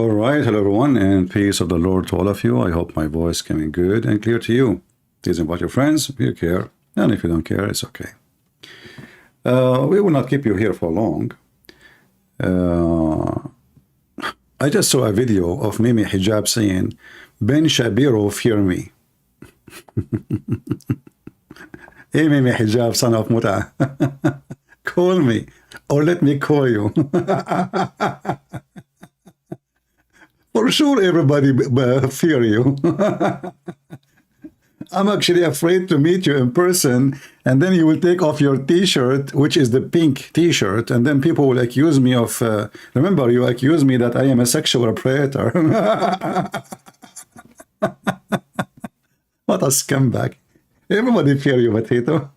All right, hello everyone, and peace of the Lord to all of you. I hope my voice coming good and clear to you. Please invite your friends if you care, and if you don't care, it's okay. We will not keep you here for long. I just saw a video of Mimi Hijab saying, Ben Shapiro, fear me. Hey Mimi Hijab, son of Muta, call me, or let me call you. For sure, everybody fear you. I'm actually afraid to meet you in person, and then you will take off your t-shirt, which is the pink t-shirt, and then people will accuse me of, remember, you accuse me that I am a sexual predator. What a scumbag. Everybody fear you, Potato.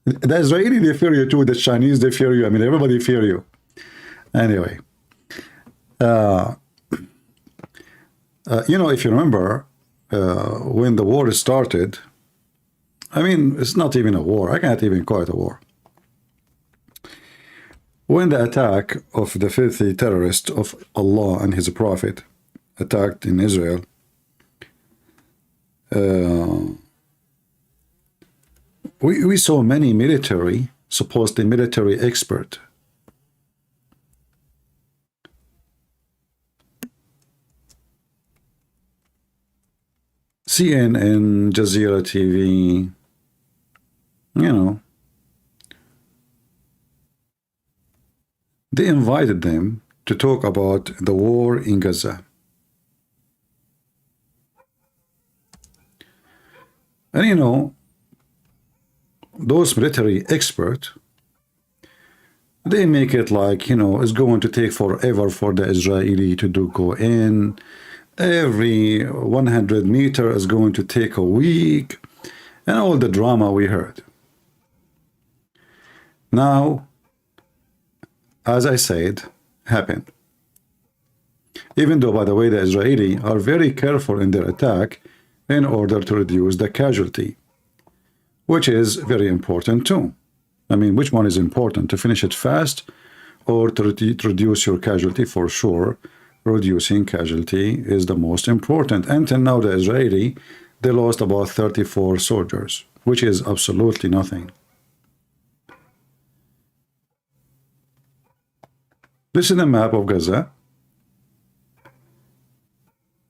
The Israeli, they fear you too. The Chinese, they fear you. I mean, everybody fear you. Anyway. You know, if you remember, when the war started, I mean, it's not even a war. I can't even call it a war. When the attack of the filthy terrorist of Allah and his prophet attacked in Israel, we saw many military, supposedly military expert, CNN, Jazeera TV, you know, they invited them to talk about the war in Gaza. And you know, those military experts, they make it like, you know, it's going to take forever for the Israeli to go in. Every 100 meters is going to take a week, and all the drama we heard. Now, as I said, happened. Even though, by the way, the Israeli are very careful in their attack in order to reduce the casualty, which is very important too. I mean, which one is important, to finish it fast or to reduce your casualty? For sure, reducing casualty is the most important. Until now, the Israeli, they lost about 34 soldiers, which is absolutely nothing. This is the map of Gaza.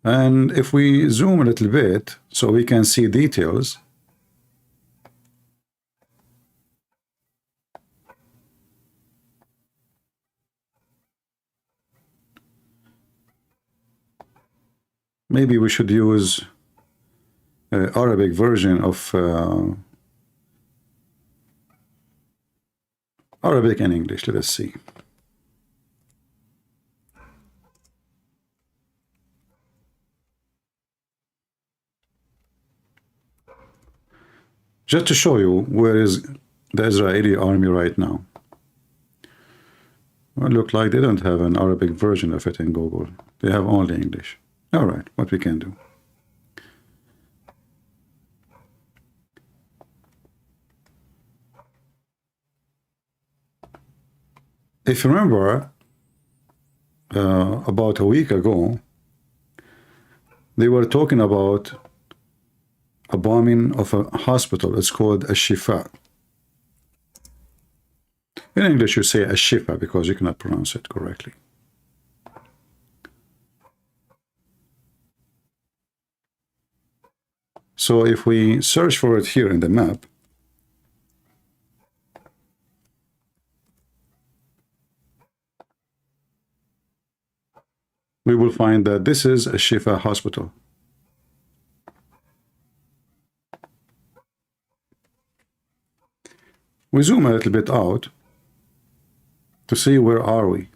And if we zoom a little bit so we can see details, maybe we should use Arabic version of Arabic and English. Let us see. Just to show you where is the Israeli army right now. Well, it looks like they don't have an Arabic version of it in Google. They have only English. All right, what we can do. If you remember, about a week ago, they were talking about a bombing of a hospital. It's called a Shifa. In English, you say a Shifa because you cannot pronounce it correctly. So if we search for it here in the map, we will find that this is a Shifa hospital. We zoom a little bit out to see where are we.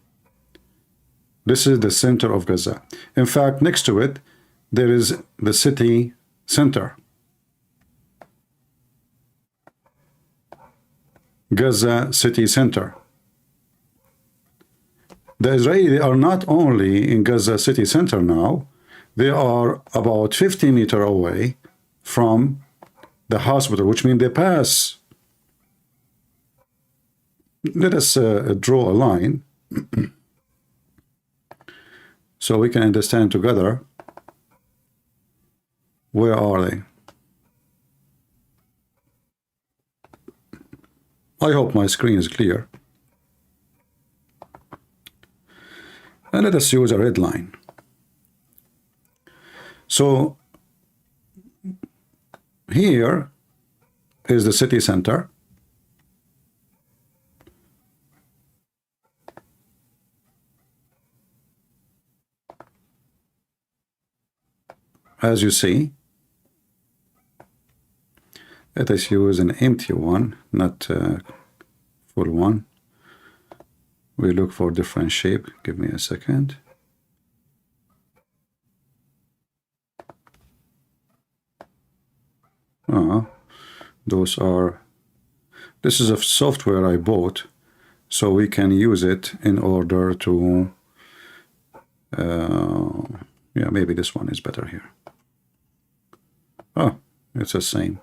This is the center of Gaza. In fact, next to it, there is the city center. Gaza city center. The Israelis are not only in Gaza city center now, they are about 50 meters away from the hospital, which means they pass. Let us draw a line. so we can understand together where are they. I hope my screen is clear. And let us use a red line. So here is the city center. As you see, let us use an empty one, not full one. We look for different shape. Give me a second. Those are, this is a software I bought, so we can use it in order to, yeah, maybe this one is better here. Oh, it's the same.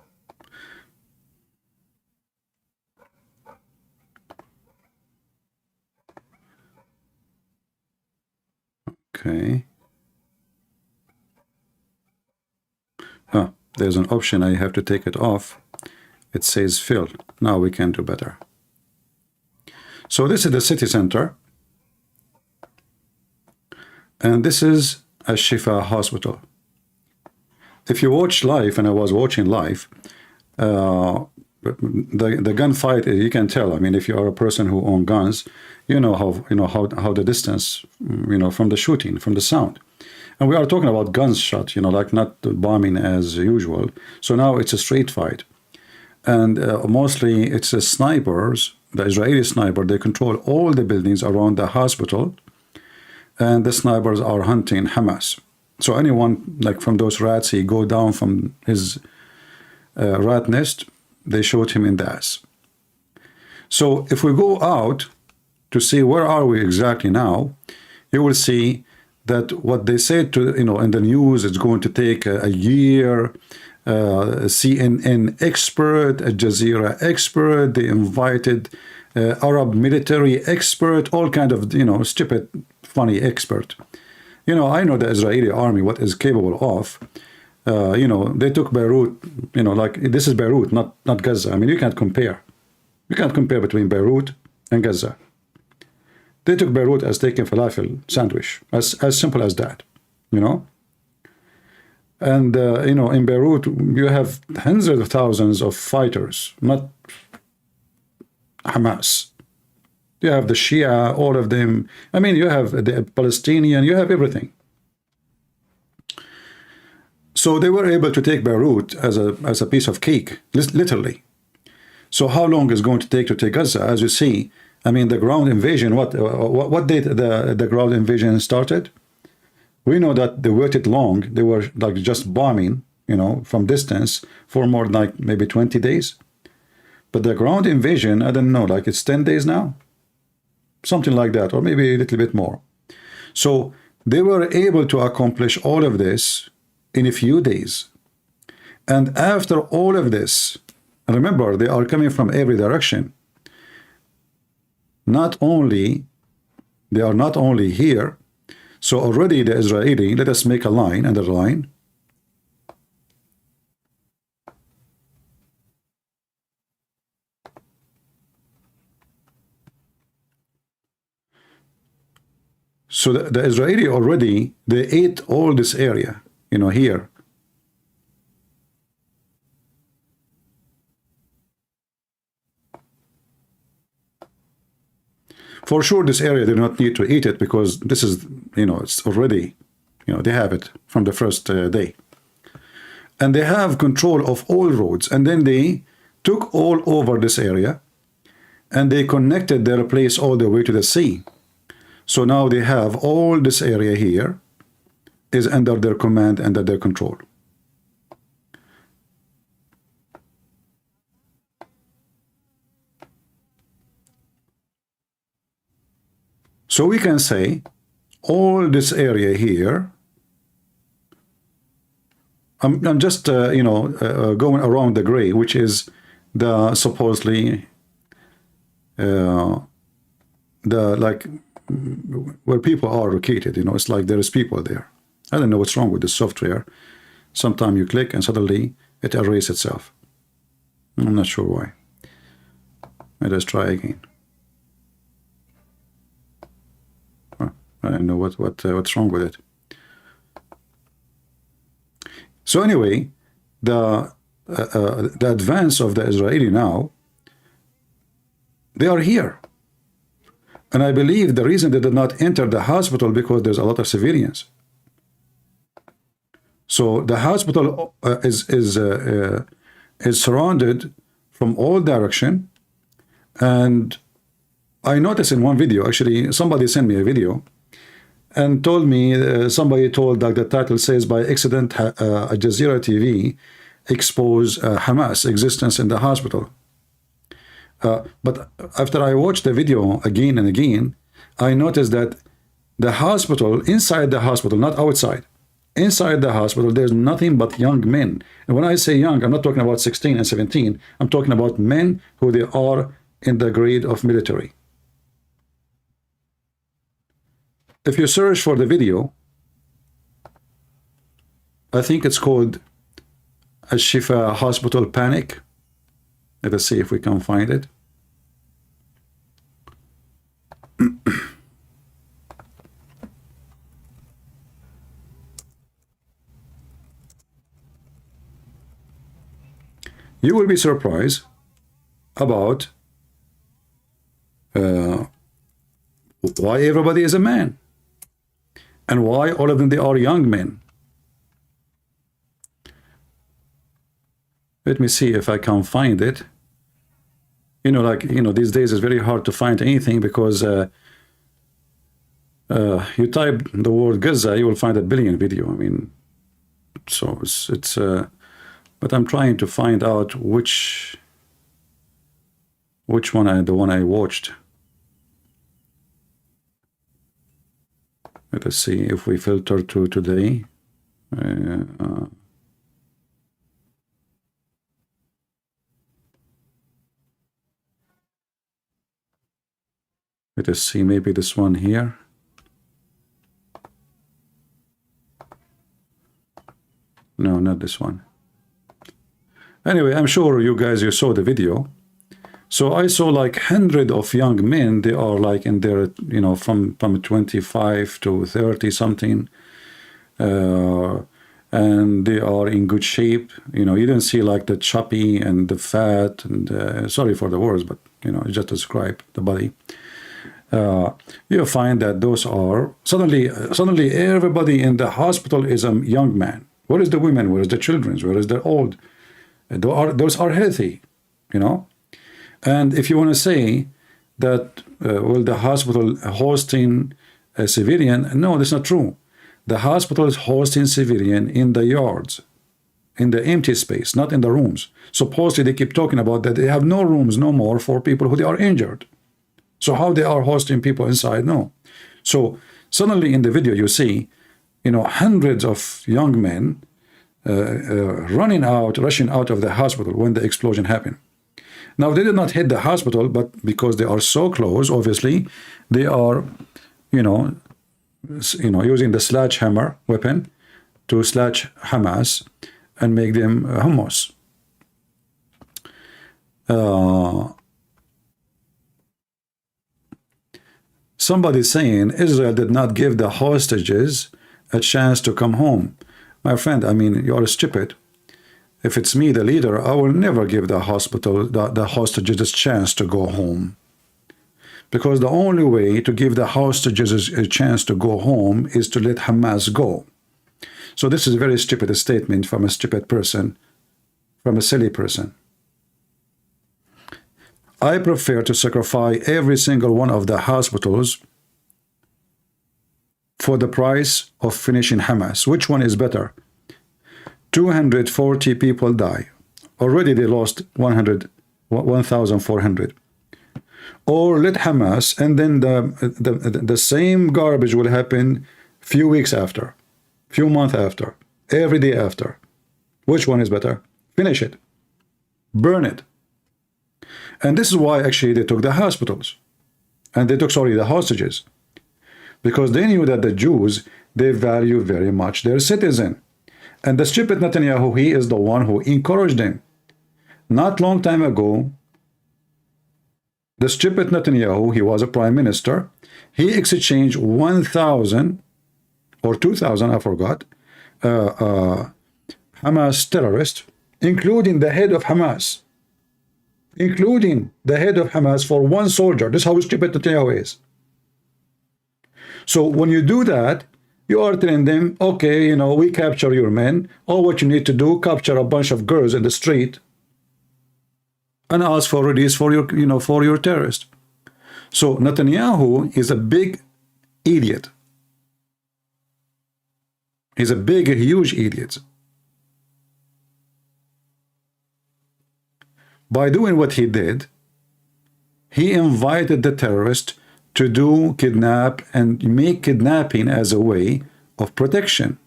Okay. There's an option, I have to take it off. It says fill. Now we can do better. So this is the city center. And this is a Shifa hospital. If you watch live, and I was watching live, the gunfight, you can tell. I mean, if you are a person who owns guns, you know how the distance, from the shooting, from the sound. And we are talking about gunshot, like not bombing as usual. So now it's a straight fight. And mostly it's the snipers, the Israeli sniper, they control all the buildings around the hospital. And the snipers are hunting Hamas. So anyone like from those rats, he go down from his rat nest, they shoot him in the ass. So if we go out to see where are we exactly now, you will see that what they said to, in the news, it's going to take a year. CNN expert, a Jazeera expert, they invited Arab military expert, all kind of, stupid, funny expert. I know the Israeli army, what is capable of. They took Beirut, like this is Beirut, not Gaza. I mean, you can't compare. You can't compare between Beirut and Gaza. They took Beirut as taking falafel sandwich, as simple as that, And, in Beirut, you have hundreds of thousands of fighters, not Hamas. You have the Shia, all of them. I mean, you have the Palestinian, you have everything. So they were able to take Beirut as a piece of cake, literally. So how long is it going to take Gaza? As you see, I mean, the ground invasion, what date the ground invasion started? We know that they waited long. They were like just bombing, from distance for more than like maybe 20 days. But the ground invasion, I don't know, like it's 10 days now? Something like that, or maybe a little bit more. So they were able to accomplish all of this in a few days. And after all of this, remember, they are coming from every direction. They are not only here. So already the Israeli, let us make a line, underline. So the Israeli already, they ate all this area, here. For sure, this area, they do not need to eat it because this is, it's already, they have it from the first day. And they have control of all roads. And then they took all over this area and they connected their place all the way to the sea. So now they have all this area here is under their command, under their control. So we can say all this area here, I'm just, going around the gray, which is the supposedly, the like where people are located. You know, it's like there is people there. I don't know what's wrong with the software. Sometimes you click and suddenly it erases itself. I'm not sure why. Let us try again. I don't know what's wrong with it. So anyway, the advance of the Israeli now, they are here. And I believe the reason they did not enter the hospital because there's a lot of civilians. So the hospital is surrounded from all direction. And I noticed in one video, actually, somebody sent me a video and told me, somebody told, like the title says, by accident, Al Jazeera TV exposed Hamas existence in the hospital. But after I watched the video again and again, I noticed that the hospital, inside the hospital, not outside, inside the hospital, there's nothing but young men. And when I say young, I'm not talking about 16 and 17. I'm talking about men who they are in the grade of military. If you search for the video, I think it's called Al-Shifa Hospital Panic. Let us see if we can find it. You will be surprised about why everybody is a man and why all of them, they are young men. Let me see if I can find it. You know, like, you know, these days it's very hard to find anything because you type the word Gaza, you will find a billion video. I mean, so it's but I'm trying to find out which one the one I watched. Let us see if we filter to today. Let us see, maybe this one here. No, not this one. Anyway, I'm sure you guys, you saw the video. So I saw like hundreds of young men. They are like in their, you know, from 25 to 30 something. And they are in good shape. You know, you don't see like the chubby and the fat and sorry for the words, but you know, just describe the body. You find that those are suddenly everybody in the hospital is a young man. Where is the women? Where is the children? Where is the old? Those are healthy, you know. And if you want to say that well, the hospital hosting a civilian, no, that's not true. The hospital is hosting civilian in the yards, in the empty space, not in the rooms. Supposedly they keep talking about that they have no rooms no more for people who they are injured. So how they are hosting people inside? No. So suddenly in the video you see, you know, hundreds of young men rushing out of the hospital when the explosion happened. Now they did not hit the hospital, but because they are so close, obviously they are, using the sledgehammer weapon to sledge Hamas and make them hummus. Somebody saying Israel did not give the hostages a chance to come home. My friend, I mean, you are stupid. If it's me, the leader, I will never give the hostages a chance to go home. Because the only way to give the hostages a chance to go home is to let Hamas go. So this is a very stupid statement from a stupid person, from a silly person. I prefer to sacrifice every single one of the hospitals for the price of finishing Hamas. Which one is better? 240 people die. Already they lost 1,400. Or let Hamas, and then the same garbage will happen few weeks after, few months after, every day after. Which one is better? Finish it. Burn it. And this is why actually they took the hospitals. And they took, sorry, the hostages. because they knew that the Jews, they value very much their citizen. And the stupid Netanyahu, he is the one who encouraged them. Not long time ago, the stupid Netanyahu, he was a prime minister, he exchanged 1,000 or 2,000, I forgot, Hamas terrorists, including the head of Hamas, for one soldier. This is how stupid Netanyahu is. So when you do that, you are telling them, okay, you know, we capture your men. All what you need to do, capture a bunch of girls in the street and ask for release for your, you know, for your terrorist. So Netanyahu is a big idiot. He's a big, huge idiot. By doing what he did, he invited the terrorist to do kidnap and make kidnapping as a way of protection.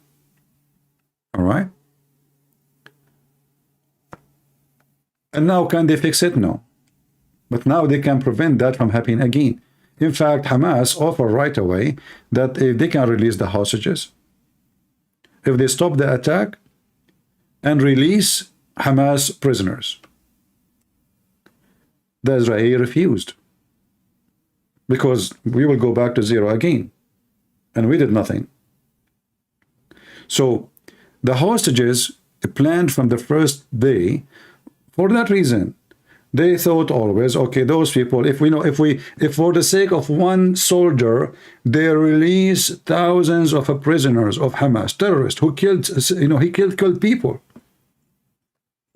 All right? And now can they fix it? No. But now they can prevent that from happening again. In fact, Hamas offered right away that if they can release the hostages, if they stop the attack and release Hamas prisoners. The Israeli refused, because we will go back to zero again, and we did nothing. So the hostages planned from the first day. For that reason, they thought always, okay, those people, if for the sake of one soldier, they release thousands of prisoners of Hamas terrorists who killed, you know, he killed people.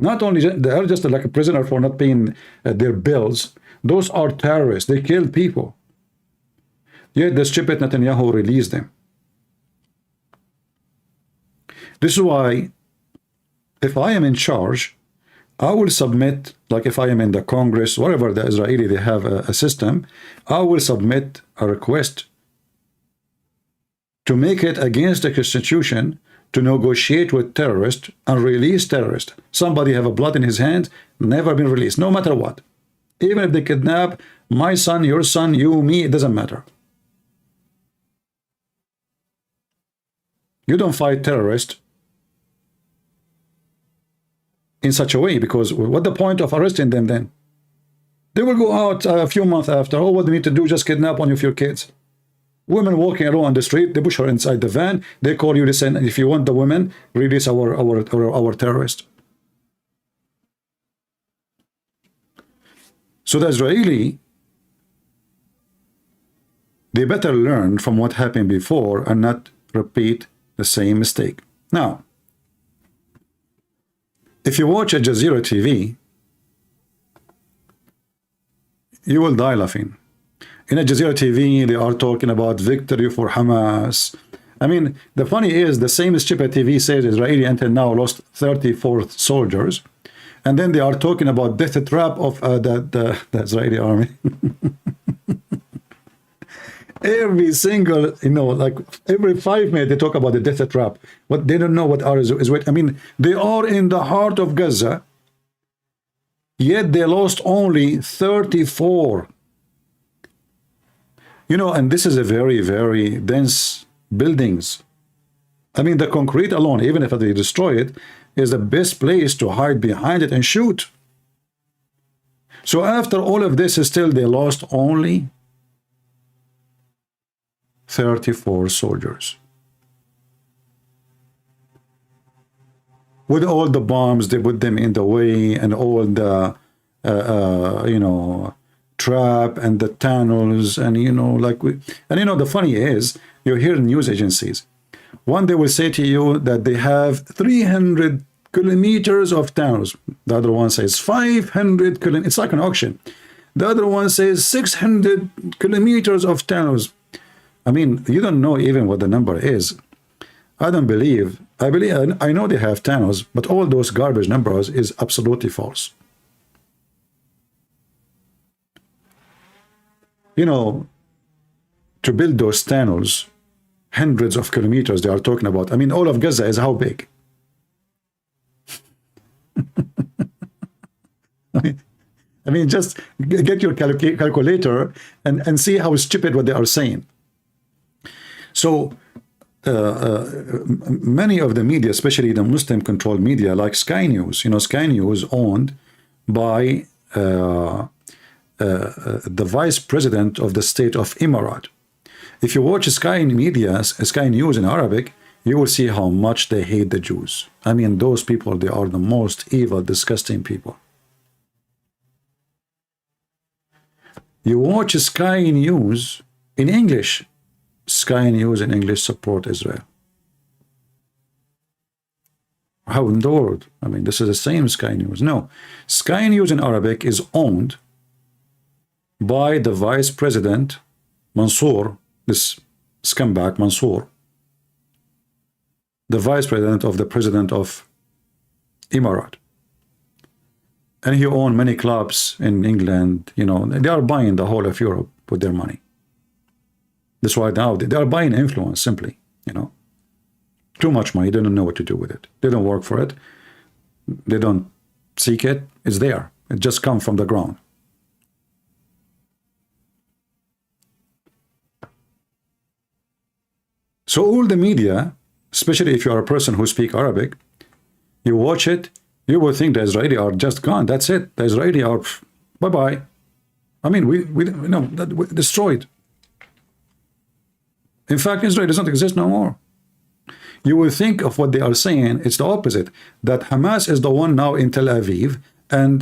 Not only they are just like a prisoner for not paying their bills. Those are terrorists. They killed people. Yet the stupid Netanyahu released them. This is why, if I am in charge, I will submit, like if I am in the Congress, whatever the Israeli, they have a system, I will submit a request to make it against the Constitution to negotiate with terrorists and release terrorists. Somebody have a blood in his hand, never been released, no matter what. Even if they kidnap my son, your son, you, me, it doesn't matter. You don't fight terrorists in such a way, because what the point of arresting them then? They will go out a few months after. Oh, what they need to do, just kidnap one of your kids. Women walking alone on the street, they push her inside the van. They call you, listen, if you want the women, release our terrorist. So the Israeli, they better learn from what happened before and not repeat the same mistake. Now, if you watch Al Jazeera TV, you will die laughing. In Al Jazeera TV, they are talking about victory for Hamas. I mean, the funny is, the same stupid TV says Israeli until now lost 34 soldiers. And then they are talking about death trap of the Israeli army. Every single, you know, like every 5 minutes they talk about the death trap. What they don't know what is what. I mean, they are in the heart of Gaza, yet they lost only 34. You know, and this is a very, very dense buildings. I mean, the concrete alone, even if they destroy it, is the best place to hide behind it and shoot. So after all of this, still they lost only 34 soldiers. With all the bombs, they put them in the way, and all the, you know, trap and the tunnels, and, you know, like and, you know, the funny is, you hear news agencies. One day will say to you that they have 300 kilometers of tunnels. The other one says 500 kilometers. It's like an auction. The other one says 600 kilometers of tunnels. I mean, you don't know even what the number is. I don't believe. I know they have tunnels, but all those garbage numbers is absolutely false. You know, to build those tunnels, hundreds of kilometers they are talking about. I mean, all of Gaza is how big? I mean, just get your calculator and see how stupid what they are saying. So many of the media, especially the Muslim-controlled media, like Sky News, Sky News owned by the vice president of the state of Emirat. If you watch Sky Media, Sky News in Arabic, you will see how much they hate the Jews. I mean, those people, they are the most evil, disgusting people. You watch Sky News in English. Sky News in English support Israel. How in the world? I mean, this is the same Sky News. No. Sky News in Arabic is owned by the vice president, Mansour, this scumbag Mansour, the vice president of the president of Emirat. And he owned many clubs in England. They are buying the whole of Europe with their money. That's why now they are buying influence simply, Too much money, they don't know what to do with it. They don't work for it. They don't seek it. It's there. It just comes from the ground. So all the media, especially if you are a person who speaks Arabic, you watch it, you will think the Israeli are just gone. That's it. The Israeli are bye-bye. I mean, we destroyed. In fact, Israel doesn't exist no more. You will think of what they are saying. It's the opposite. That Hamas is the one now in Tel Aviv and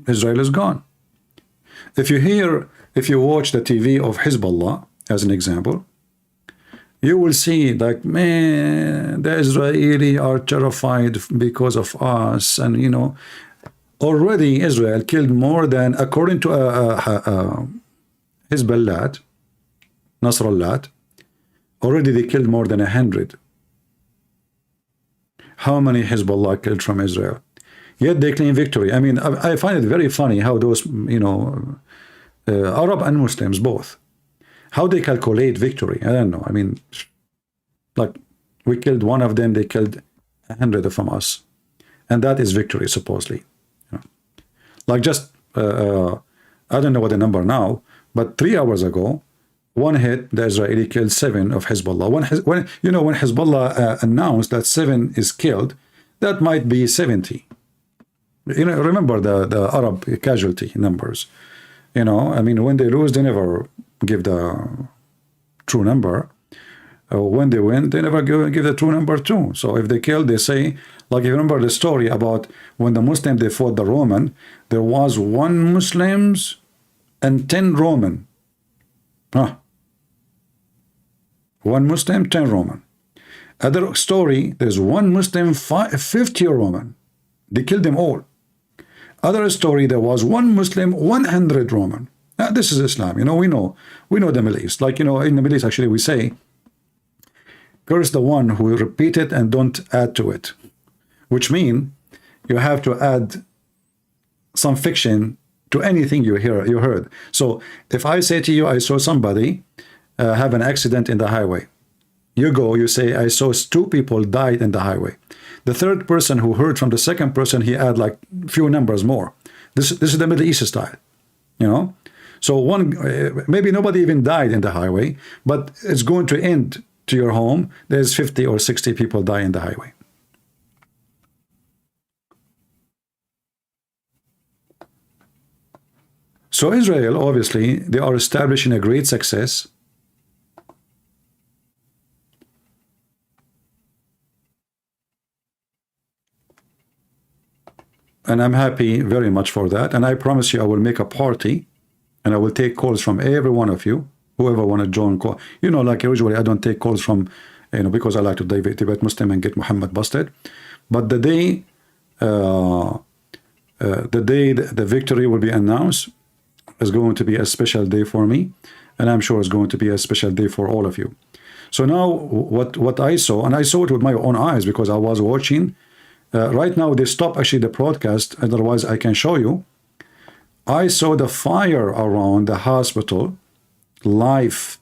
Israel is gone. If you watch the TV of Hezbollah, as an example, you will see like, man, the Israeli are terrified because of us. And, already Israel killed more than, according to Hezbollah, Nasrallah, already they killed more than 100. How many Hezbollah killed from Israel? Yet they claim victory. I mean, I find it very funny how those, Arab and Muslims both, how they calculate victory. I don't know. I mean, like we killed one of them, they killed 100 from us. And that is victory, supposedly. Like just, I don't know what the number now, but 3 hours ago, one hit, the Israeli killed 7 of Hezbollah. When Hezbollah announced that 7 is killed, that might be 70. Remember the Arab casualty numbers. I mean, when they lose, they never give the true number. When they win, they never give the true number too. So if they kill, they say, like you remember the story about when the Muslim, they fought the Roman, there was 1 Muslims and 10 Roman. 1 Muslim, 10 Roman. Other story, there's 1 Muslim, 50 Roman. They killed them all. Other story, there was 1 Muslim, 100 Roman. This is Islam. We know the Middle East. Like, in the Middle East, actually, we say, curse the one who repeat it and don't add to it. Which mean you have to add some fiction to anything you heard. So if I say to you, I saw somebody have an accident in the highway. You go, you say, I saw 2 people died in the highway. The third person who heard from the second person, he add like few numbers more. This is the Middle East style, So maybe nobody even died in the highway, but it's going to end to your home. There's 50 or 60 people die in the highway. So Israel, obviously, they are establishing a great success. And I'm happy very much for that. And I promise you, I will make a party and I will take calls from every one of you, whoever want to join call. Like usually I don't take calls from, because I like to debate Muslim and get Muhammad busted. But the day the victory will be announced is going to be a special day for me. And I'm sure it's going to be a special day for all of you. So now what I saw, and I saw it with my own eyes because I was watching. Right now they stop actually the broadcast, otherwise I can show you. I saw the fire around the hospital live.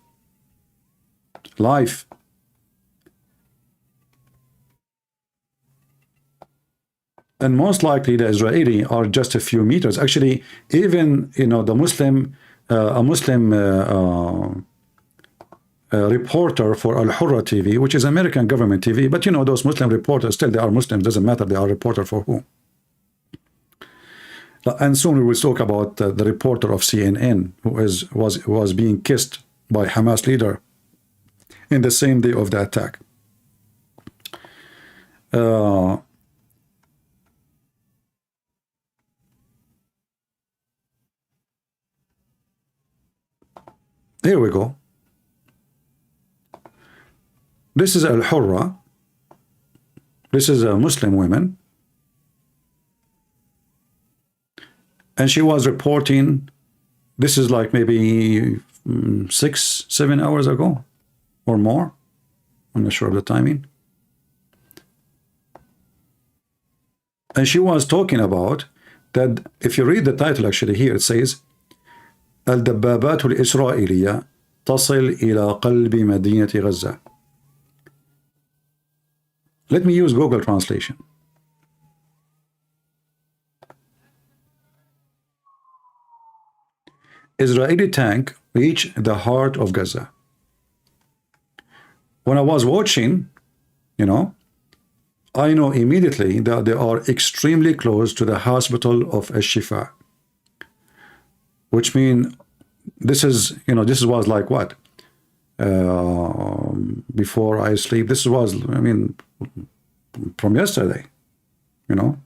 And most likely the Israeli are just a few meters. Actually, even the Muslim, reporter for Al Hurra TV, which is American government TV, but you know, those Muslim reporters, still they are Muslims, doesn't matter, they are reporter for who. And soon we will talk about the reporter of CNN who was being kissed by Hamas leader in the same day of the attack. Here we go. This is Al Hurra. This is a Muslim woman. And she was reporting, this is like maybe 6-7 hours ago or more. I'm not sure of the timing. And she was talking about that, if you read the title actually here, it says, الدبابات الإسرائيلية تصل إلى قلب مدينة غزة. Let me use Google translation. Israeli tank reached the heart of Gaza. When I was watching, you know, I know immediately that they are extremely close to the hospital of Al-Shifa, which means this is, you know, this was like what? Before I sleep, this was, I mean, from yesterday, you know.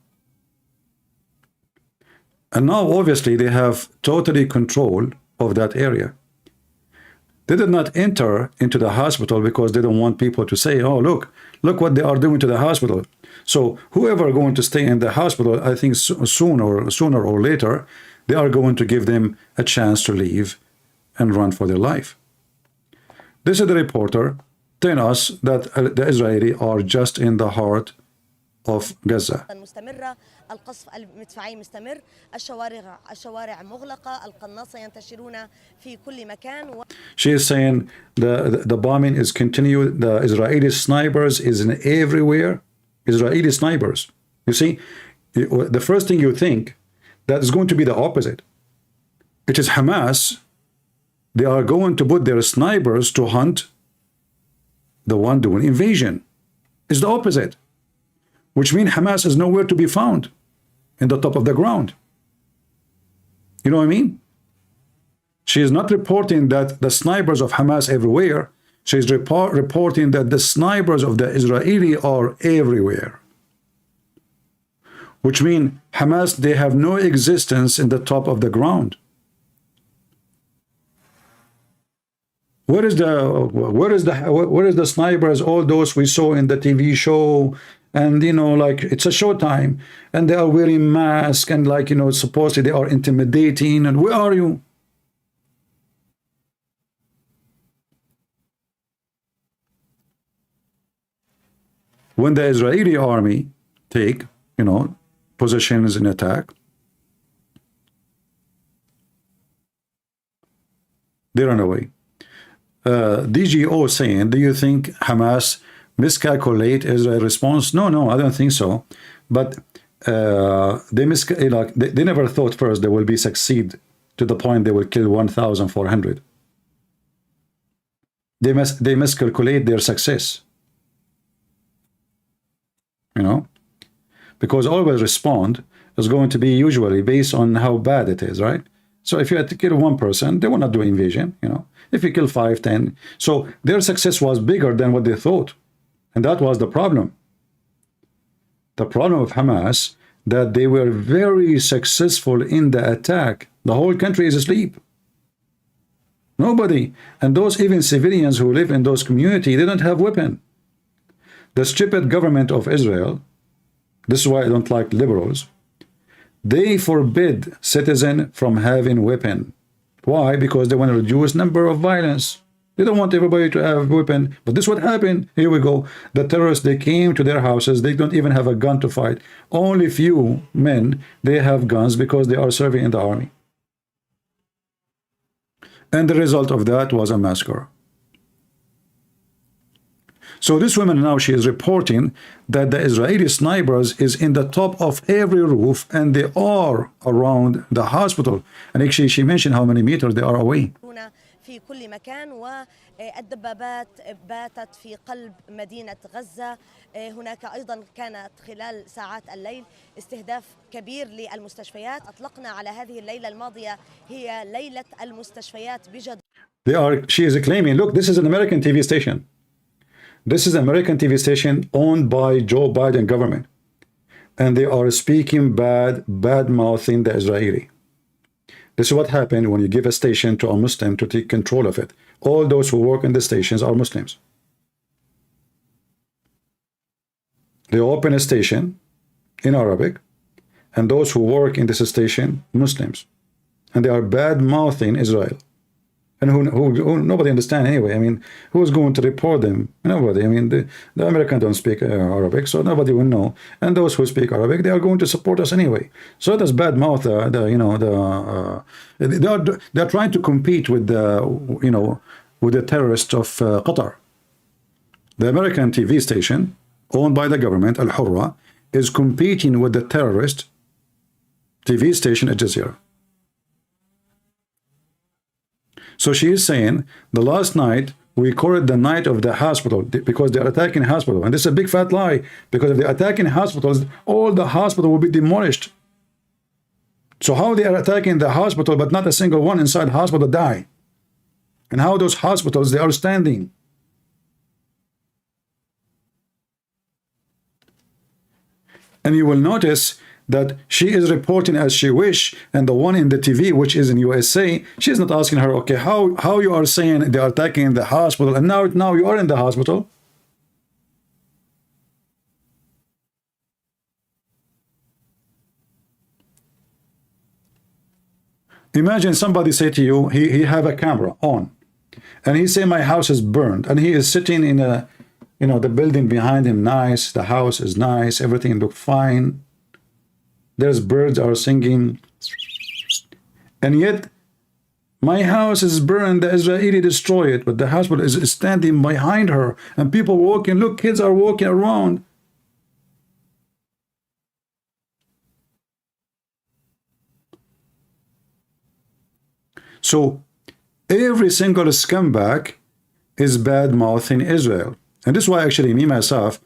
And now obviously they have totally control of that area. They did not enter into the hospital because they don't want people to say, oh, look what they are doing to the hospital. So whoever are going to stay in the hospital, I think sooner or later, they are going to give them a chance to leave and run for their life. This is the reporter telling us that the Israeli are just in the heart of Gaza. القصف المدفعي مستمر، الشوارع مغلقة، القناصة ينتشرون في كل مكان. She is saying the bombing is continued. The Israeli snipers is in everywhere. Israeli snipers. You see, the first thing you think that is going to be the opposite. It is Hamas. They are going to put their snipers to hunt the one doing invasion. It's the opposite, which means Hamas is nowhere to be found in the top of the ground. You know what I mean? She is not reporting that the snipers of Hamas everywhere. She is reporting that the snipers of the Israeli are everywhere, which means Hamas, they have no existence in the top of the ground. Where is the snipers? All those we saw in the TV show, and you know, like it's a showtime, and they are wearing masks, and like, you know, supposedly they are intimidating. And where are you? When the Israeli army take, you know, positions in attack, they run away. DGO saying, do you think Hamas miscalculate Israel response? No, I don't think so. But they never thought first they will be succeed to the point they will kill 1,400. They miscalculate their success. You know, because always respond is going to be usually based on how bad it is, right? So if you had to kill one person, they will not do invasion, you know. If you kill 5, 10, so their success was bigger than what they thought. And that was the problem. The problem of Hamas, that they were very successful in the attack. The whole country is asleep. Nobody. And those even civilians who live in those communities, they don't have weapon. The stupid government of Israel, this is why I don't like liberals, they forbid citizens from having weapon. Why? Because they want to reduce number of violence. They don't want everybody to have a weapon. But this is what happened. Here we go. The terrorists, they came to their houses. They don't even have a gun to fight. Only few men, they have guns because they are serving in the army. And the result of that was a massacre. So this woman now, she is reporting that the Israeli snipers is in the top of every roof, and they are around the hospital. And actually, she mentioned how many meters they are away. في كل مكان، والدبابات باتت في قلب مدينة غزة. هناك أيضا كانت خلال ساعات الليل استهداف كبير للمستشفيات. أطلقنا على هذه الليلة الماضية هي ليلة المستشفيات بجد. She is claiming, look, this is an American TV station. This is an American TV station owned by Joe Biden government. And they are speaking bad-mouthing the Israeli. This is what happened when you give a station to a Muslim to take control of it. All those who work in the stations are Muslims. They open a station in Arabic, and those who work in this station, Muslims. And they are bad-mouthing Israel. And who nobody understand anyway. I mean, who's going to report them? Nobody. I mean, the Americans don't speak Arabic, so nobody will know. And those who speak Arabic, they are going to support us anyway. So that's bad mouth. They are trying to compete with with the terrorists of Qatar. The American TV station owned by the government, Al Hurra, is competing with the terrorist TV station Al Jazeera. So she is saying the last night we call it the night of the hospital because they're attacking hospital, and this is a big fat lie, because if they're attacking hospitals, all the hospital will be demolished. So how they are attacking the hospital but not a single one inside hospital die? And how those hospitals they are standing? And you will notice that she is reporting as she wish, and the one in the TV, which is in USA, she's not asking her, okay, how you are saying they are attacking the hospital, and now you are in the hospital. Imagine somebody say to you, he have a camera on, and he say my house is burned, and he is sitting in a, the building behind him, nice, the house is nice, everything look fine. There's birds are singing, and yet my house is burned, the Israeli destroy it, but the hospital is standing behind her, and people walking, look, kids are walking around. So every single scumbag is bad-mouthing Israel. And this is why actually me, myself,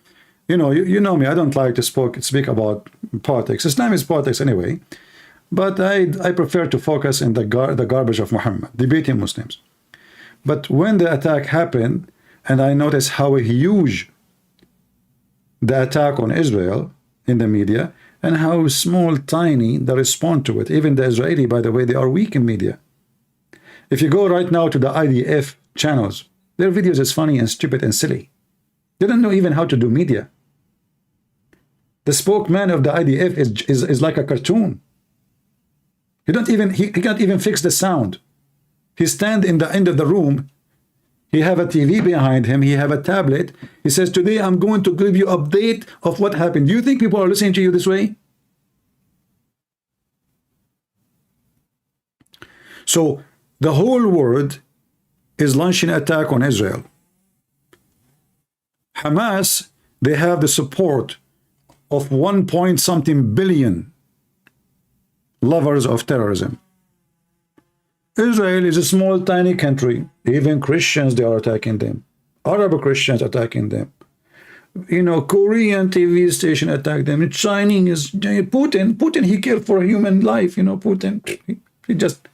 you know me, I don't like to speak about politics. Islam is politics anyway. But I prefer to focus in the garbage of Muhammad, debating Muslims. But when the attack happened, and I noticed how huge the attack on Israel in the media, and how small, tiny the response to it. Even the Israeli, by the way, they are weak in media. If you go right now to the IDF channels, their videos is funny and stupid and silly. They don't know even how to do media. The spokesman of the IDF is like a cartoon. He can't even fix the sound. He stand in the end of the room. He have a TV behind him. He have a tablet. He says, today I'm going to give you update of what happened. Do you think people are listening to you this way? So the whole world is launching an attack on Israel. Hamas, they have the support of 1-point-something billion lovers of terrorism. Israel is a small, tiny country. Even Christians, they are attacking them. Arab Christians attacking them. Korean TV station attack them. Chinese, Putin, he cared for human life. Putin, he just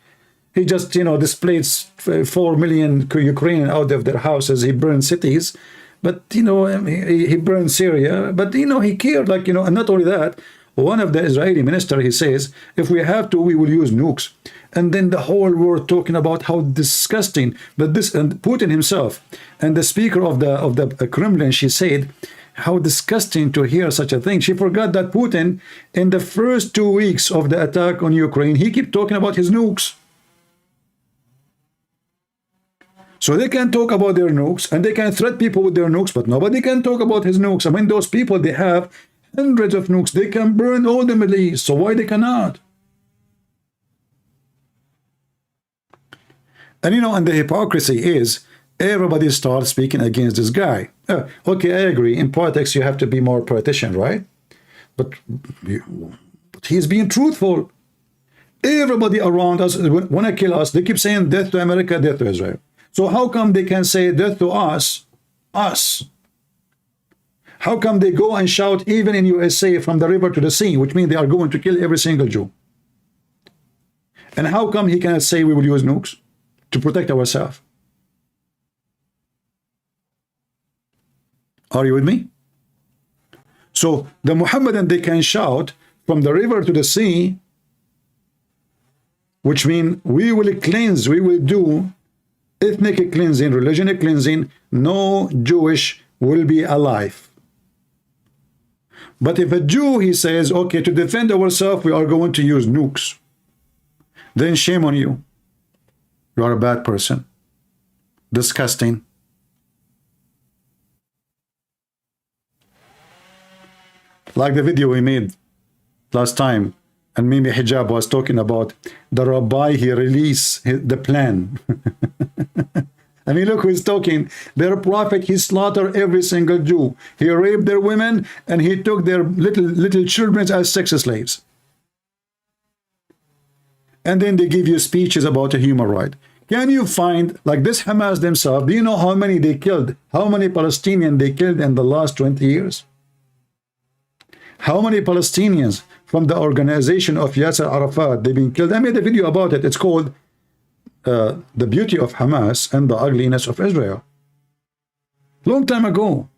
displayed 4 million Ukrainians out of their houses. He burned cities. But, he burned Syria. But, he cared, and not only that, one of the Israeli minister, he says, if we have to, we will use nukes. And then the whole world talking about how disgusting that this, and Putin himself, and the speaker of the Kremlin, she said, how disgusting to hear such a thing. She forgot that Putin, in the first 2 weeks of the attack on Ukraine, he kept talking about his nukes. So they can talk about their nukes, and they can threat people with their nukes, but nobody can talk about his nukes. I mean, those people, they have hundreds of nukes. They can burn all the Middle East. So why they cannot? And the hypocrisy is everybody starts speaking against this guy. Okay, I agree. In politics, you have to be more politician, right? But he's being truthful. Everybody around us want to kill us. They keep saying death to America, death to Israel. So how come they can say death to us? How come they go and shout even in USA from the river to the sea, which means they are going to kill every single Jew? And how come he cannot say we will use nukes to protect ourselves? Are you with me? So the Muhammadan, they can shout from the river to the sea, which means we will cleanse, we will do ethnic cleansing, religion cleansing, no Jewish will be alive. But if a Jew, he says, okay, to defend ourselves, we are going to use nukes, then shame on you. You are a bad person. Disgusting. Like the video we made last time, and Mimi Hijab was talking about the rabbi, he released the plan. I mean, look who's talking. Their prophet, he slaughtered every single Jew. He raped their women, and he took their little children as sex slaves. And then they give you speeches about a human right. Can you find, like this Hamas themselves, do you know how many they killed? How many Palestinians they killed in the last 20 years? How many Palestinians from the organization of Yasser Arafat, they've been killed? I made a video about it. It's called The Beauty of Hamas and the Ugliness of Israel. Long time ago.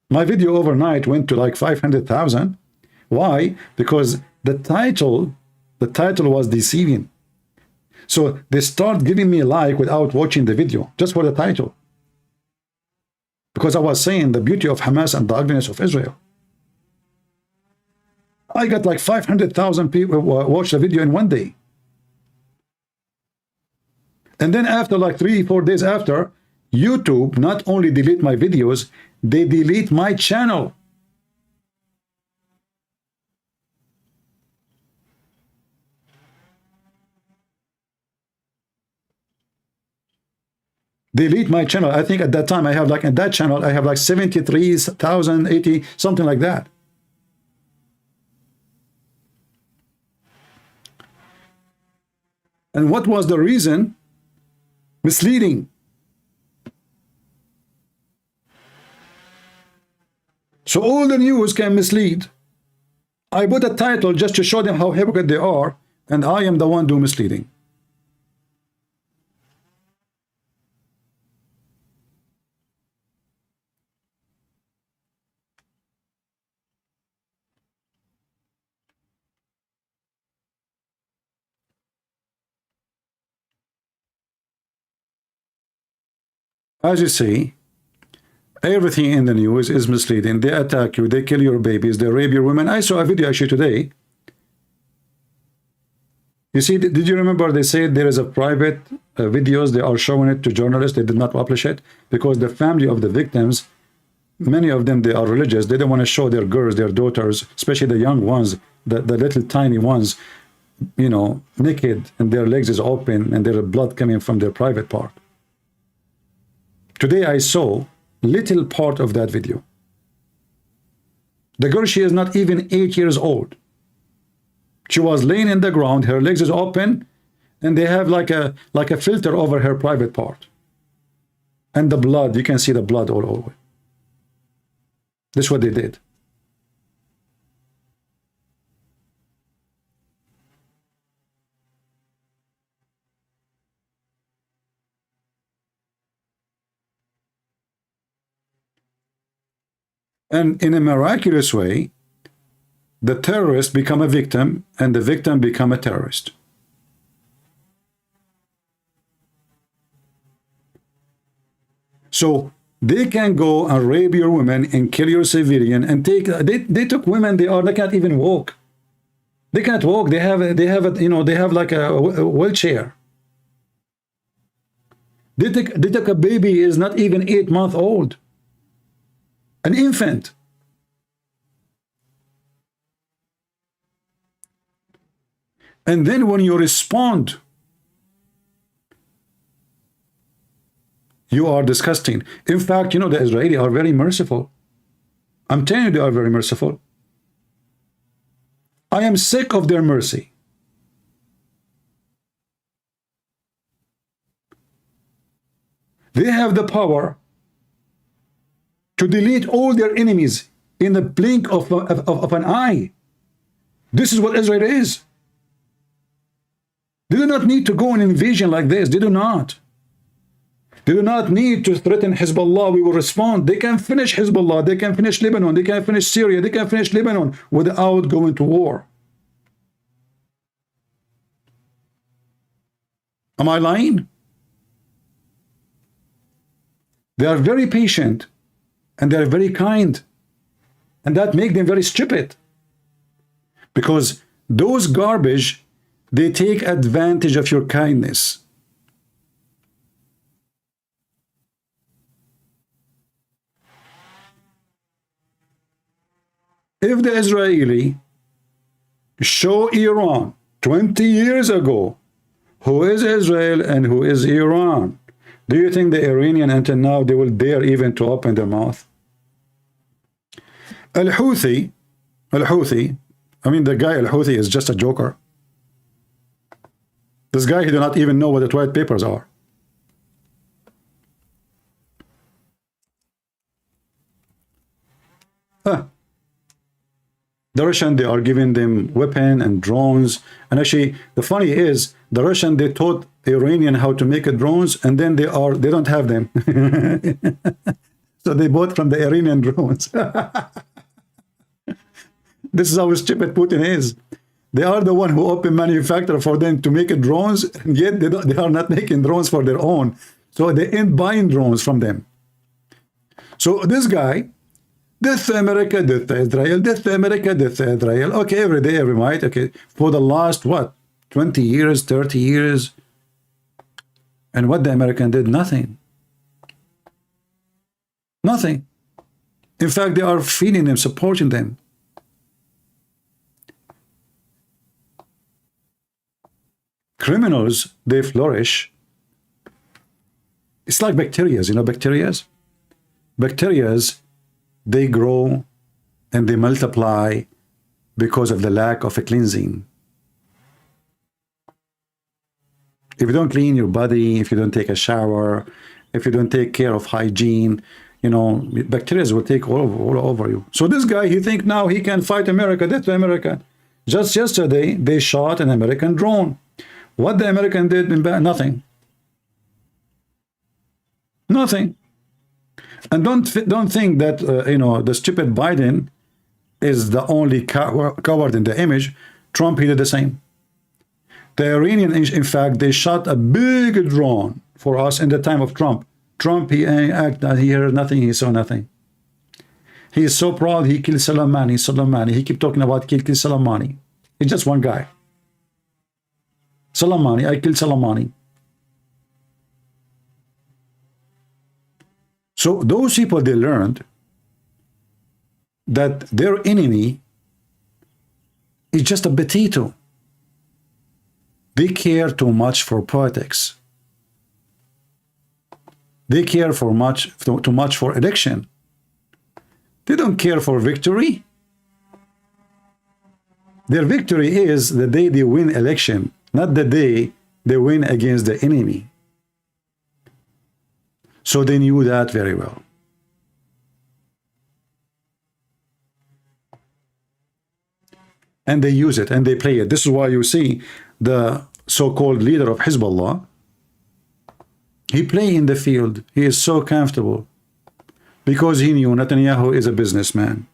My video overnight went to like 500,000. Why? Because the title was deceiving. So they start giving me a like without watching the video, just for the title. Because I was saying the beauty of Hamas and the ugliness of Israel. I got like 500,000 people watch the video in one day. And then after like 3-4 days after, YouTube not only delete my videos, they delete my channel. Delete my channel. I think at that time I have like, in that channel I have like 73,000, 80, something like that. And what was the reason? Misleading. So all the news can mislead. I put a title just to show them how hypocrite they are, and I am the one doing misleading. As you see, everything in the news is misleading. They attack you, they kill your babies, they rape your women. I saw a video actually today. You see, did you remember they said there is a private videos, they are showing it to journalists, they did not publish it because the family of the victims, many of them, they are religious, they don't want to show their girls, their daughters, especially the young ones, the little tiny ones, you know, naked and their legs is open and their blood coming from their private part. Today I saw little part of that video. The girl, she is not even 8 years old. She was laying in the ground, her legs is open, and they have like a filter over her private part. And the blood, you can see the blood all over. This is what they did. And in a miraculous way, the terrorist become a victim and the victim become a terrorist. So they can go and rape your women and kill your civilian and take, they took women, they can't even walk. They can't walk. They have you know, they have like a wheelchair. They took a baby is not even 8 months old. An infant. And then when you respond, you are disgusting. In fact, you know, the Israelis are very merciful. I'm telling you, they are very merciful. I am sick of their mercy. They have the power to delete all their enemies in the blink of an eye. This is what Israel is. They do not need to go on invasion like this. They do not. They do not need to threaten Hezbollah. We will respond. They can finish Hezbollah. They can finish Lebanon. They can finish Syria. They can finish Lebanon without going to war. Am I lying? They are very patient and they are very kind. And that makes them very stupid. Because those garbage, they take advantage of your kindness. If the Israeli show Iran 20 years ago who is Israel and who is Iran, do you think the Iranian until now they will dare even to open their mouth? Al-Houthi, I mean the guy Al-Houthi is just a joker. This guy, he do not even know what the white papers are. The Russian, they are giving them weapon and drones. And actually, the funny is, the Russian, they taught Iranian how to make drones, and then they don't have them. So they bought from the Iranian drones. This is how stupid Putin is. They are the one who open manufacturer for them to make drones, and yet they are not making drones for their own. So they end buying drones from them. So this guy, death America, death Israel, death America, death Israel. Okay, every day, every night. Okay, for the last, what, 20 years, 30 years. And what the American did? Nothing. Nothing. In fact, they are feeding them, supporting them. Criminals, they flourish. It's like bacteria, you know, bacteria? Bacteria, they grow and they multiply because of the lack of a cleansing. If you don't clean your body, if you don't take a shower, if you don't take care of hygiene, you know, bacteria will take all over you. So this guy, he think now he can fight America, death to America. Just yesterday, they shot an American drone. What the American did in bad? Nothing. Nothing. And don't think that you know, the stupid Biden is the only coward in the image. Trump, he did the same. The Iranian, in fact, they shot a big drone for us in the time of Trump. Trump, he heard nothing, he saw nothing. He is so proud he killed Soleimani. He keep talking about kill Soleimani. He's just one guy. Soleimani, I killed Soleimani. So those people, they learned that their enemy is just a potato. They care too much for politics. They care too much for election. They don't care for victory. Their victory is the day they win election, not the day they win against the enemy. So they knew that very well. And they use it and they play it. This is why you see the so-called leader of Hezbollah, he play in the field. He is so comfortable because he knew Netanyahu is a businessman.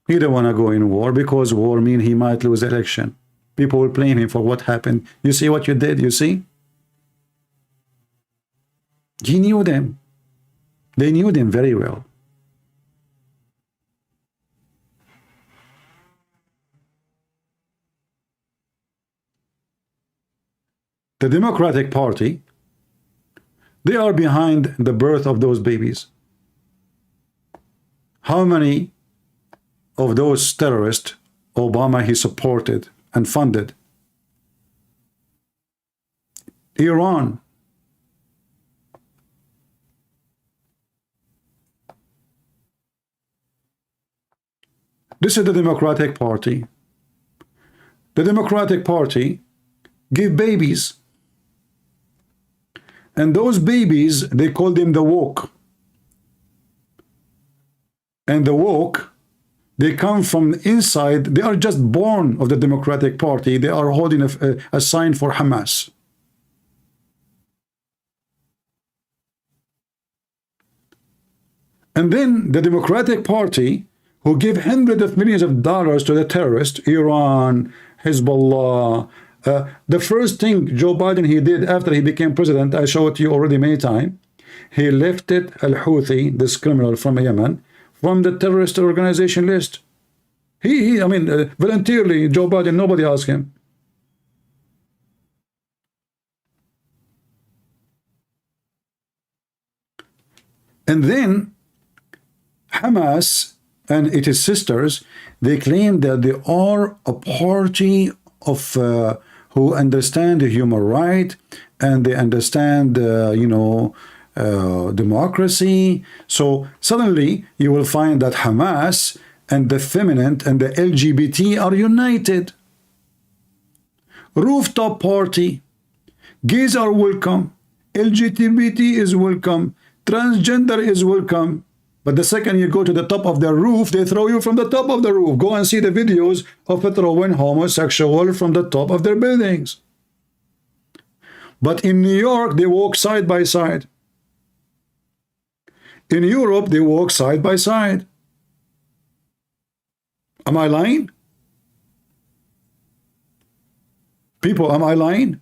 He don't want to go in war because war means he might lose the election. People will blame him for what happened. You see what you did, you see? He knew them. They knew them very well. The Democratic Party, they are behind the birth of those babies. How many of those terrorists Obama he supported and funded? Iran. This is the Democratic Party. The Democratic Party give babies. And those babies, they call them the woke. And the woke, they come from inside. They are just born of the Democratic Party. They are holding a sign for Hamas. And then the Democratic Party, who give hundreds of millions of dollars to the terrorists, Iran, Hezbollah. The first thing Joe Biden he did after he became president, I showed it to you already many times, he lifted al-Houthi, this criminal from Yemen, from the terrorist organization list. I mean, voluntarily, Joe Biden, nobody asked him. And then Hamas and its sisters, they claim that they are a party of who understand the human right, and they understand, democracy. So suddenly you will find that Hamas and the feminine and the LGBT are united. Rooftop party. Gays are welcome. LGBT is welcome. Transgender is welcome. But the second you go to the top of the roof, they throw you from the top of the roof. Go and see the videos of throwing homosexual from the top of their buildings. But in New York, they walk side by side. In Europe, they walk side by side. Am I lying? People, am I lying?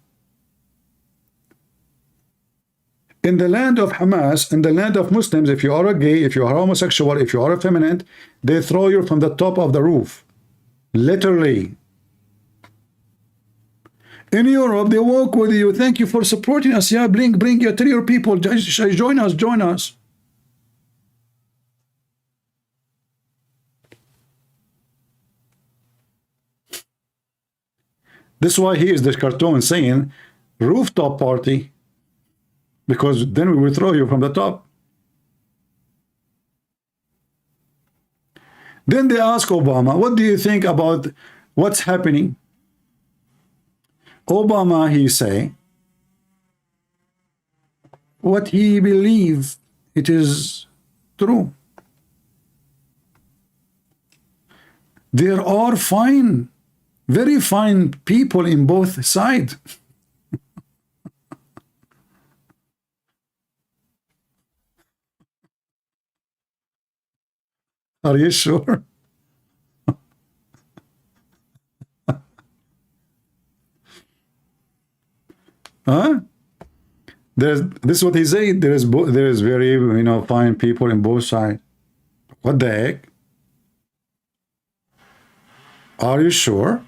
In the land of Hamas, in the land of Muslims, if you are a gay, if you are homosexual, if you are effeminate, they throw you from the top of the roof. Literally. In Europe, they walk with you. Thank you for supporting us. Yeah, bring tell your people. Join us, join us. This is why he is the cartoon saying rooftop party. Because then we will throw you from the top. Then they ask Obama, what do you think about what's happening? Obama, he say, what he believes it is true. There are fine, very fine people in both sides. Are you sure? Huh? This is what he said. There is very fine people in both sides. What the heck? Are you sure?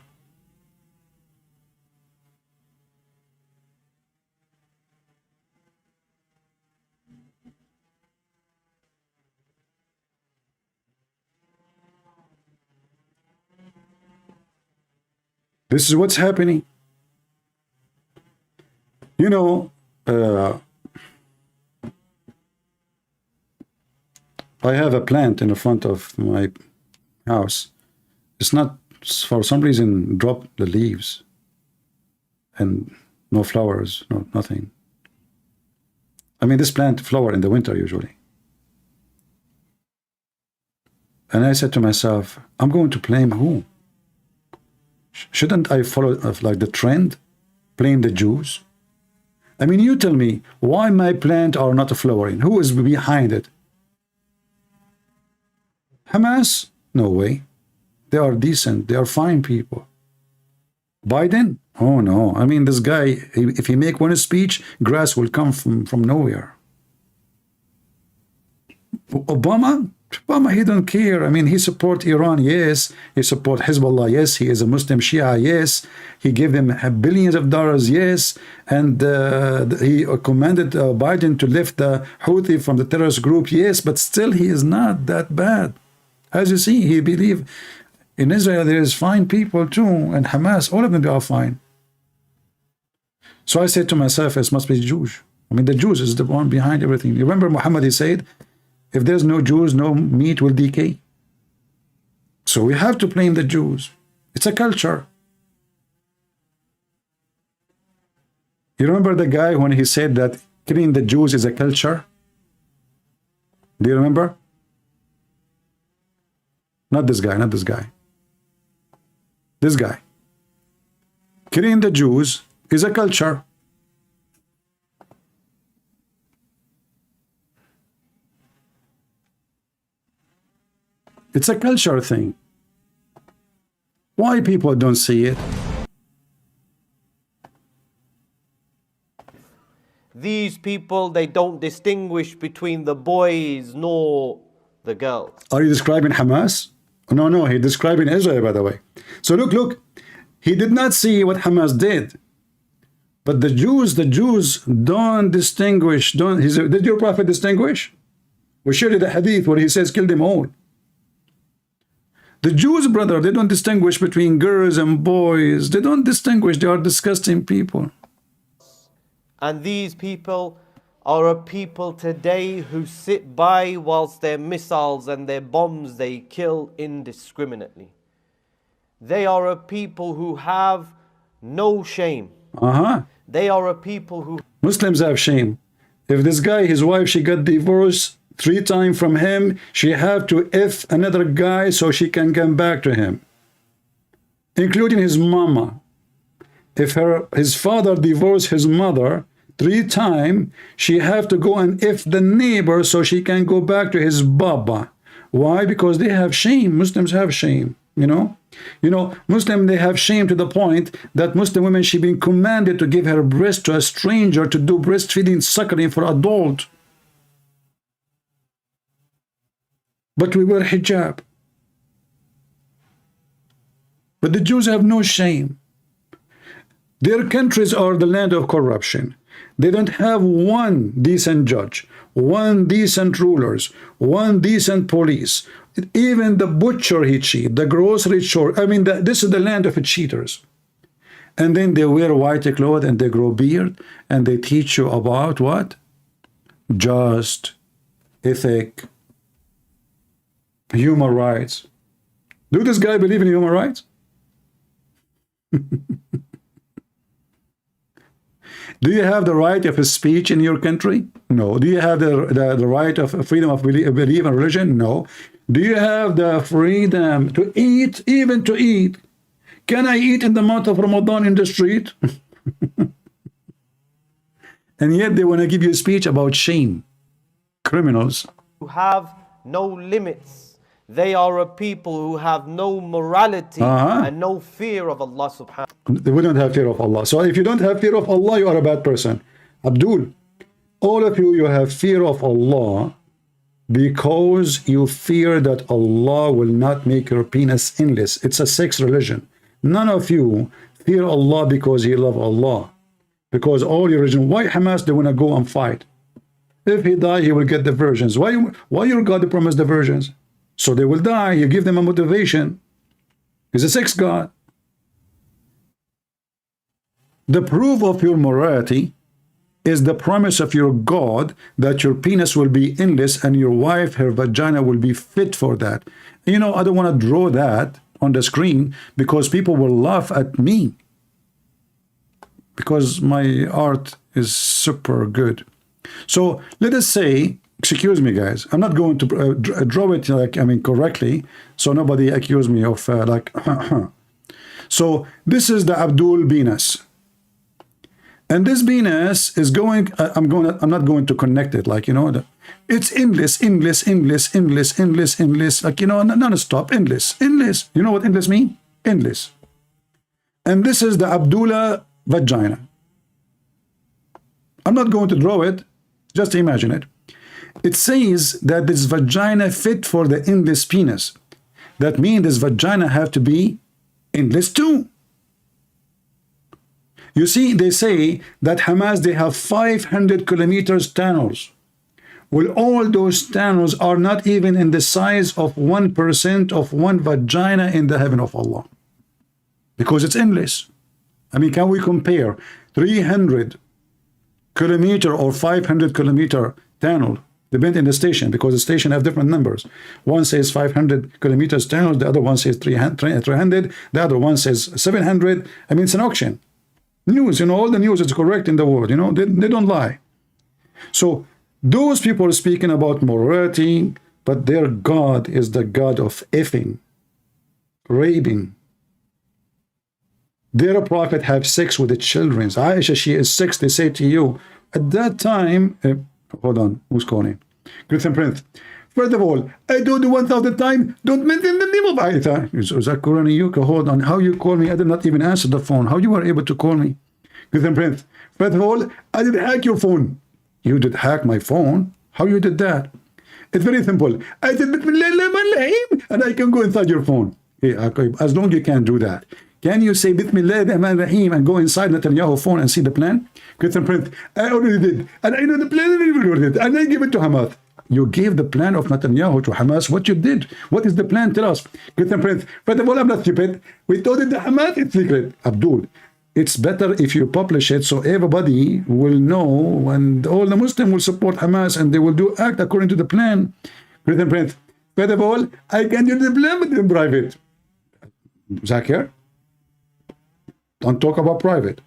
This is what's happening. You know, I have a plant in the front of my house. It's not, for some reason, dropped the leaves and no flowers, nothing. I mean, this plant flower in the winter usually. And I said to myself, I'm going to blame who? Shouldn't I follow like the trend? Blame the Jews? I mean, you tell me why my plant are not flowering. Who is behind it? Hamas? No way. They are decent. They are fine people. Biden? Oh no. I mean, this guy, if he make one speech, grass will come from nowhere. Obama? Obama, he don't care. I mean, he support Iran, yes. He support Hezbollah, yes. He is a Muslim Shia, yes. He gave them billions of dollars, yes. And he commanded Biden to lift the Houthi from the terrorist group, yes. But still, he is not that bad. As you see, he believe in Israel there is fine people too, and Hamas, all of them are fine. So I said to myself, it must be Jews. I mean, the Jews is the one behind everything. You remember Muhammad, he said, if there's no Jews, no meat will decay. So we have to blame the Jews. It's a culture. You remember the guy when he said that killing the Jews is a culture? Do you remember? Not this guy, not this guy. This guy. Killing the Jews is a culture. It's a culture thing. Why people don't see it? These people, they don't distinguish between the boys nor the girls. Are you describing Hamas? No, no, he's describing Israel, by the way. So look, he did not see what Hamas did. But the Jews don't distinguish. Did your prophet distinguish? We shared the hadith where he says, kill them all. The Jews, brother, they don't distinguish between girls and boys. They don't distinguish. They are disgusting people. And these people are a people today who sit by whilst their missiles and their bombs they kill indiscriminately. They are a people who have no shame. They are a people who... Muslims have shame. If this guy, his wife, she got divorced 3 times from him, she have to F another guy so she can come back to him, including his mama. If his father divorced his mother 3 times, she have to go and F the neighbor so she can go back to his baba. Why? Because they have shame. Muslims have shame, you know. Muslim, they have shame to the point that Muslim women, she been commanded to give her breast to a stranger to do breastfeeding, suckling for adult. But we wear hijab. But the Jews have no shame. Their countries are the land of corruption. They don't have one decent judge, one decent rulers, one decent police. Even the butcher, he cheat. The grocery store. I mean, this is the land of cheaters. And then they wear white clothes and they grow beard and they teach you about what? Just, ethic, human rights. Do this guy believe in human rights? Do you have the right of speech in your country? No. Do you have the right of freedom of belief in religion? No. Do you have the freedom to eat, even to eat? Can I eat in the month of Ramadan in the street? And yet they want to give you a speech about shame. Criminals. Who have no limits. They are a people who have no morality and no fear of Allah subhanahu wa ta'ala. We don't have fear of Allah. So if you don't have fear of Allah, you are a bad person. Abdul, all of you, you have fear of Allah because you fear that Allah will not make your penis endless. It's a sex religion. None of you fear Allah because you love Allah. Because all your religion, why Hamas, they want to go and fight? If he die, he will get the virgins. Why your God promised the virgins? So they will die. You give them a motivation. He's a sex god. The proof of your morality is the promise of your God that your penis will be endless and your wife, her vagina, will be fit for that. You know, I don't want to draw that on the screen because people will laugh at me because my art is super good. So let us say, excuse me guys, I'm not going to draw it like, I mean, correctly, so nobody accuse me of like so this is the Abdul penis, and this penis is going, I'm not going to connect it, like, you know, it's endless, like, you know, non-stop, endless. You know what endless mean? Endless. And this is the Abdullah vagina. I'm not going to draw it, just imagine it. It says that this vagina fit for the endless penis. That means this vagina have to be endless too. You see, they say that Hamas, they have 500 kilometers tunnels. Well, all those tunnels are not even in the size of 1% of one vagina in the heaven of Allah. Because it's endless. I mean, can we compare 300 kilometer or 500 kilometer tunnel? Depend in the station, because the station have different numbers. One says 500 kilometers tunnel, the other one says 300, the other one says 700. I mean, it's an auction. News, you know, all the news is correct in the world, you know, they don't lie. So those people are speaking about morality, but their God is the God of effing, raping. Their prophet have sex with the children. Aisha, she is 6. They say to you, at that time, hold on, who's calling? christianprince. First of all, I told you 1,000 times, don't mention the name of Aisha. Is that calling you? Hold on, how you call me? I did not even answer the phone. How you were able to call me? christianprince. First of all, I did hack your phone. You did hack my phone? How you did that? It's very simple. I said, and I can go inside your phone. As long as you can do that. Can you say Bismillahirrahmanirrahim and go inside Netanyahu's phone and see the plan? christianprince, I already did. And I know the plan and I give it to Hamas. You gave the plan of Netanyahu to Hamas. What you did? What is the plan? Tell us. christianprince, first of all, I'm not stupid. We told it to Hamas, it's secret. Abdul, it's better if you publish it so everybody will know and all the Muslims will support Hamas and they will act according to the plan. christianprince, first of all, I can do the plan but in private. Zakir, don't talk about private.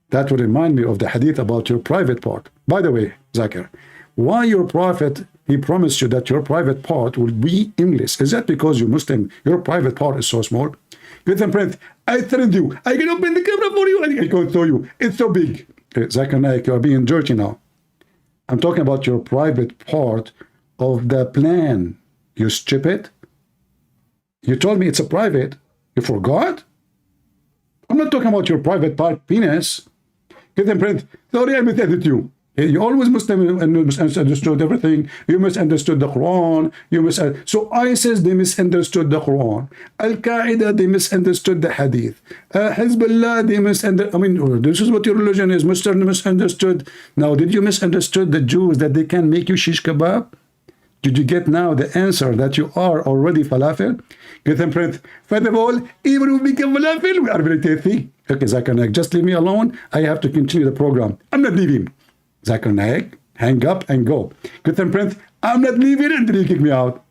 That will remind me of the hadith about your private part. By the way, Zakir, why your prophet, he promised you that your private part will be English? Is that because you're Muslim, your private part is so small? christianprince, I threatened you. I can open the camera for you and I can show you. It's so big. Zakir Naik, you are being dirty now. I'm talking about your private part of the plan. You stupid. You told me it's a private. You forgot? I'm not talking about your private part, penis. christianprince, sorry I misunderstood you. You always misunderstood everything. You misunderstood the Quran. So ISIS, they misunderstood the Quran. Al-Qaeda, they misunderstood the Hadith. Hezbollah, they misunderstood. I mean, this is what your religion is. Misunderstood. Now, did you misunderstood the Jews that they can make you shish kebab? Did you get now the answer that you are already falafel? christianprince, first of all, even if we become falafel, we are very tasty. Okay, Zakir Naik, just leave me alone. I have to continue the program. I'm not leaving. Zakir Naik, hang up and go. christianprince, I'm not leaving until you kick me out.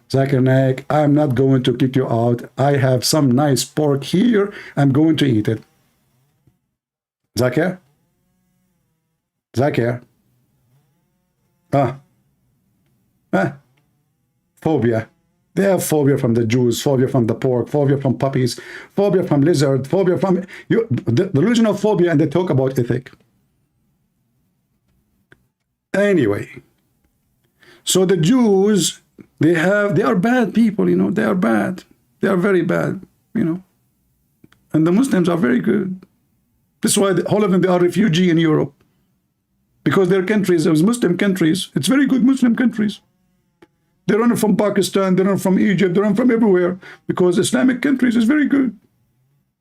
Zakir Naik, I'm not going to kick you out. I have some nice pork here. I'm going to eat it. Zakir? Zakir? Phobia. They have phobia from the Jews, phobia from the pork, phobia from puppies, phobia from lizard, phobia from you. The religion of phobia, and they talk about ethic. Anyway, so the Jews, they are bad people, you know, they are bad. They are very bad, you know. And the Muslims are very good. This is why all of them, they are refugee in Europe. Because their countries, those Muslim countries, it's very good Muslim countries. They run from Pakistan, they run from Egypt, they run from everywhere. Because Islamic countries is very good.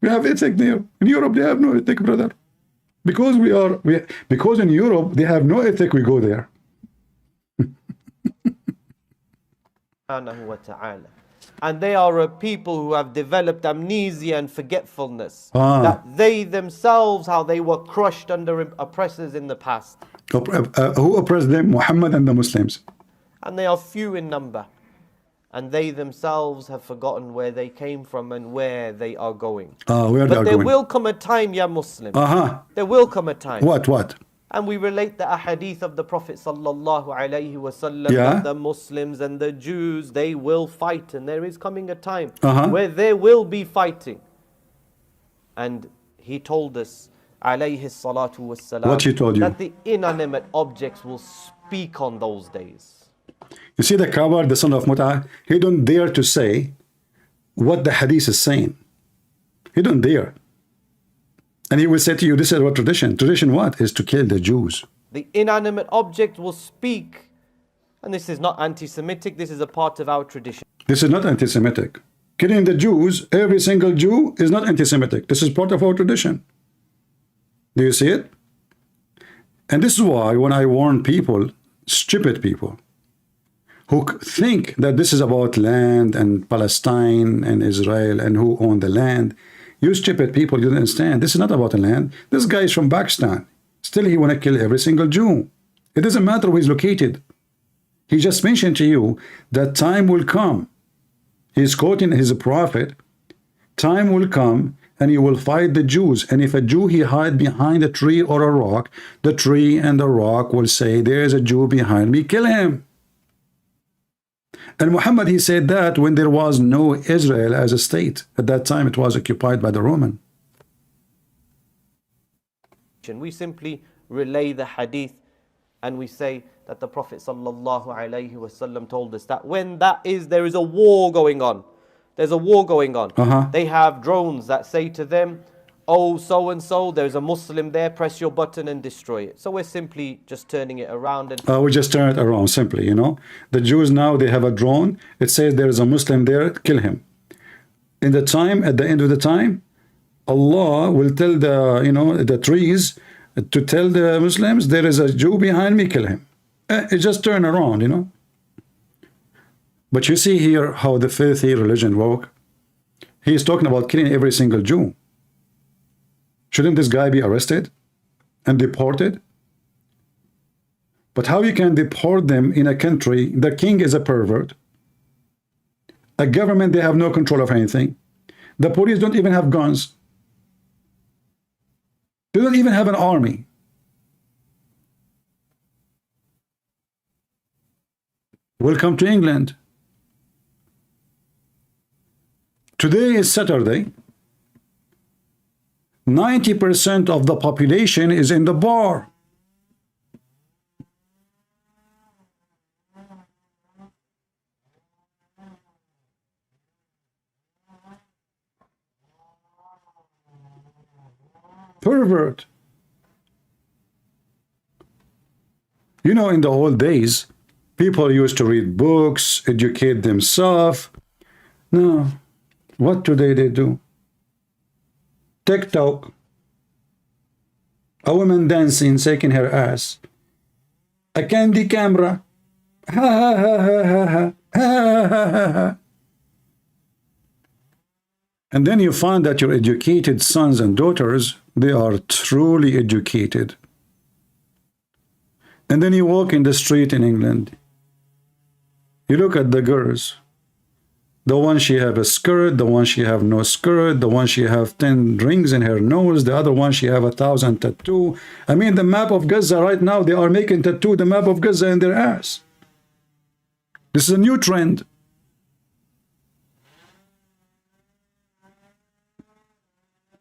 We have ethic there. In Europe, they have no ethic, brother. Because because in Europe they have no ethic, we go there. And they are a people who have developed amnesia and forgetfulness. That they themselves, how they were crushed under oppressors in the past. Who oppressed them? Muhammad and the Muslims. And they are few in number. And they themselves have forgotten where they came from and where they are going. But there will come a time, ya Muslim. There will come a time. What? And we relate the ahadith of the Prophet sallallahu alaihi wasallam that the Muslims and the Jews, they will fight. And there is coming a time where there will be fighting. And he told us, alayhi salatu wassalam, what he told you? That the inanimate objects will speak on those days. You see the coward, the son of Mut'ah, he don't dare to say what the hadith is saying. He don't dare. And he will say to you, this is our tradition. Tradition what? Is to kill the Jews. The inanimate object will speak. And this is not anti-Semitic, this is a part of our tradition. This is not anti-Semitic. Killing the Jews, every single Jew, is not anti-Semitic. This is part of our tradition. Do you see it? And this is why when I warn people, stupid people, who think that this is about land and Palestine and Israel and who own the land, you stupid people, you don't understand. This is not about the land. This guy is from Pakistan. Still, he want to kill every single Jew. It doesn't matter where he's located. He just mentioned to you that time will come. He's quoting his prophet. Time will come and you will fight the Jews. And if a Jew he hide behind a tree or a rock, the tree and the rock will say, there is a Jew behind me, kill him. And Muhammad, he said that when there was no Israel as a state. At that time, it was occupied by the Roman. We simply relay the hadith, and we say that the Prophet ﷺ told us that when there is a war going on, there's a war going on. They have drones that say to them, oh, so-and-so, there's a Muslim there, press your button and destroy it. So we're simply just turning it around. And we just turn it around simply, you know. The Jews now, they have a drone. It says there is a Muslim there, kill him. At the end of the time, Allah will tell the, you know, the trees to tell the Muslims, there is a Jew behind me, kill him. It just turn around, you know. But you see here how the filthy religion work. He is talking about killing every single Jew. Shouldn't this guy be arrested and deported? But how you can deport them in a country, the king is a pervert, a government, they have no control of anything, the police don't even have guns, they don't even have an army. Welcome to England. Today is Saturday. 90% of the population is in the bar. Pervert. You know, in the old days, people used to read books, educate themselves. No. What today they do? TikTok. A woman dancing, shaking her ass. A candy camera. Ha ha ha ha ha ha ha ha ha. And then you find that your educated sons and daughters, they are truly educated. And then you walk in the street in England. You look at the girls. The one she have a skirt, the one she have no skirt, the one she have 10 rings in her nose, the other one she have 1,000 tattoo. I mean, the map of Gaza right now, they are making tattoo the map of Gaza in their ass. This is a new trend.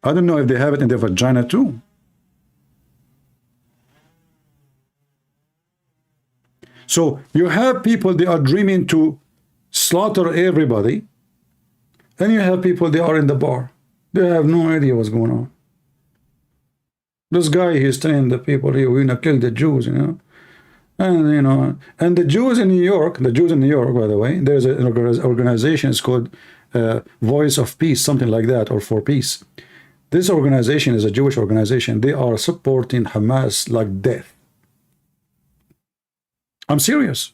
I don't know if they have it in their vagina too. So you have people, they are dreaming to slaughter everybody, and you have people, they are in the bar. They have no idea what's going on. This guy, he's telling the people, we're gonna kill the Jews, you know. And, you know, and the Jews in New York, by the way, there's an organization, it's called Voice of Peace, something like that, or For Peace. This organization is a Jewish organization. They are supporting Hamas like death. I'm serious.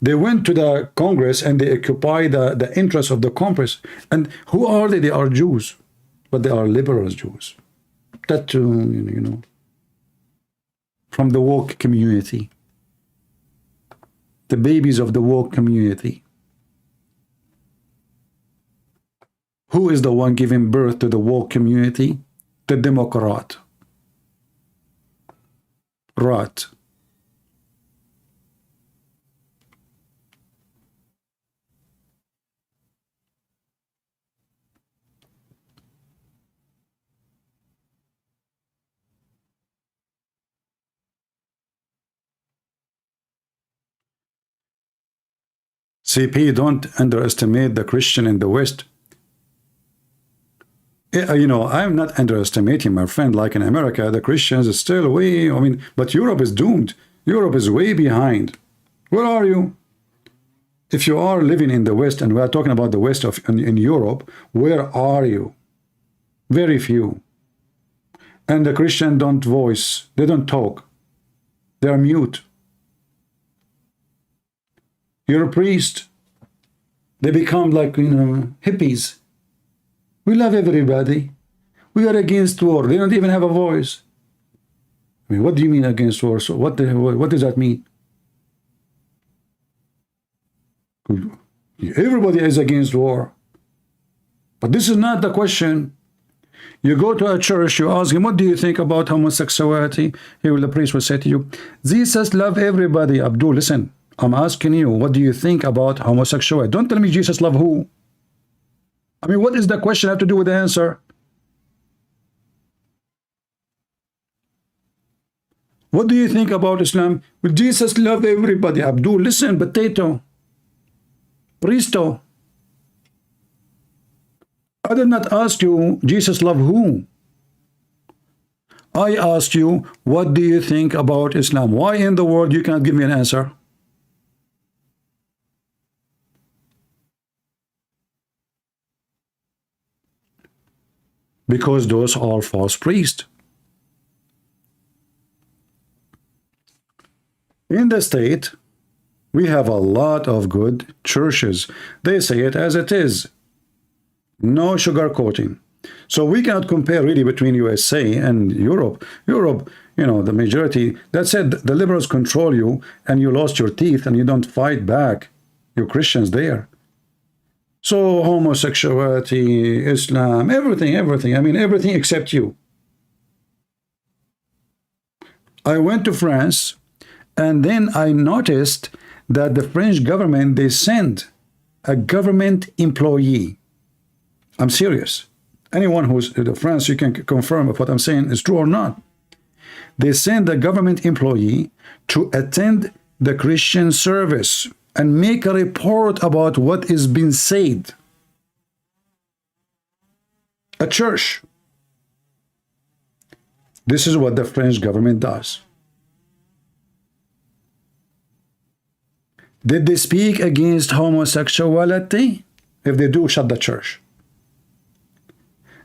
They went to the Congress and they occupy the interests of the Congress. And who are they? They are Jews, but they are liberal Jews. That, you know, from the woke community. The babies of the woke community. Who is the one giving birth to the woke community? The Democrat. Rat. CP, don't underestimate the Christian in the West. You know, I'm not underestimating my friend. Like in America, the Christians are still way, I mean, but Europe is doomed. Europe is way behind. Where are you? If you are living in the West, and we are talking about the West in Europe, where are you? Very few. And the Christian don't voice. They don't talk. They are mute. You're a priest. They become like, you know, hippies. We love everybody. We are against war. They don't even have a voice. I mean, what do you mean against war? So what does that mean? Everybody is against war. But this is not the question. You go to a church, you ask him, what do you think about homosexuality? The priest will say to you, Jesus love everybody. Abdul, listen, I'm asking you, what do you think about homosexuality? Don't tell me Jesus love who. I mean, what is the question have to do with the answer? What do you think about Islam? Well, Jesus love everybody. Abdul, listen, potato, Pristo. I did not ask you, Jesus love who? I asked you, what do you think about Islam? Why in the world you cannot give me an answer? Because those are false priests. In the state, we have a lot of good churches. They say it as it is. No sugarcoating. So we cannot compare really between USA and Europe. Europe, you know, the majority, that said, the liberals control you and you lost your teeth and you don't fight back. You Christians there. So homosexuality, Islam, everything. I mean, everything except you. I went to France and then I noticed that the French government, they send a government employee. I'm serious. Anyone who's in France, you can confirm if what I'm saying is true or not. They send a government employee to attend the Christian service and make a report about what is being said. A church. This is what the French government does. Did they speak against homosexuality? If they do, shut the church.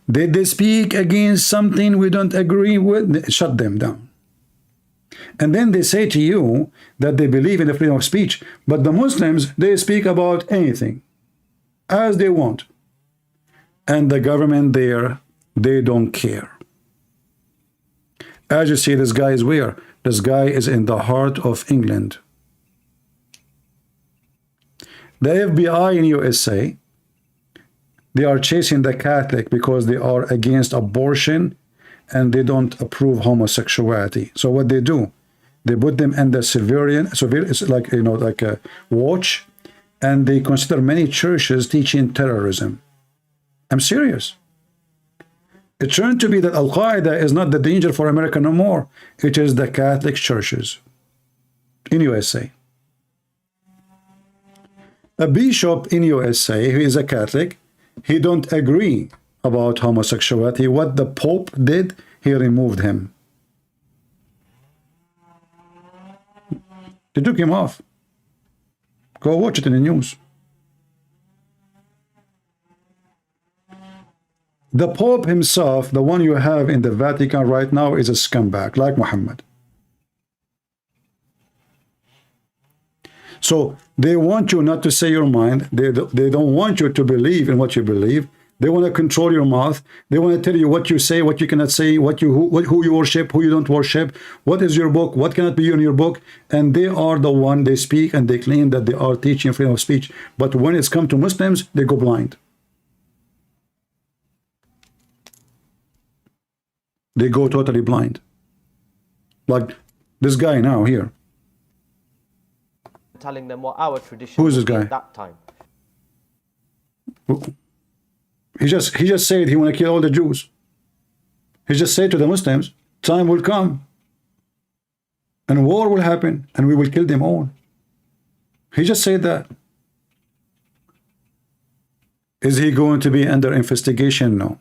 Did they speak against something we don't agree with? Shut them down. And then they say to you that they believe in the freedom of speech, but the Muslims, they speak about anything as they want. And the government there, they don't care. As you see, this guy is where? This guy is in the heart of England. The FBI in USA, they are chasing the Catholic because they are against abortion and they don't approve homosexuality. So what they do, they put them under surveillance, like, you know, like a watch, and they consider many churches teaching terrorism. I'm serious. It turned to be that Al-Qaeda is not the danger for America no more. It is the Catholic churches in USA. A bishop in USA who is a Catholic, he don't agree about homosexuality. What the Pope did, he removed him. They took him off. Go watch it in the news. The Pope himself, the one you have in the Vatican right now, is a scumbag, like Muhammad. So they want you not to say your mind. They don't want you to believe in what you believe. They want to control your mouth. They want to tell you what you say, what you cannot say, who you worship, who you don't worship, what is your book, what cannot be in your book. And they are the one, they speak and they claim that they are teaching freedom of speech. But when it's come to Muslims, they go blind. They go totally blind. Like this guy now here. Telling them what our tradition Who is this guy? at that time. He just said he want to kill all the Jews. He just said to the Muslims, time will come and war will happen and we will kill them all. He just said that. Is he going to be under investigation? No.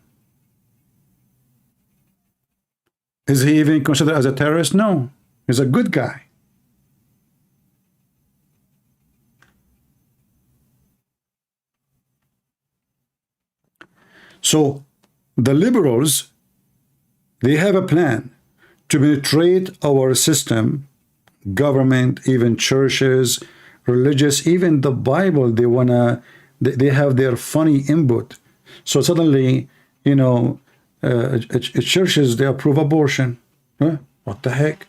Is he even considered as a terrorist? No. He's a good guy. So the liberals, they have a plan to penetrate our system, government, even churches, religious, even the Bible. They have their funny input. So suddenly, you know, churches, they approve abortion. Huh? What the heck?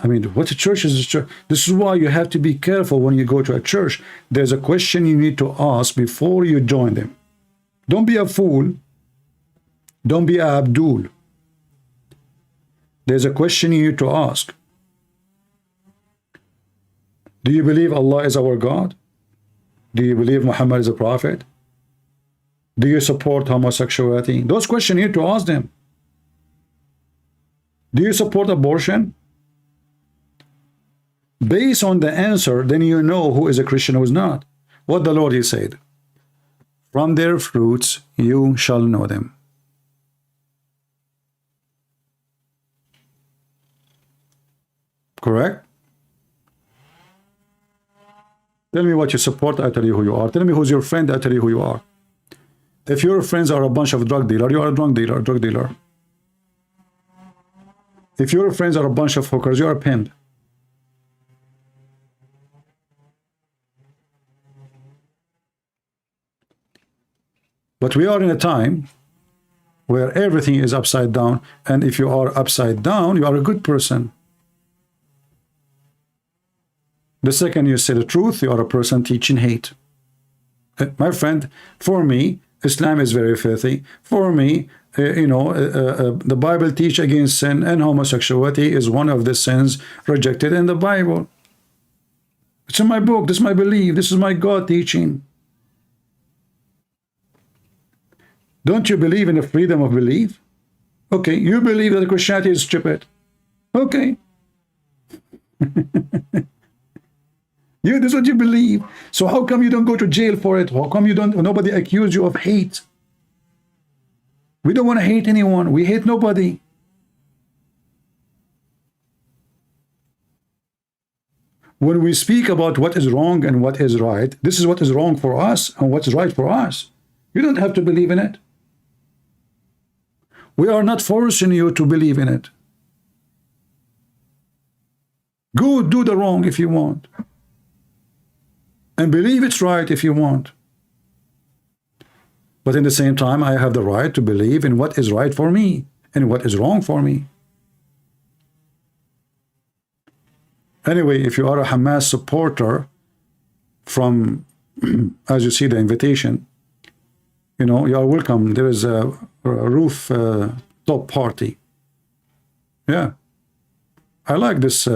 I mean, what a church is a church? This is why you have to be careful when you go to a church. There's a question you need to ask before you join them. Don't be a fool Don't be a Abdul. There's a question you need to ask. Do you believe Allah is our God? Do you believe Muhammad is a prophet? Do you support homosexuality? Those questions you need to ask them. Do you support abortion? Based on the answer, then you know who is a Christian, who is not. What the Lord, he said, from their fruits you shall know them. Correct? Tell me what you support, I tell you who you are. Tell me who's your friend, I tell you who you are. If your friends are a bunch of drug dealers, you are a drug dealer. If your friends are a bunch of hookers, you are a pimp. But we are in a time where everything is upside down, and if you are upside down, you are a good person. The second you say the truth, you are a person teaching hate. My friend, for me, Islam is very filthy. For me, the Bible teach against sin, and homosexuality is one of the sins rejected in the Bible. It's in my book. This is my belief. This is my God teaching. Don't you believe in the freedom of belief? Okay, you believe that Christianity is stupid. Okay. This is what you believe. So how come you don't go to jail for it? How come nobody accuse you of hate? We don't want to hate anyone. We hate nobody. When we speak about what is wrong and what is right, this is what is wrong for us and what's right for us. You don't have to believe in it. We are not forcing you to believe in it. Go do the wrong if you want. And believe it's right if you want. But in the same time, I have the right to believe in what is right for me and what is wrong for me. Anyway, if you are a Hamas supporter from, as you see the invitation, you are welcome. There is a roof top party. Yeah. I like this,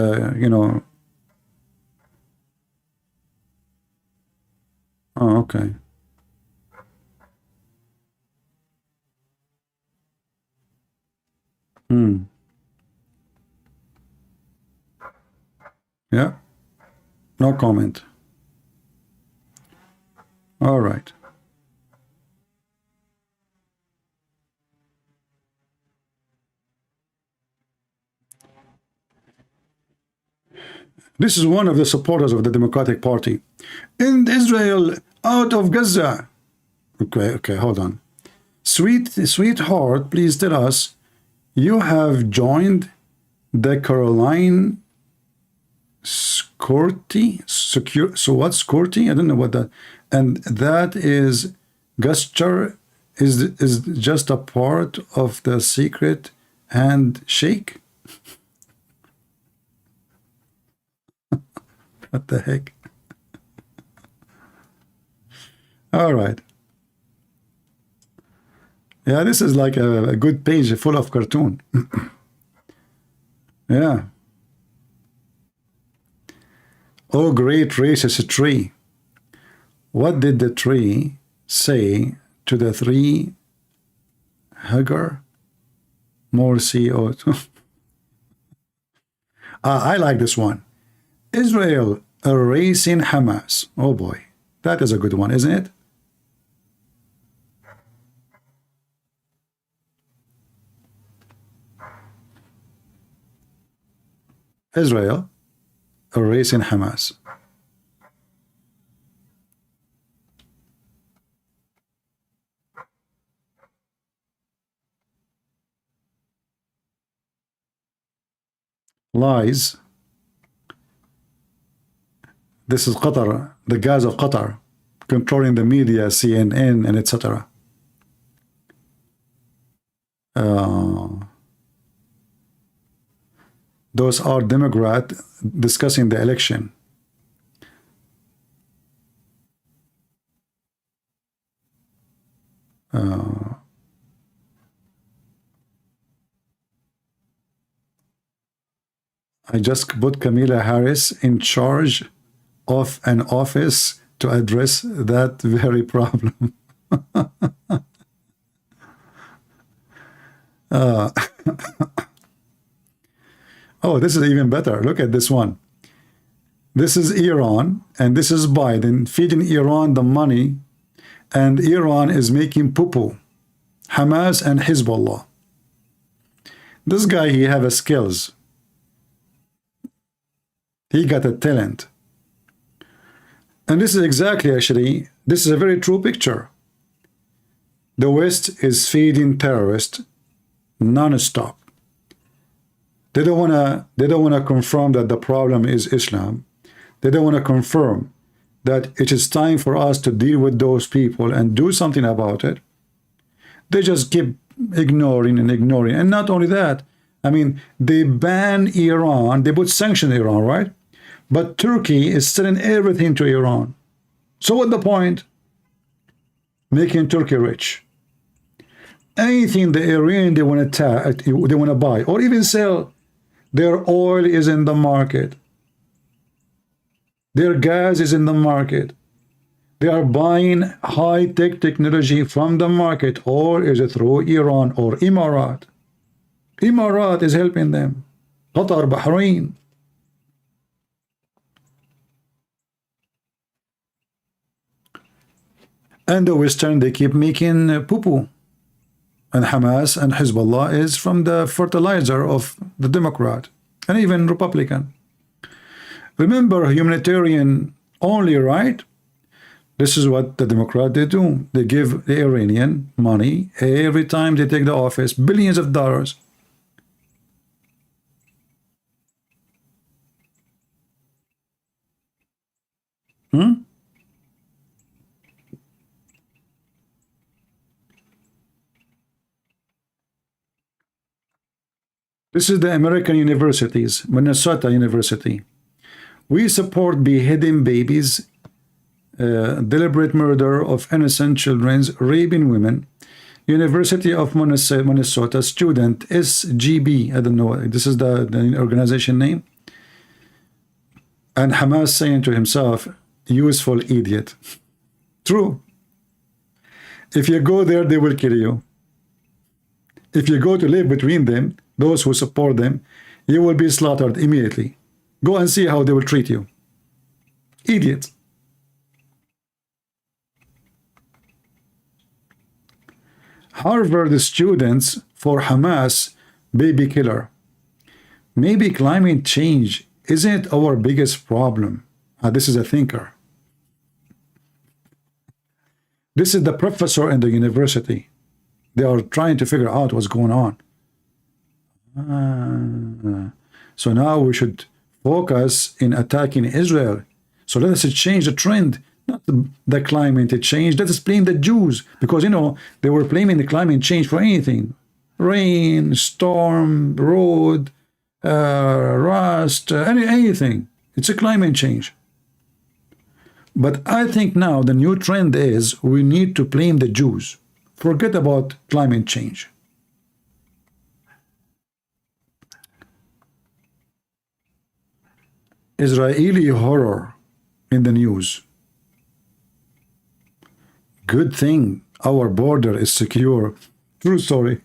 Oh, okay. Yeah. No comment. All right. This is one of the supporters of the Democratic Party. In Israel, out of Gaza. Okay, hold on. Sweetheart, please tell us, you have joined the Caroline Security? So what's security? I don't know what that. And that is gesture is just a part of the secret handshake. What the heck? All right. Yeah, this is like a good page full of cartoon. Yeah. Oh, great racist tree. What did the tree say to the three hugger? More CO2. I like this one. Israel erasing Hamas. Oh boy, that is a good one, isn't it? Israel erasing Hamas. Lies. This is Qatar, the Gaza of Qatar, controlling the media, CNN, and etc. Those are Democrats discussing the election. I just put Kamala Harris in charge of an office to address that very problem. Oh, this is even better. Look at this one. This is Iran, and this is Biden feeding Iran the money, and Iran is making poo-poo. Hamas and Hezbollah. This guy, he have a skills. He got a talent. And this is exactly, actually, this is a very true picture. The West is feeding terrorists non-stop. They don't wanna confirm that the problem is Islam. They don't want to confirm that it is time for us to deal with those people and do something about it. They just keep ignoring and ignoring. And not only that, I mean, they ban Iran, they put sanctions on Iran, right? But Turkey is selling everything to Iran. So what's the point? Making Turkey rich. Anything the Iranian they want to buy or even sell, their oil is in the market. Their gas is in the market. They are buying high-tech technology from the market, or is it through Iran or Emirat? Emirat is helping them. Qatar, Bahrain. And the Western, they keep making poo-poo. And Hamas and Hezbollah is from the fertilizer of the Democrat and even Republican. Remember, humanitarian only, right? This is what the Democrat they do. They give the Iranian money every time they take the office, billions of dollars. This is the American universities, Minnesota University. We support beheading babies, deliberate murder of innocent children, raping women. University of Minnesota student SGB, I don't know, this is the organization name. And Hamas saying to himself, useful idiot. True. If you go there, they will kill you. If you go to live between them, those who support them, you will be slaughtered immediately. Go and see how they will treat you. Idiots. Harvard students for Hamas baby killer. Maybe climate change isn't our biggest problem. This is a thinker. This is the professor in the university. They are trying to figure out what's going on. So now we should focus in attacking Israel. So let us change the trend, not the climate change. Let us blame the Jews, because, you know, they were blaming the climate change for anything. Rain, storm, road, rust, anything. It's a climate change. But I think now the new trend is we need to blame the Jews. Forget about climate change. Israeli horror in the news. Good thing our border is secure. True story.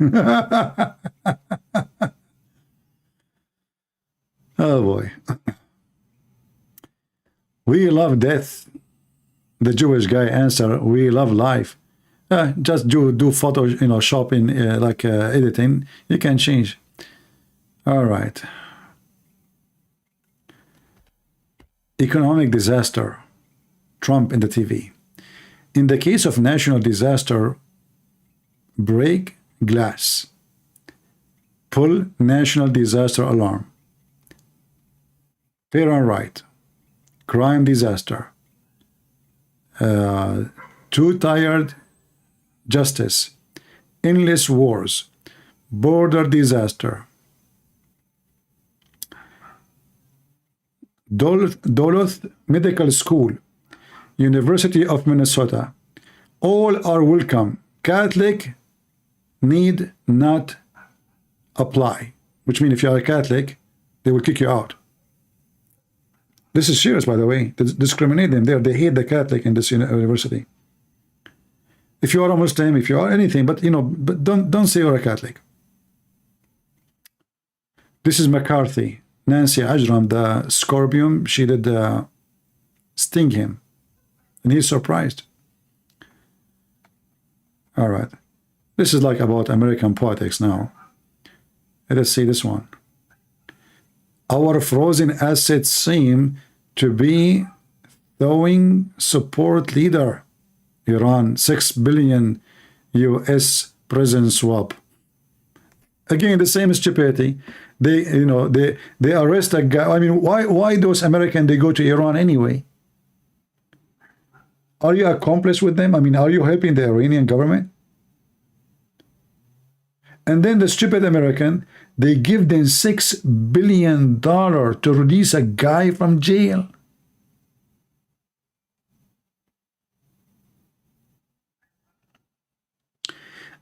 Oh boy. We love death. The Jewish guy answered, we love life. Just do photo, you know, shopping, editing. You can change. All right. Economic disaster. Trump in the TV. In the case of national disaster, break glass. Pull national disaster alarm. Fair and right. Crime disaster. Too tired justice. Endless wars. Border disaster. Duluth Medical School. University of Minnesota. All are welcome. Catholic need not apply. Which means if you are a Catholic, They will kick you out. This is serious, by the way. They discriminate them there. They hate the Catholic in this university. If you are a Muslim, if you are anything, but you know, but don't say you're a Catholic. This is McCarthy. Nancy Ajram, the scorpion, she did sting him. And he's surprised. All right. This is like about American politics now. Let us see this one. Our frozen assets seem to be throwing support leader. Iran, $6 billion US prison swap. Again, the same stupidity. They, you know, they arrest a guy. I mean, why those Americans, they go to Iran anyway? Are you accomplice with them? I mean, are you helping the Iranian government? And then the stupid American, they give them $6 billion to release a guy from jail.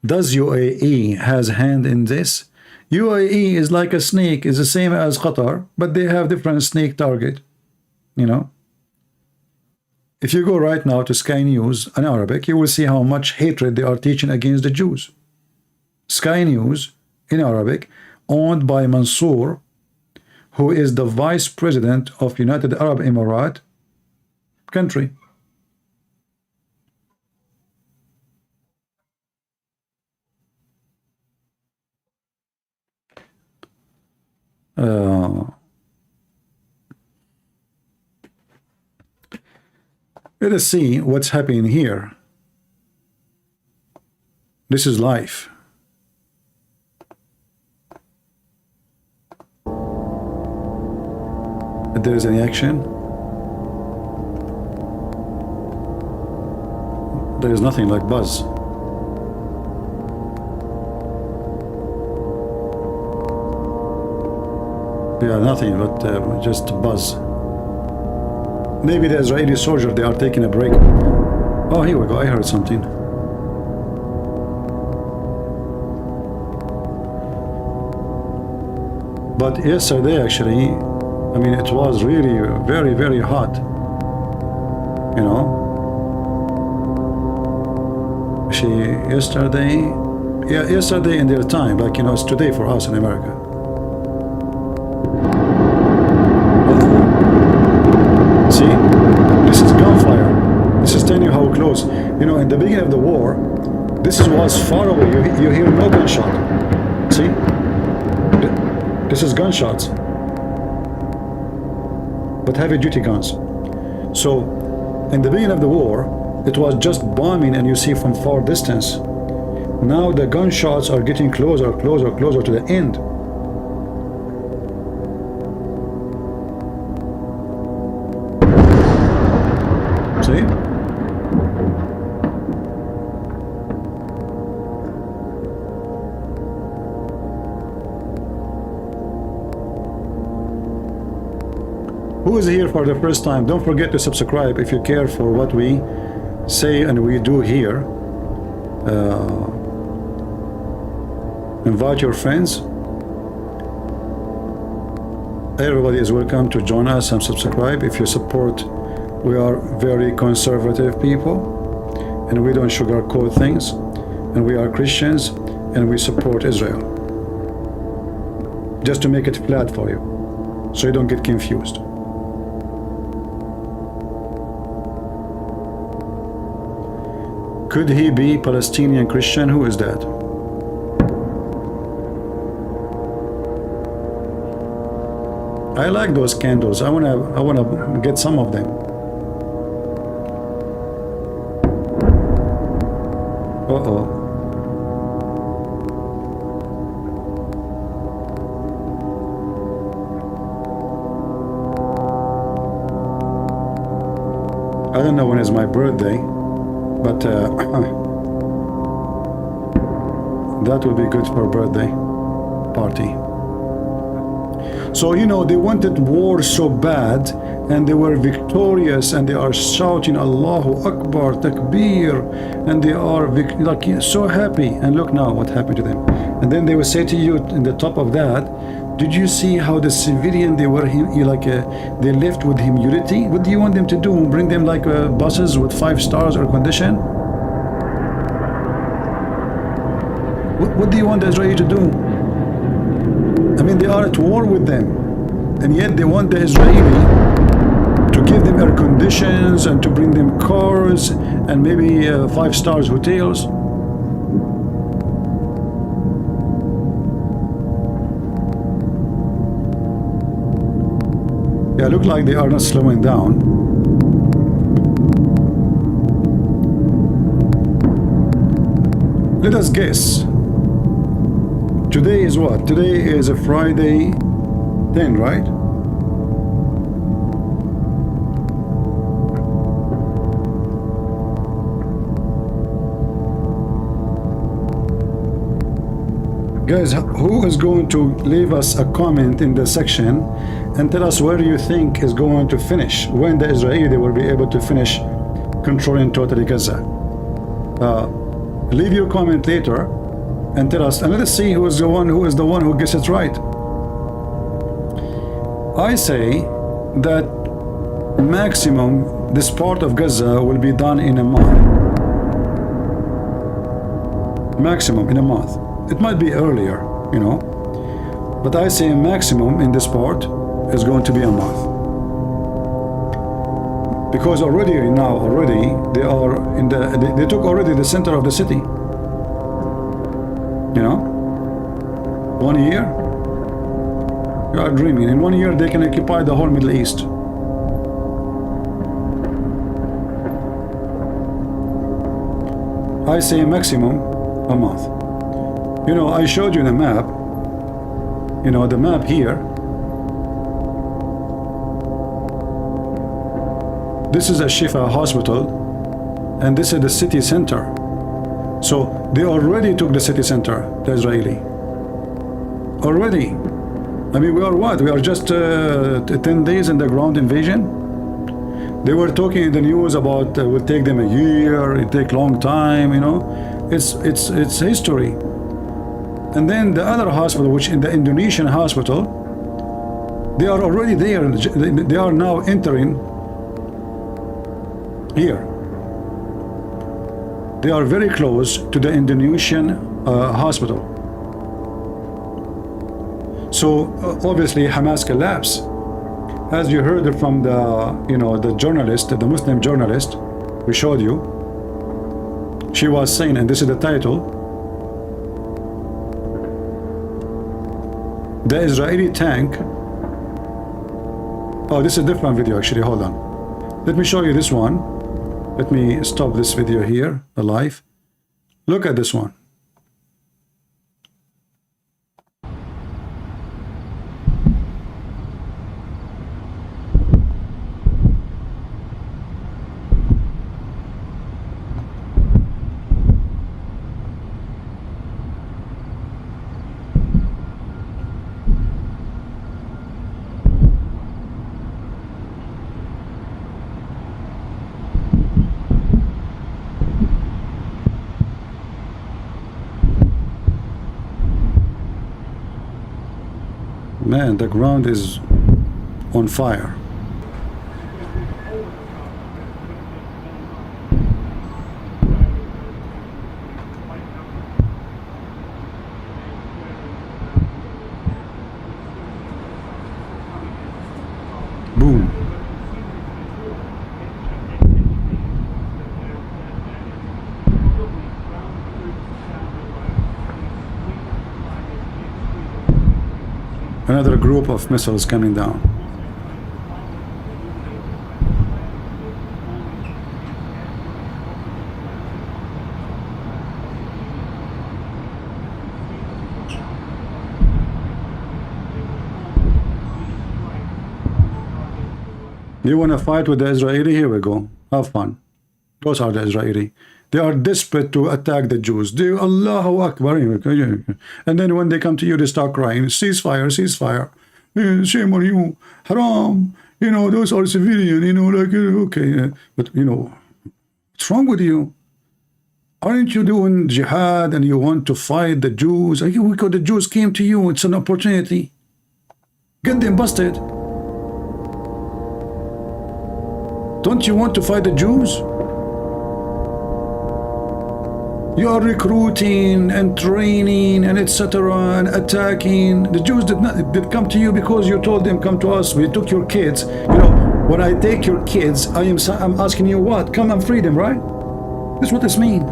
Does UAE has a hand in this? UAE is like a snake, is the same as Qatar, but they have different snake target, you know. If you go right now to Sky News in Arabic, you will see how much hatred they are teaching against the Jews. Sky News in Arabic, owned by Mansour, who is the vice president of United Arab Emirates country. Let us see what's happening here. This is life. If there is any action, there is nothing like buzz. Yeah, nothing but just buzz. Maybe the Israeli soldier, they are taking a break. Oh, here we go. I heard something. But yesterday, actually, I mean, it was really very, very hot. You know? Yesterday, yeah, yesterday in their time, like, you know, it's today for us in America. See, this is gunfire. This is telling you how close. You know, in the beginning of the war, this was far away. You hear no gunshot. See, this is gunshots, but heavy-duty guns. So, in the beginning of the war, it was just bombing, and you see from far distance. Now the gunshots are getting closer, closer, closer to the end. See? Who is here for the first time? Don't forget to subscribe if you care for what we say and we do here. Invite your friends. Everybody is welcome to join us and subscribe if you support. We are very conservative people, and we don't sugarcoat things, and we are Christians, and we support Israel. Just to make it flat for you, so you don't get confused. Could he be Palestinian Christian? Who is that? I like those candles. I wanna get some of them. Uh-oh. I don't know when is my birthday, but that would be good for a birthday party. So, you know, they wanted war so bad, and they were victorious, and they are shouting Allahu Akbar, Takbir, and they are like so happy. And look now what happened to them. And then they will say to you in the top of that, Did you see how the civilian, they were they left with humility? What do you want them to do? Bring them like buses with 5 stars air condition? What do you want the Israeli to do? I mean, they are at war with them, and yet they want the Israeli to give them air conditions and to bring them cars and maybe 5 stars hotels. Yeah, look like they are not slowing down. Let us guess. Today is what? Today is a Friday 10, right? Guys, who is going to leave us a comment in the section and tell us where you think is going to finish, when the Israeli will be able to finish controlling totally Gaza? Leave your comment later and tell us, and let us see who is the one who gets it right. I say that maximum this part of Gaza will be done in a month. Maximum in a month. It might be earlier, you know, but I say maximum in this part is going to be a month, because already they are in they took already the center of the city, you know. 1 year, you are dreaming. In 1 year they can occupy the whole Middle East. I say maximum a month. You know, I showed you the map. You know, the map here. This is a Shifa hospital, and this is the city center. So they already took the city center, the Israeli. Already. I mean, we are what? We are just 10 days in the ground invasion. They were talking in the news about it will take them a year, it take long time, you know. It's history. And then the other hospital, which in the Indonesian hospital, they are already there. They are now entering here. They are very close to the Indonesian hospital. So obviously Hamas collapsed. As you heard from the, you know, the journalist, the Muslim journalist we showed you, she was saying, and this is the title, the Israeli tank. Oh, this is a different video actually, hold on. Let me show you this one. Let me stop this video here, live. Look at this one. Man, the ground is on fire. Boom. Another group of missiles coming down. You want to fight with the Israeli? Here we go. Have fun. Those are the Israeli. They are desperate to attack the Jews. They Allahu Akbar. And then when they come to you, they start crying, ceasefire, ceasefire. Shame on you. Haram. You know, those are civilian, you know, like, okay. But, you know, what's wrong with you? Aren't you doing jihad and you want to fight the Jews? Because the Jews came to you. It's an opportunity. Get them busted. Don't you want to fight the Jews? You are recruiting and training and etc. and attacking. The Jews did come to you because you told them come to us. We took your kids. You know, when I take your kids, I'm asking you what? Come and free them, right? This is what this means.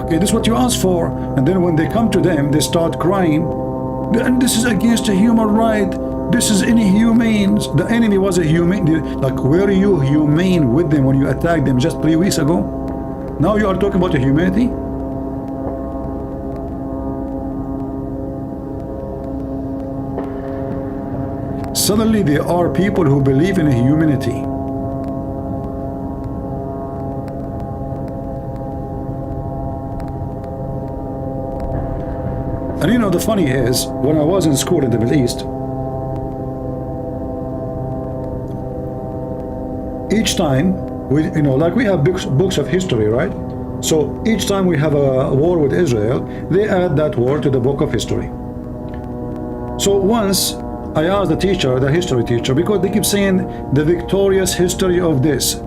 Okay, this is what you asked for. And then when they come to them, they start crying. And this is against a human right. This is inhumane. The enemy was a human. Like, were you humane with them when you attacked them just 3 weeks ago? Now you are talking about humanity? Suddenly there are people who believe in humanity. And you know, the funny is, when I was in school in the Middle East, each time, you know, like we have books of history, right? So each time we have a war with Israel, they add that war to the book of history. So once I asked the teacher, the history teacher, because they keep saying the victorious history of this,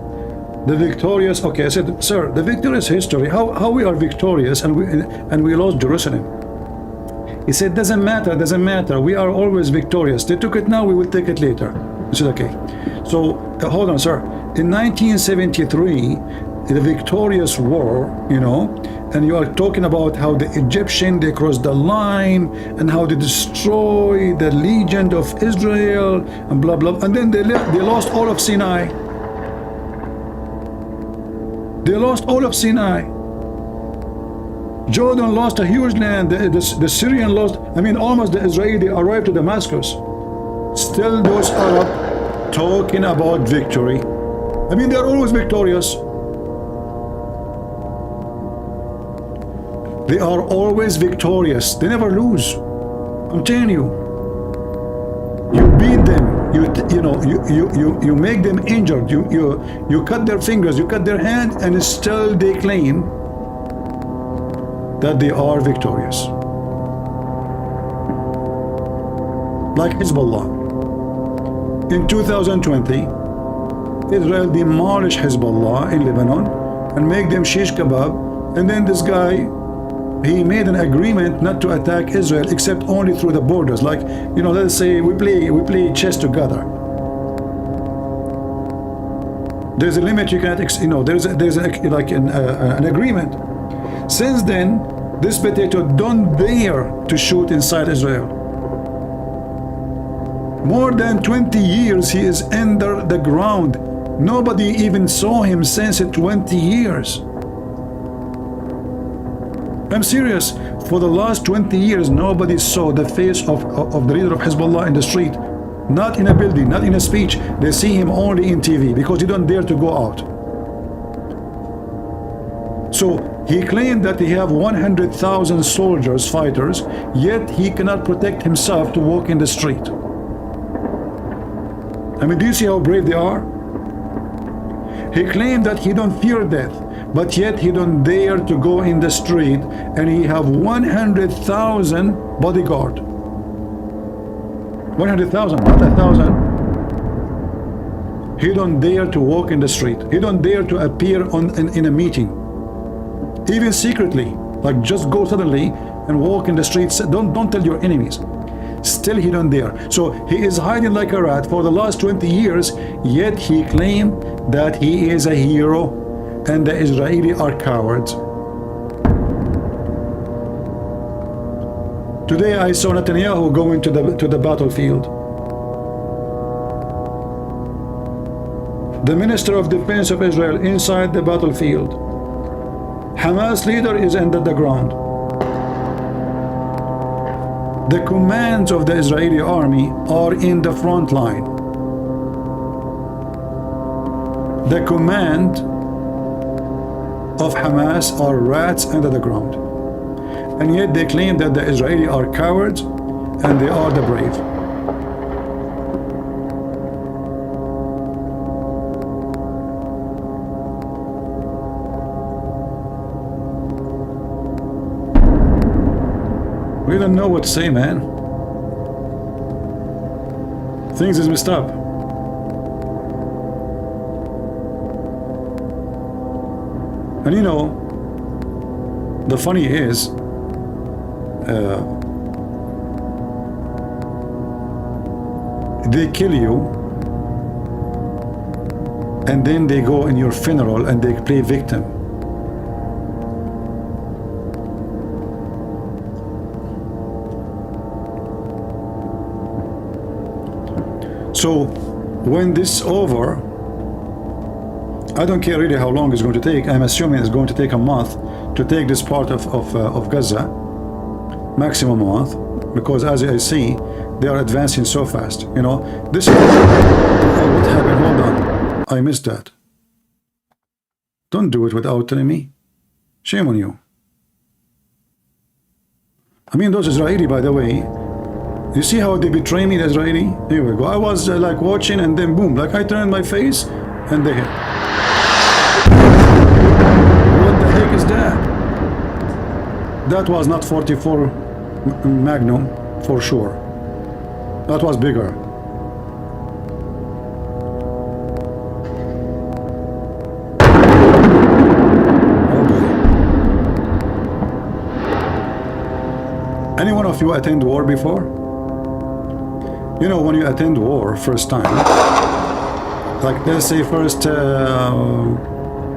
the victorious. Okay, I said, sir, the victorious history. How we are victorious and we lost Jerusalem? He said, doesn't matter, doesn't matter. We are always victorious. They took it now, we will take it later. I said, okay. So hold on, sir. In 1973, the victorious war, you know, and you are talking about how the Egyptian, they crossed the line and how they destroyed the legion of Israel and blah, blah. And then they lost all of Sinai. They lost all of Sinai. Jordan lost a huge land. The Syrian lost, I mean, almost the Israeli arrived to Damascus. Still those Arab talking about victory. I mean, they're always victorious. They are always victorious. They never lose. I'm telling you. You beat them. You make them injured. You cut their fingers. You cut their hand, and still they claim that they are victorious. Like Hezbollah. In 2020, Israel demolished Hezbollah in Lebanon and make them shish kebab. And then this guy, he made an agreement not to attack Israel except only through the borders. Like, you know, let's say we play chess together. There's a limit you can't, you know, there's an agreement. Since then, this potato don't dare to shoot inside Israel. More than 20 years he is under the ground. Nobody even saw him since 20 years. I'm serious. For the last 20 years, nobody saw the face of the leader of Hezbollah in the street. Not in a building, not in a speech. They see him only in TV because he don't dare to go out. So he claimed that he have 100,000 soldiers, fighters, yet he cannot protect himself to walk in the street. I mean, do you see how brave they are? He claimed that he don't fear death, but yet he don't dare to go in the street, and he have 100,000 bodyguard. 100,000, not 1,000. He don't dare to walk in the street. He don't dare to appear in a meeting, even secretly. Like, just go suddenly and walk in the streets. Don't tell your enemies. Still he don't dare. So he is hiding like a rat for the last 20 years, yet he claimed that he is a hero and the Israeli are cowards. Today I saw Netanyahu going to the battlefield. The Minister of Defense of Israel inside the battlefield. Hamas leader is under the ground. The commands of the Israeli army are in the front line. The command of Hamas are rats under the ground. And yet they claim that the Israeli are cowards and they are the brave. We don't know what to say, man. Things is messed up. And you know, the funny is, they kill you, and then they go in your funeral and they play victim. So when this is over, I don't care really how long it's going to take. I'm assuming it's going to take a month to take this part of Gaza, maximum a month, because as I see, they are advancing so fast. You know, this is what happened. Hold on, I missed that. Don't do it without telling me. Shame on you. I mean, those Israeli, by the way, you see how they betray me, the Israeli? Here we go. I was like watching, and then boom, like I turned my face, and they hit. What the heck is that? That was not 44 Magnum, for sure. That was bigger. Oh boy. Any one of you attend war before? You know, when you attend war first time, like let's say first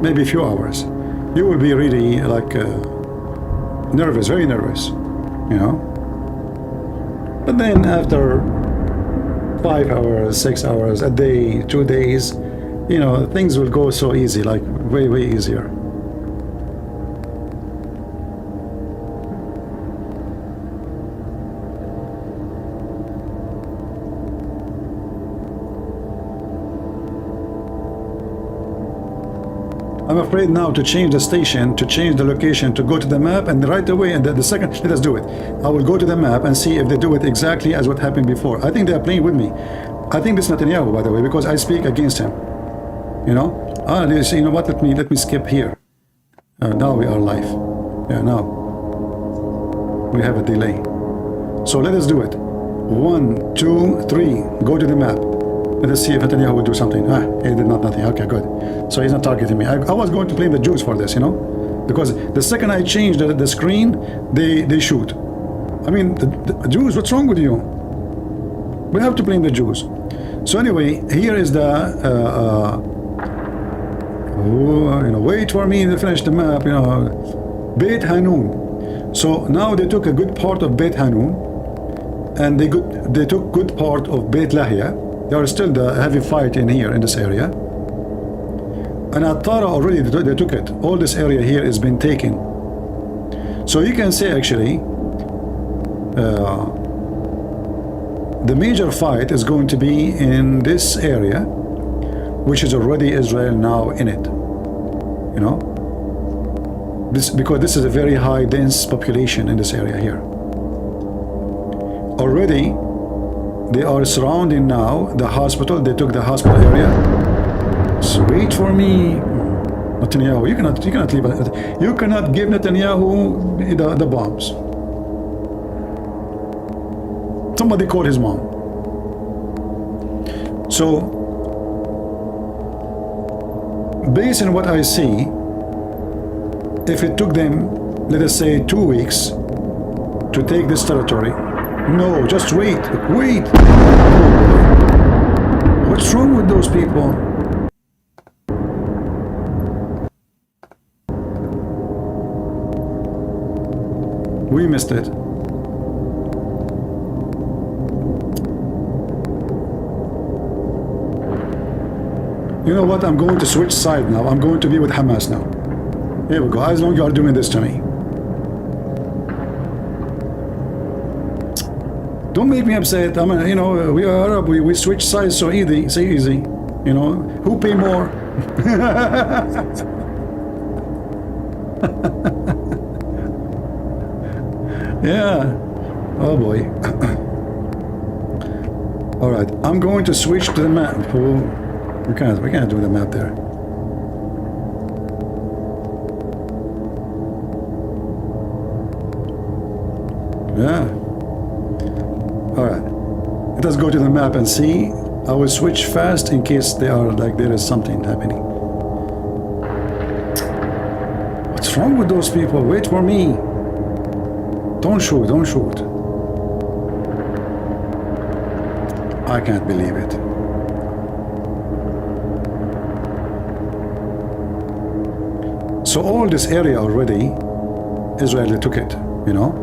maybe a few hours, you will be really like nervous, very nervous, you know. But then after 5 hours, 6 hours, a day, 2 days, you know, things will go so easy, like way, way easier. I'm afraid now to change the station, to change the location, to go to the map, and right away, and the second, let us do it. I will go to the map and see if they do it exactly as what happened before. I think they are playing with me. I think this is Netanyahu, by the way, because I speak against him. You know? They say, you know what? Let me skip here. Now we are live. Yeah, now we have a delay. So let us do it. 1, 2, 3. Go to the map. Let us see if Netanyahu will do something. He did nothing. Okay, good. So he's not targeting me. I was going to blame the Jews for this, you know, because the second I change the screen, they shoot. I mean, the Jews, what's wrong with you? We have to blame the Jews. So anyway, here is the, you know, wait for me to finish the map, you know, Beit Hanun. So now they took a good part of Beit Hanun, and they took good part of Beit Lahia. There are still the heavy fight in here, in this area. And at Tara already they took it. All this area here has been taken. So you can say actually, the major fight is going to be in this area, which is already Israel now in it. You know? Because this is a very high dense population in this area here. Already, they are surrounding now the hospital. They took the hospital area. So wait for me, Netanyahu. You cannot leave. You cannot give Netanyahu the bombs. Somebody call his mom. So, based on what I see, if it took them, let us say, 2 weeks to take this territory. No, just wait. Wait. What's wrong with those people? We missed it. You know what? I'm going to switch side now. I'm going to be with Hamas now. Here we go. As long as you are doing this to me. Don't make me upset. I mean, you know, we are Arab. We switch sides so easy. So easy. You know, who pay more? Yeah. Oh boy. All right. I'm going to switch to the map. We can't do the map there. Yeah. All right. Let us go to the map and see. I will switch fast in case they are like there is something happening. What's wrong with those people? Wait for me. Don't shoot, don't shoot. I can't believe it. So all this area already, Israel took it, you know.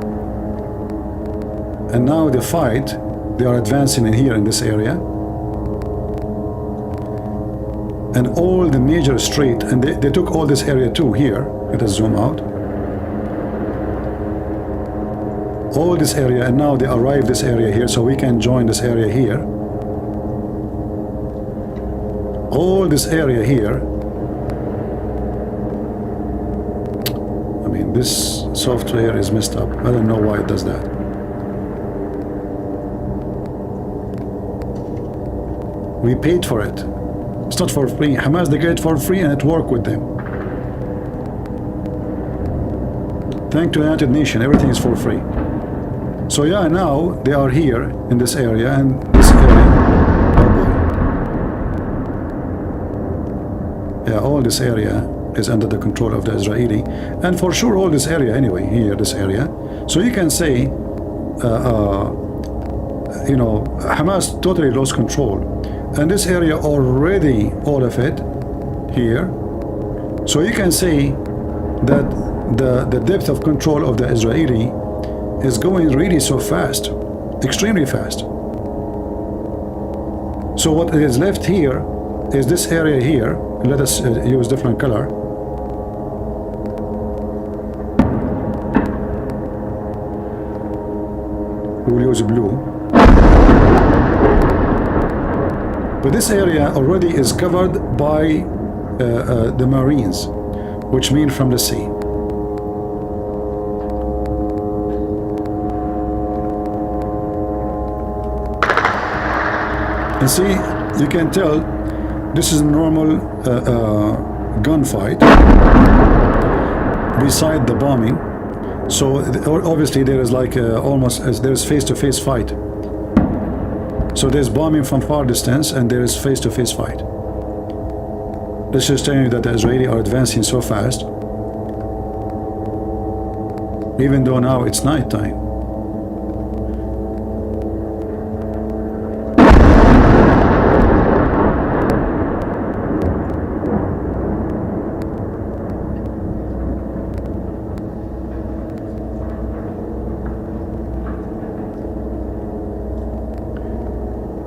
And now the fight, they are advancing in here in this area. And all the major street, and they took all this area too here. Let us zoom out. All this area, and now they arrive this area here, so we can join this area here. All this area here. I mean, this software is messed up. I don't know why it does that. We paid for it. It's not for free. Hamas, they get it for free and it worked with them. Thanks to the United Nations, everything is for free. So yeah, now they are here in this area, and this area, oh boy. Yeah, all this area is under the control of the Israeli, and for sure all this area anyway, here, this area. So you can say, you know, Hamas totally lost control. And this area already, all of it, here. So you can say that the depth of control of the Israeli is going really so fast, extremely fast. So what is left here is this area here. Let us use different color. We'll use blue. But this area already is covered by the Marines, which mean from the sea. And see, you can tell this is a normal gunfight beside the bombing. So obviously there is like almost there's face-to-face fight. So there's bombing from far distance and there is face-to-face fight. This is telling you that the Israeli are advancing so fast, even though now it's night time.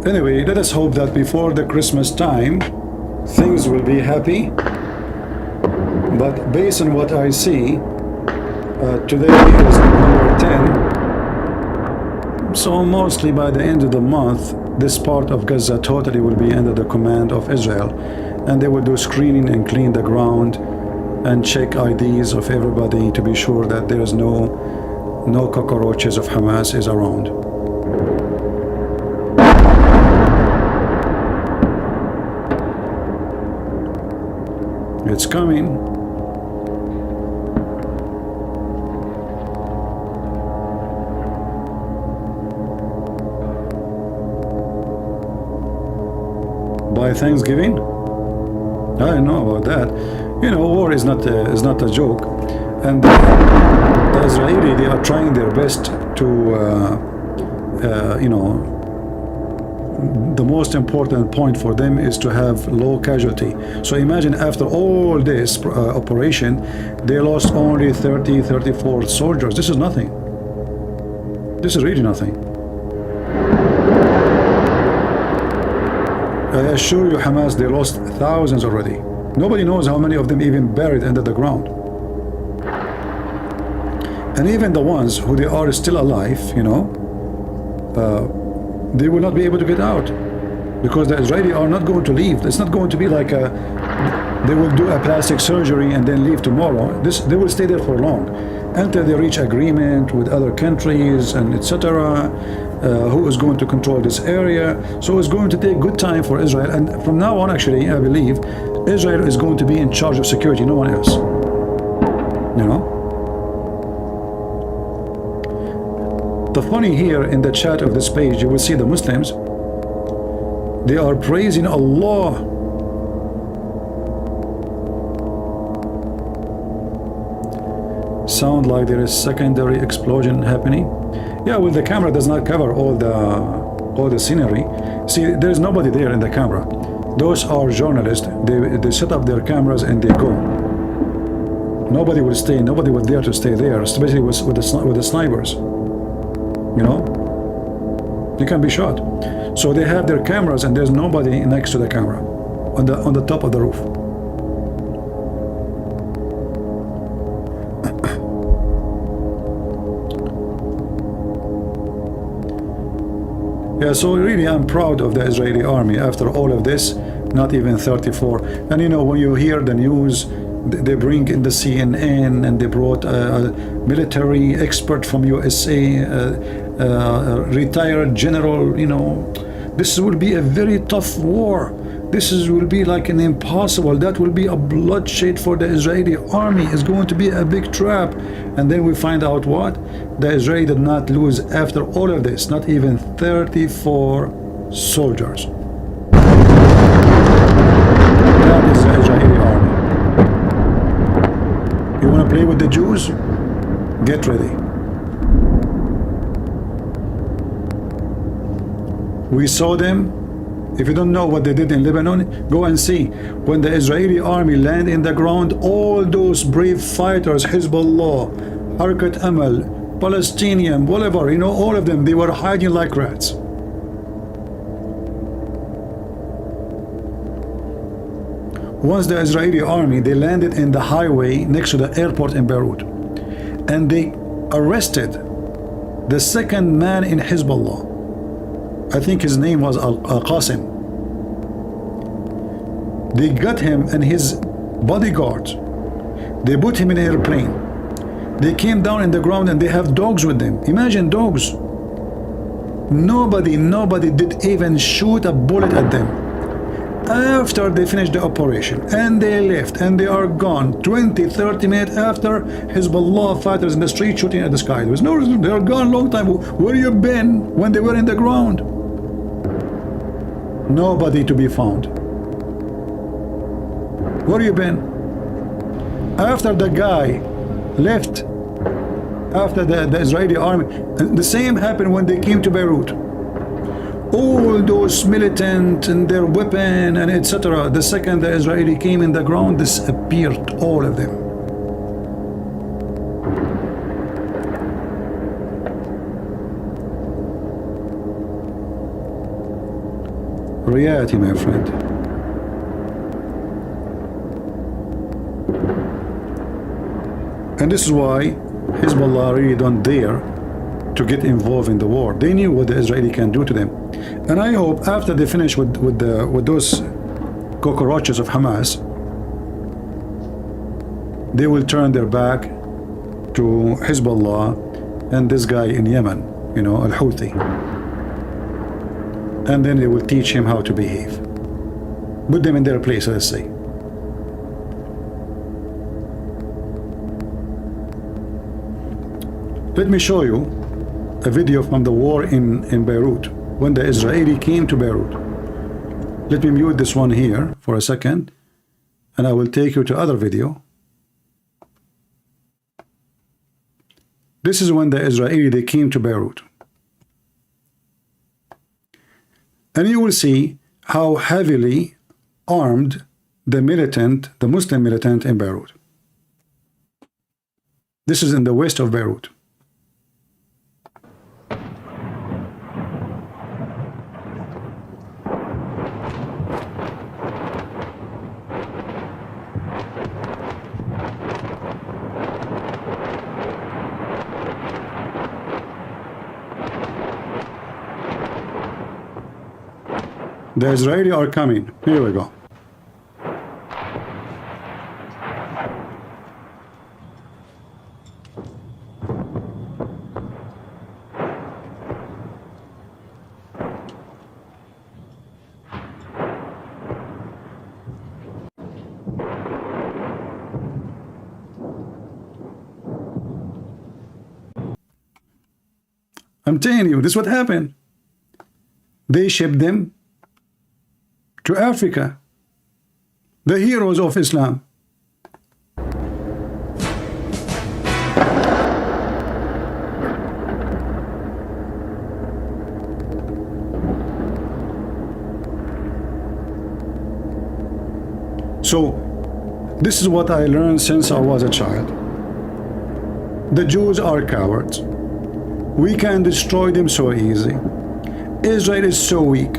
Anyway, let us hope that before the Christmas time, things will be happy. But based on what I see, today is number 10. So mostly by the end of the month, this part of Gaza totally will be under the command of Israel. And they will do screening and clean the ground and check IDs of everybody to be sure that there is no cockroaches of Hamas is around. It's coming. By Thanksgiving? I don't know about that. You know, war is not a joke, and the Israeli, they are trying their best to you know, the most important point for them is to have low casualty. So imagine after all this operation, they lost only 34 soldiers. This is nothing. This is really nothing. I assure you, Hamas, they lost thousands already. Nobody knows how many of them even buried under the ground. And even the ones who they are still alive, you know, they will not be able to get out because the Israeli are not going to leave. It's not going to be like they will do a plastic surgery and then leave tomorrow. They will stay there for long until they reach agreement with other countries and etc. Who is going to control this area. So it's going to take good time for Israel, and from now on, actually, I believe Israel is going to be in charge of security, no one else. You know? The funny here in the chat of this page, you will see the Muslims, they are praising Allah. Sound like there is secondary explosion happening. Yeah, well, the camera does not cover all the scenery. See, there is nobody there in the camera. Those are journalists. They set up their cameras and they go. Nobody will stay. Nobody will dare to stay there, especially with the snipers. You know, you can be shot. So they have their cameras and there's nobody next to the camera on the top of the roof. Yeah, so really I'm proud of the Israeli army after all of this, not even 34. And you know, when you hear the news, they bring in the CNN and they brought a military expert from USA, retired general, you know, this will be a very tough war. This will be like an impossible, that will be a bloodshed for the Israeli army. It's going to be a big trap. And then we find out what? The Israeli did not lose after all of this, not even 34 soldiers. That is the Israeli army. You want to play with the Jews? Get ready. We saw them. If you don't know what they did in Lebanon, go and see. When the Israeli army landed in the ground, all those brave fighters, Hezbollah, Harkat Amal, Palestinian, whatever, you know, all of them, they were hiding like rats. Once the Israeli army, they landed in the highway next to the airport in Beirut, and they arrested the second man in Hezbollah. I think his name was Al-Qasim. They got him and his bodyguard. They put him in an airplane. They came down in the ground and they have dogs with them. Imagine dogs. Nobody did even shoot a bullet at them. After they finished the operation and they left and they are gone 20-30 minutes after, Hezbollah fighters in the street shooting at the sky. There was no reason. They are gone a long time. Where you been when they were in the ground? Nobody to be found. Where you been? After the guy left, after the Israeli army, and the same happened when they came to Beirut. All those militant and their weapon and etc. The second the Israeli came in the ground, disappeared, all of them. Reality, my friend. And this is why Hezbollah really don't dare to get involved in the war. They knew what the Israeli can do to them. And I hope after they finish with those cockroaches of Hamas, they will turn their back to Hezbollah and this guy in Yemen, you know, Al-Houthi. And then they will teach him how to behave. Put them in their place, let's say. Let me show you a video from the war in Beirut, when the Israeli came to Beirut. Let me mute this one here for a second, and I will take you to other video. This is when the Israeli, they came to Beirut. And you will see how heavily armed the Muslim militant in Beirut. This is in the west of Beirut. The Israeli are coming. Here we go. I'm telling you, this is what happened. They shipped them to Africa. The heroes of Islam. So, this is what I learned since I was a child. The Jews are cowards. We can destroy them so easy. Israel is so weak.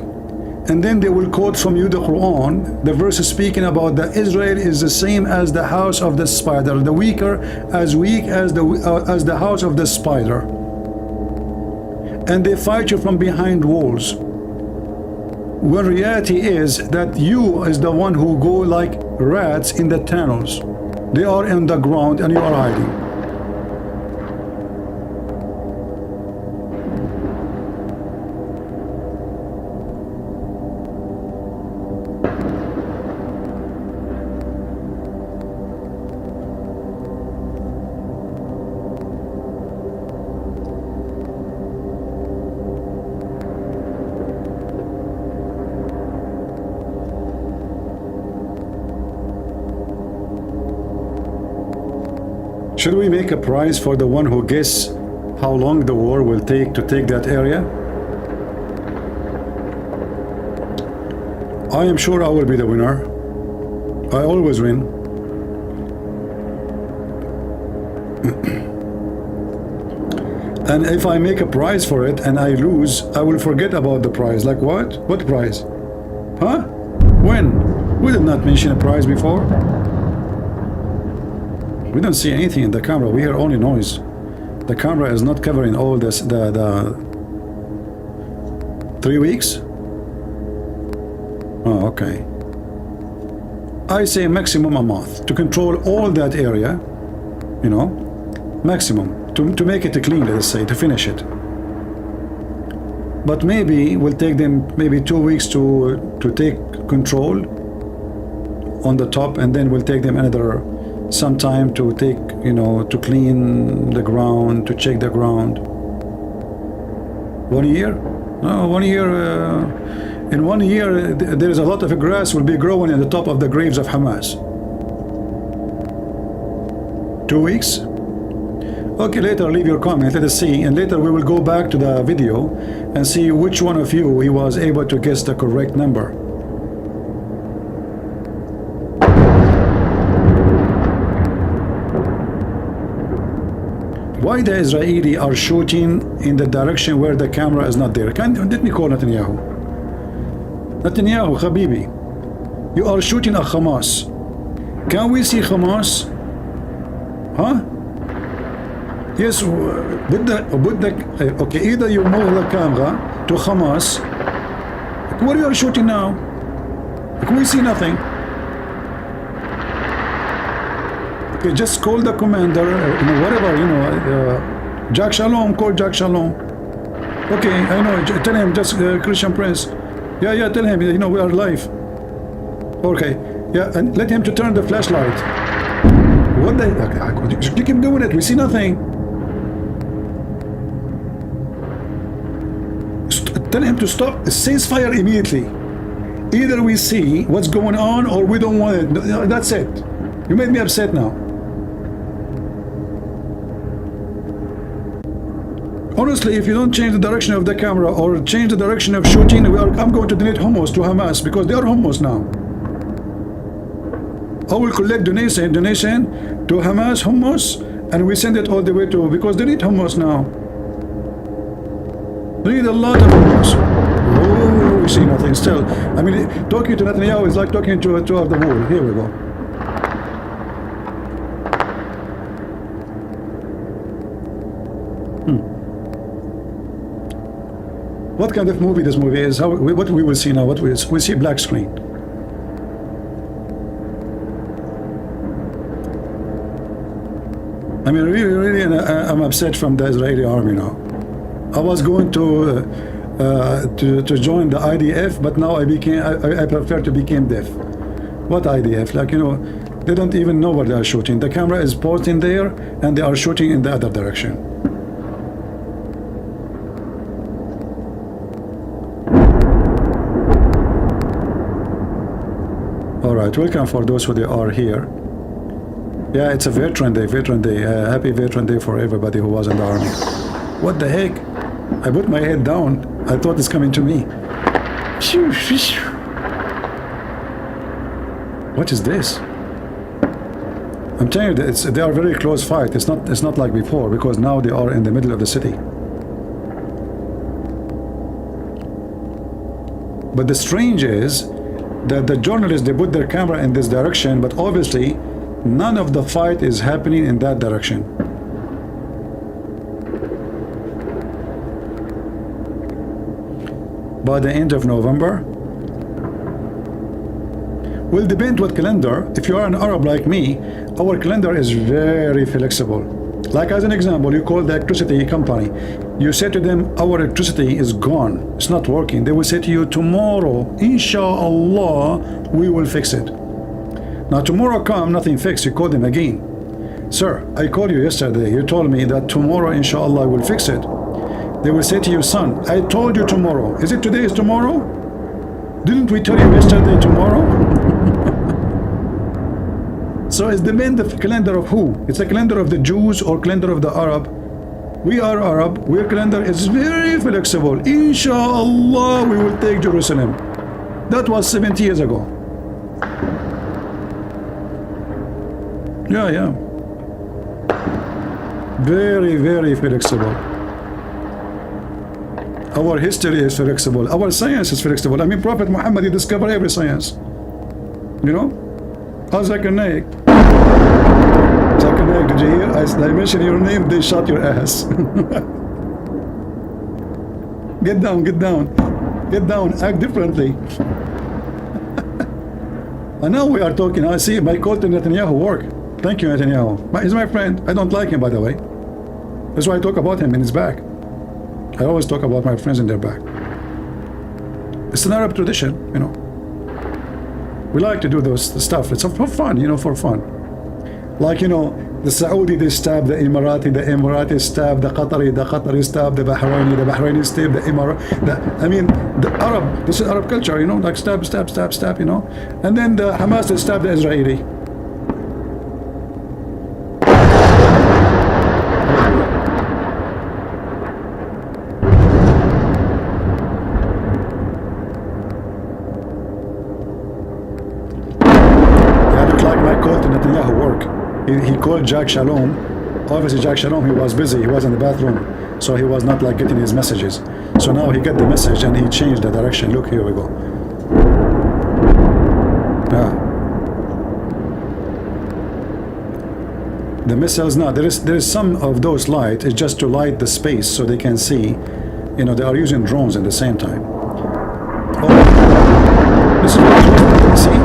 And then they will quote from you the Quran, the verse speaking about that Israel is the same as the house of the spider, the weaker, as weak as the house of the spider. And they fight you from behind walls. When reality is that you is the one who go like rats in the tunnels. They are in the ground and you are hiding. Should we make a prize for the one who guess how long the war will take to take that area? I am sure I will be the winner. I always win. And if I make a prize for it and I lose, I will forget about the prize. Like what? What prize? Huh? When? We did not mention a prize before. We don't see anything in the camera. We hear only noise. The camera is not covering all this. The 3 weeks. Oh, okay. I say maximum a month to control all that area. You know, maximum to make it clean. Let's say to finish it. But maybe we'll take them maybe 2 weeks to take control on the top, and then we'll take them another some time to take, you know, to clean the ground, to check the ground. 1 year? No, 1 year. In 1 year, there is a lot of grass will be growing in the top of the graves of Hamas. 2 weeks? Okay, later leave your comment. Let us see, and later we will go back to the video and see which one of you he was able to guess the correct number. Why the Israeli are shooting in the direction where the camera is not there? Let me call Netanyahu. Netanyahu, Habibi, you are shooting at Hamas. Can we see Hamas? Huh? Yes, okay, either you move the camera to Hamas. Where you are shooting now? Can we see nothing? Okay, just call the commander, you know, whatever, you know, Jack Shalom, call Jack Shalom. Okay, I know, tell him, just Christian Prince. Yeah, tell him, you know, we are live. Okay, yeah, and let him to turn the flashlight. What the, okay, you keep doing it, we see nothing. Tell him to stop, ceasefire immediately. Either we see what's going on or we don't want it. That's it. You made me upset now. Honestly, if you don't change the direction of the camera or change the direction of shooting, I'm going to donate hummus to Hamas because they are hummus now. I will collect donation to Hamas hummus, and we send it all the way to, because they need hummus now. They need a lot of hummus. Oh, we see nothing still. I mean, talking to Netanyahu is like talking to the wall. Here we go. What kind of movie this movie is? What we will see now? What we see black screen. I mean, really, I'm upset from the Israeli army now. I was going to join the IDF, but now I prefer to become deaf. What IDF? Like, you know, they don't even know where they are shooting. The camera is posting there, and they are shooting in the other direction. Alright, welcome for those who they are here. Yeah, it's a veteran day, happy veteran day for everybody who was in the army. What the heck? I put my head down. I thought it's coming to me. What is this? I'm telling you, they are very close fight. It's not like before, because now they are in the middle of the city. But the strange is that the journalists, they put their camera in this direction, but obviously none of the fight is happening in that direction. By the end of November, will depend what calendar. If you are an Arab like me, our calendar is very flexible. Like as an example, you call the electricity company, you say to them, our electricity is gone, it's not working. They will say to you, tomorrow, inshallah, we will fix it. Now tomorrow come, nothing fixed, you call them again. Sir, I called you yesterday, you told me that tomorrow, inshallah, I will fix it. They will say to you, son, I told you tomorrow. Is it today is tomorrow? Didn't we tell you yesterday tomorrow? So it's the calendar of who? It's a calendar of the Jews or calendar of the Arab. We are Arab, our calendar is very flexible. Inshallah, we will take Jerusalem. That was 70 years ago. Yeah. Very, very flexible. Our history is flexible. Our science is flexible. I mean, Prophet Muhammad, he discovered every science. You know? Zakir Naik, did you hear? I mentioned your name, they shot your ass. Get down, act differently. And now we are talking, I see my call to Netanyahu work. Thank you, Netanyahu. He's my friend. I don't like him, by the way. That's why I talk about him in his back. I always talk about my friends in their back. It's an Arab tradition, you know. We like to do those stuff. It's for fun, you know, for fun. Like, you know, the Saudi, they stab the Emirati stab the Qatari stab the Bahraini stab the Emirati. I mean, the Arab, this is Arab culture, you know, like stab, you know. And then the Hamas, they stab the Israeli. He called Jack Shalom. Obviously Jack Shalom, he was busy, he was in the bathroom, so he was not like getting his messages. So now he got the message and he changed the direction. Look, here we go. Yeah. The missiles now, there is some of those light, it's just to light the space so they can see, you know, they are using drones at the same time. Oh, this is what you see?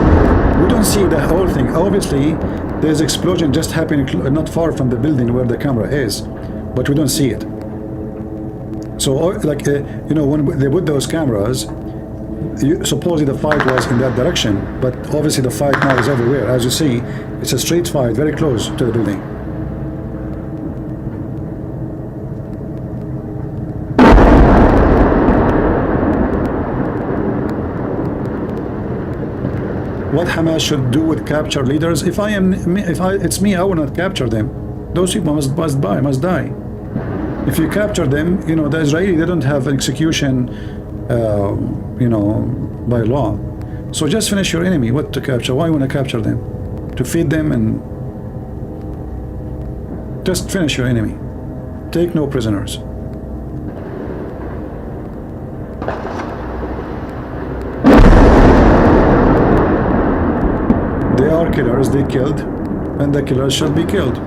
We don't see the whole thing. Obviously, there's explosion just happening not far from the building where the camera is, but we don't see it. So, like, you know, when they put those cameras, supposedly the fight was in that direction, but obviously the fight now is everywhere. As you see, it's a straight fight, very close to the building. What Hamas should do with capture leaders? If it's me, I will not capture them. Those people must die. If you capture them, you know, the Israeli, they don't have execution, you know, by law. So just finish your enemy. What to capture? Why you want to capture them? To feed them and just finish your enemy. Take no prisoners. They are killers, they killed, and the killers shall be killed.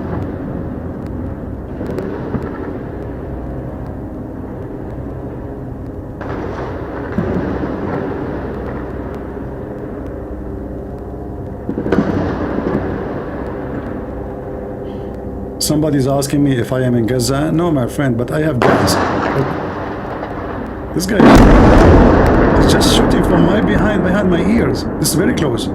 Somebody's asking me if I am in Gaza. No, my friend, but I have guns. This guy is just shooting from behind my ears. This is very close.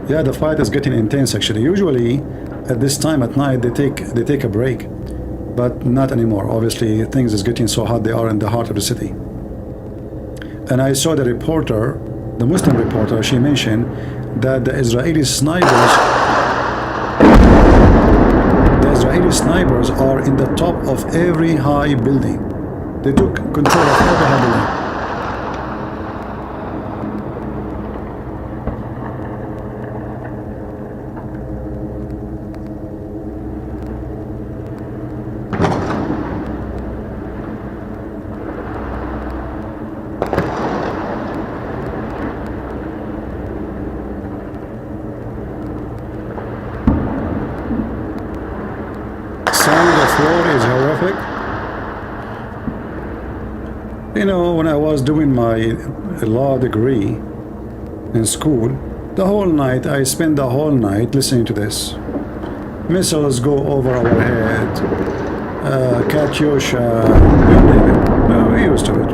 Yeah, the fight is getting intense actually. Usually at this time at night they take a break, but not anymore. Obviously things is getting so hot, they are in the heart of the city. And I saw the reporter, the Muslim reporter, she mentioned that the Israeli snipers are in the top of every high building. They took control of every high building. You know, when I was doing my law degree in school, the whole night, I spent the whole night listening to this. Missiles go over our head, Katyusha, you name it. Well, we're used to it.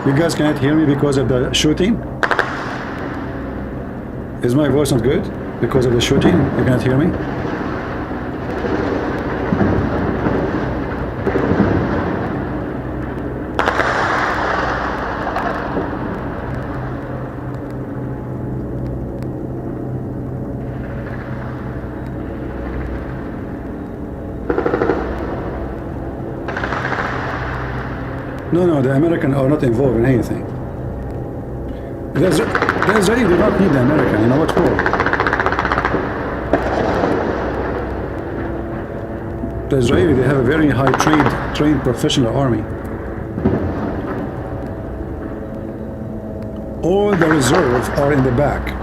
You guys cannot hear me because of the shooting? Is my voice not good? Because of the shooting? You cannot hear me? No, the Americans are not involved in anything. The Israeli do not need the American, you know what for? The Israeli, they have a very high trained professional army. All the reserve are in the back.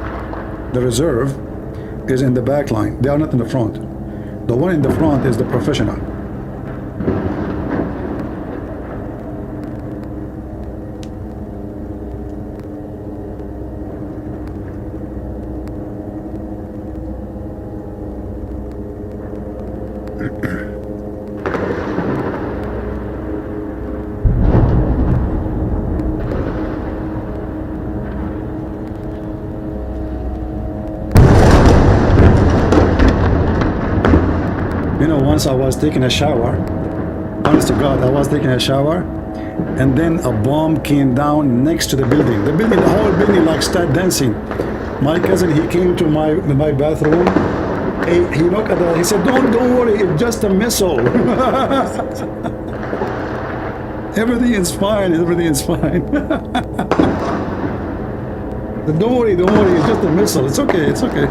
The reserve is in the back line. They are not in the front. The one in the front is the professional. Once I was taking a shower, honest to God, I was taking a shower, and then a bomb came down next to the building. The whole building like started dancing. My cousin, he came to my bathroom. He looked at he said, don't worry, it's just a missile. Everything is fine, everything is fine. Don't worry, it's just a missile. It's okay, it's okay.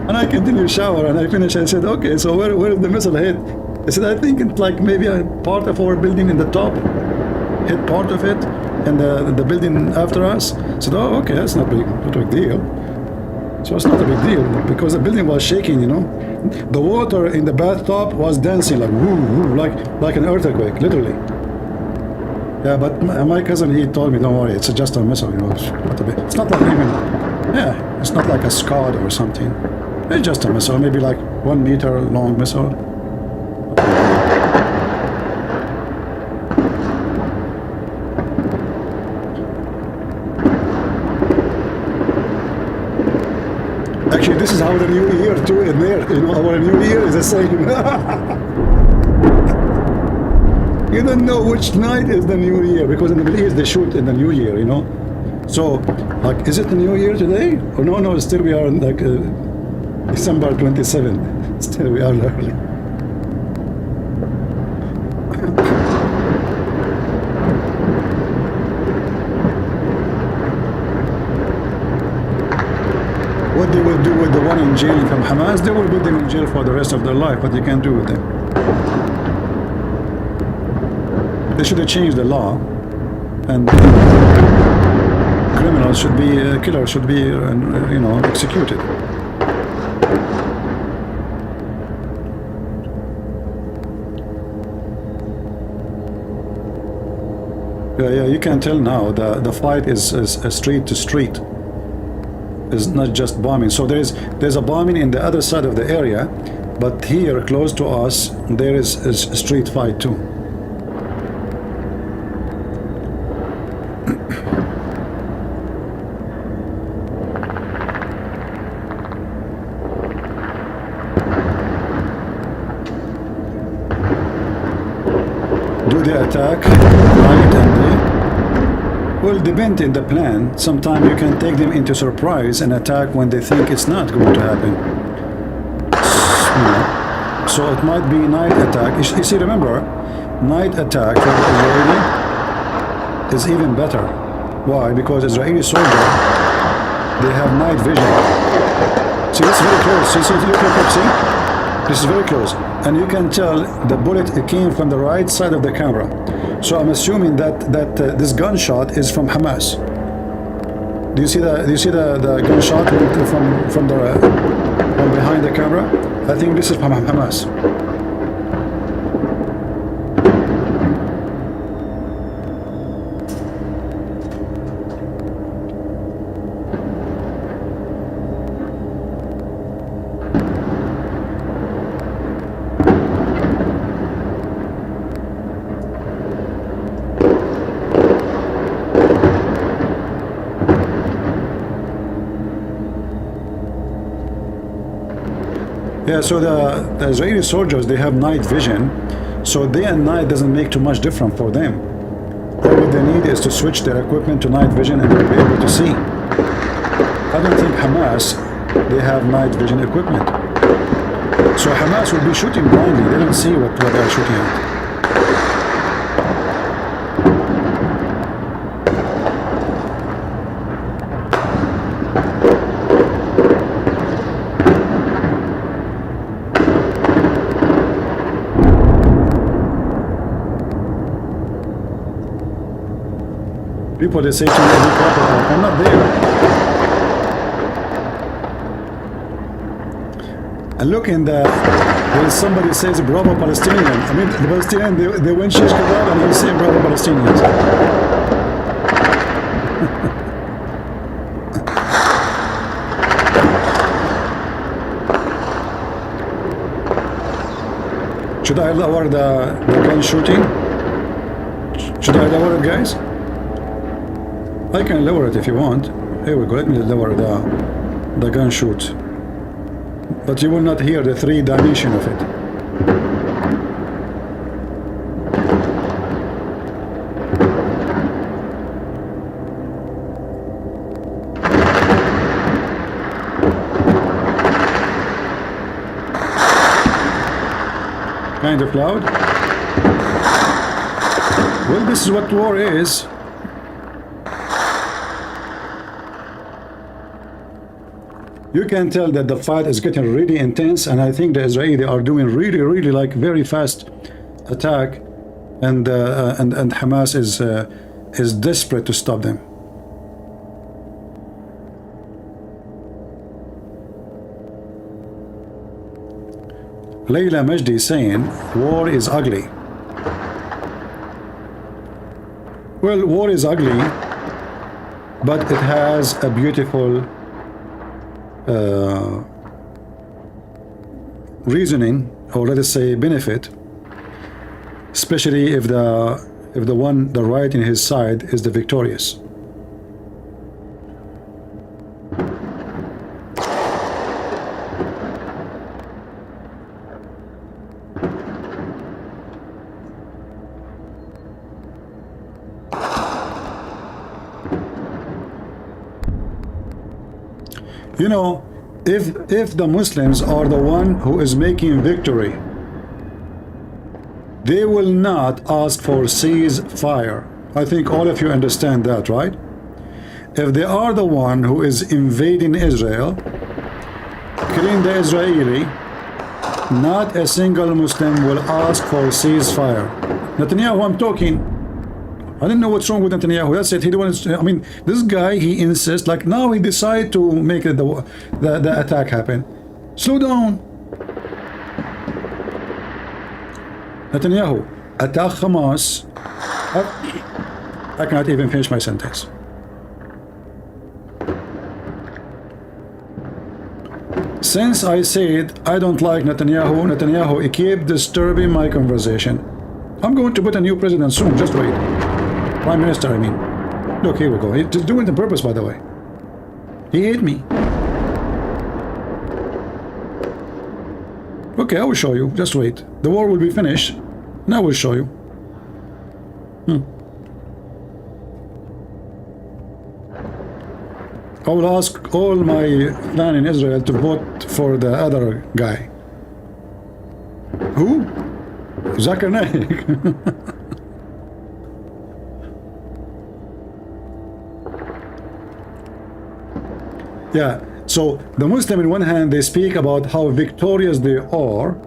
And I continued to shower, and I finished. I said, okay, so where did the missile hit? I said, I think it's like maybe a part of our building in the top, hit part of it, and the building after us. I said, oh, okay, that's not a big deal. So it's not a big deal, because the building was shaking, you know. The water in the bathtub was dancing like woo, woo, like an earthquake, literally. Yeah, but my cousin, he told me, don't worry, it's just a missile, you know. It's not like even, yeah, it's not like a Scud or something. It's just a missile, maybe like 1 meter long missile. Actually, this is how the new year too is there. You know, our new year is the same. You don't know which night is the new year, because in the Middle East they shoot in the new year, you know. So, like, is it the new year today? Or no, still we are like December 27th. Still we are early. What they will do with the one in jail from Hamas, they will put them in jail for the rest of their life, but you can't do with them. They should have changed the law, and criminals should be, killers should be, you know, executed. Yeah, you can tell now the fight is street to street. It's not just bombing. So there's a bombing in the other side of the area, but here close to us there is a street fight too. do the attack night and day? Well, depending on the plan, sometimes you can take them into surprise and attack when they think it's not going to happen. So it might be night attack. You see, remember, night attack for Israeli is even better. Why? Because Israeli soldiers, they have night vision. See, it's very close. See, look, see? This is very close. And you can tell the bullet came from the right side of the camera. So I'm assuming that this gunshot is from Hamas. Do you see the gunshot from behind the camera? I think this is from Hamas. Yeah, so the Israeli soldiers, they have night vision, so day and night doesn't make too much difference for them. All what they need is to switch their equipment to night vision and they'll be able to see. I don't think Hamas, they have night vision equipment. So Hamas will be shooting blindly, they don't see what they're shooting at. People, they say to me, I'm not there. And look in the, there's somebody says bravo Palestinian. I mean, the Palestinian, they win shish kebab and they say bravo Palestinians. Should I lower the gun shooting? Should I lower it, guys? I can lower it if you want. Here we go, let me lower the gun shoot. But you will not hear the 3-dimension of it. Kind of loud. Well, this is what war is. You can tell that the fight is getting really intense, and I think the Israelis are doing really like very fast attack, and Hamas is desperate to stop them. Layla Majdi is saying war is ugly. Well, war is ugly, but it has a beautiful reasoning, or let us say benefit, especially if the right in his side is the victorious. You know, if the Muslims are the one who is making victory, they will not ask for ceasefire. I think all of you understand that, right? If they are the one who is invading Israel, killing the Israeli, not a single Muslim will ask for ceasefire. Netanyahu, I'm talking. I didn't know what's wrong with Netanyahu. That's it. He don't want to, I mean, this guy, he insists, like now he decided to make it the attack happen. Slow down. Netanyahu, attack Hamas. I cannot even finish my sentence. Since I said I don't like Netanyahu, he keep disturbing my conversation. I'm going to put a new president soon, just wait. Prime Minister, I mean. Look, here we go. He's doing it on purpose, by the way. He hate me. Okay, I will show you. Just wait. The war will be finished, and I will show you. I will ask all my clan in Israel to vote for the other guy. Who? Zakir Naik. Yeah, so the Muslim in one hand, they speak about how victorious they are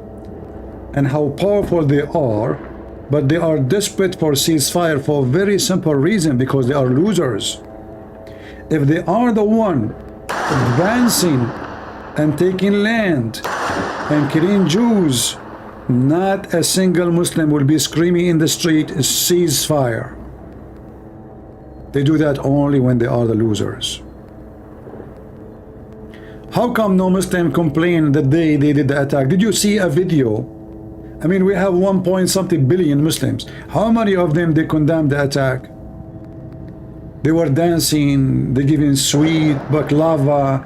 and how powerful they are, but they are desperate for ceasefire for a very simple reason, because they are losers. If they are the one advancing and taking land and killing Jews, not a single Muslim will be screaming in the street, ceasefire. They do that only when they are the losers. How come no Muslim complained the day they did the attack? Did you see a video? I mean, we have 1 point something billion Muslims. How many of them they condemned the attack? They were dancing, they giving sweet baklava,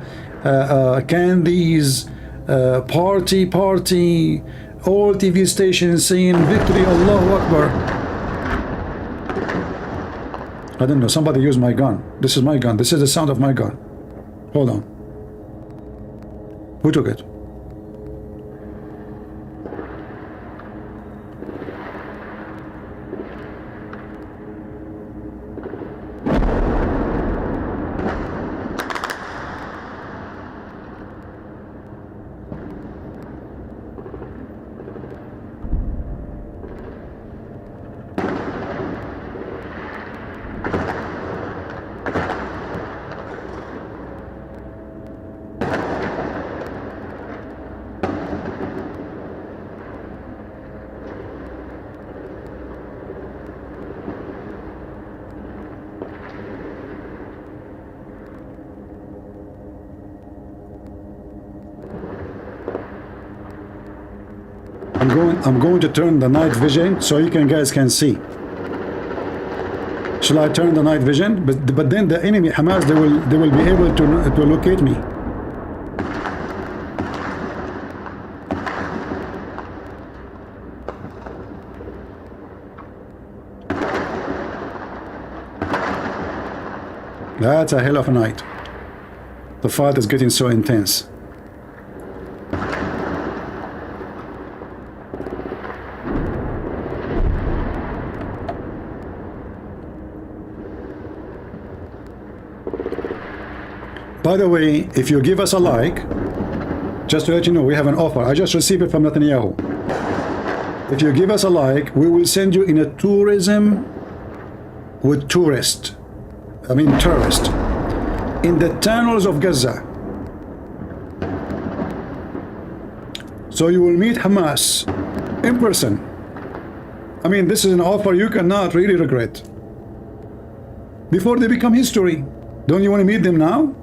candies, party, all TV stations saying victory, Allahu Akbar. I don't know, somebody used my gun. This is my gun, this is the sound of my gun. Hold on. Who took it? I'm going to turn the night vision so you guys can see. Shall I turn the night vision? But then the enemy Hamas, they will be able to locate me. That's a hell of a night. The fight is getting so intense. By the way, if you give us a like, just to let you know, we have an offer. I just received it from Netanyahu. If you give us a like, we will send you in a tourism with tourists, in the tunnels of Gaza. So you will meet Hamas in person. I mean, this is an offer you cannot really regret. Before they become history. Don't you want to meet them now?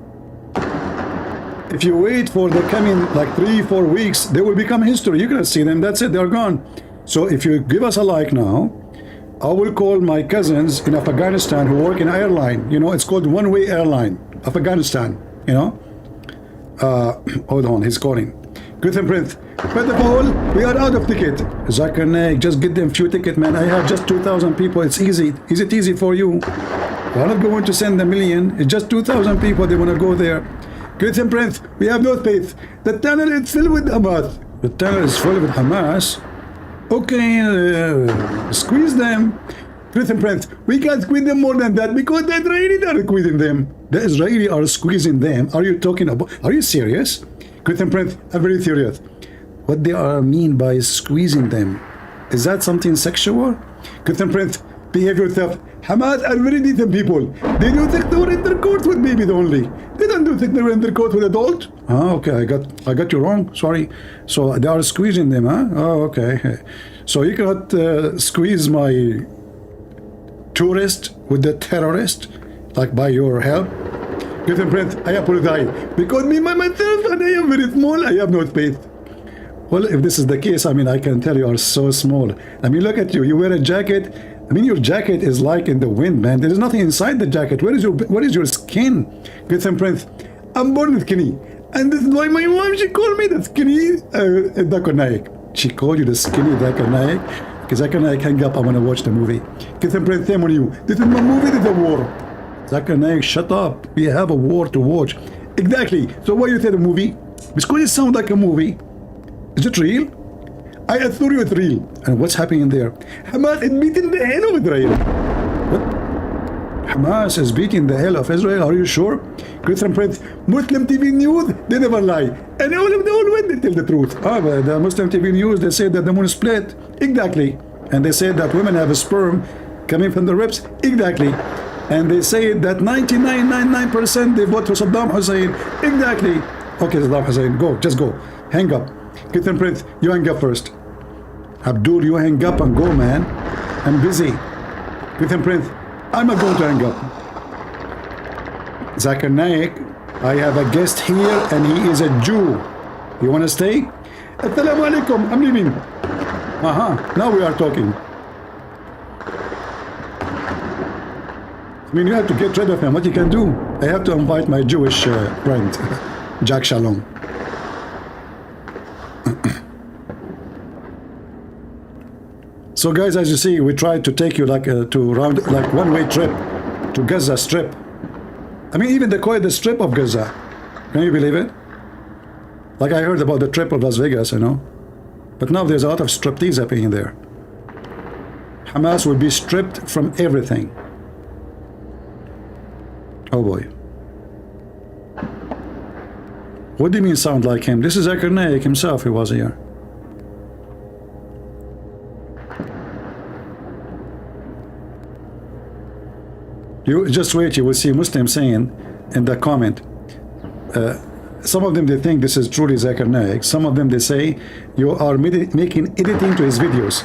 If you wait for the coming like 3-4 weeks, they will become history. You cannot see them. That's it. They're gone. So if you give us a like now, I will call my cousins in Afghanistan who work in airline. You know, it's called one-way airline, Afghanistan. You know. Hold on, he's calling. christianprince, first of all, we are out of ticket. Zakir Naik, just get them few ticket, man. I have just 2,000 people. It's easy. Is it easy for you? We're not going to send a million. It's just 2,000 people. They want to go there. christianprince, we have no space. The tunnel is filled with Hamas. The tunnel is full with Hamas. Okay, squeeze them. christianprince, we can't squeeze them more than that because the Israelis are squeezing them. The Israelis are squeezing them. Are you talking about? Are you serious? christianprince, I'm very serious. What they are mean by squeezing them? Is that something sexual? christianprince, behave yourself. Hamas are very decent people. They do sexual intercourse with babies only. They don't do sexual intercourse with adults. Oh, okay, I got you wrong. Sorry. So they are squeezing them, huh? Oh, okay. So you cannot squeeze my tourist with the terrorist, like by your help. christianprince, I apologize because me myself and I am very small. I have no space. Well, if this is the case, I mean, I can tell you are so small. I mean, look at you. You wear a jacket. I mean, your jacket is like in the wind, man. There is nothing inside the jacket. Where is your skin? christianprince, I'm born skinny. And this is why my mom, she called me the skinny Zakir Naik. She called you the skinny Zakir Naik? Because I can hang up, I want to watch the movie. christianprince, shame on you. This is my movie, this is a war. Zakir Naik, shut up. We have a war to watch. Exactly. So why you say the movie? Because it sounds like a movie. Is it real? I assure you it's real. And what's happening there? Hamas is beating the hell of Israel. What? Hamas is beating the hell of Israel, are you sure? christianprince, Muslim TV News, they never lie. And all of them, all when they tell the truth. Ah, but the Muslim TV News, they say that the moon is split. Exactly. And they say that women have a sperm coming from the ribs. Exactly. And they say that 99.99% they vote for Saddam Hussein. Exactly. Okay, Saddam Hussein, go, just go. Hang up. christianprince, you hang up first. Abdul, you hang up and go, man. I'm busy. christianprince, I'm not going to hang up. Zakir Naik, I have a guest here and he is a Jew. You want to stay? Assalamu alaikum, I'm leaving. Now we are talking. I mean, you have to get rid of him. What you can do? I have to invite my Jewish friend, Jack Shalom. So guys, as you see, we tried to take you like to round like one-way trip to Gaza Strip. I mean, even they call it the Strip of Gaza. Can you believe it? Like I heard about the trip of Las Vegas, you know. But now there's a lot of striptease happening there. Hamas will be stripped from everything. Oh boy. What do you mean sound like him? This is Zakir Naik himself, he was here. You just wait, you will see Muslims saying in the comment, some of them they think this is truly Zakir Naik, some of them they say you are making editing to his videos.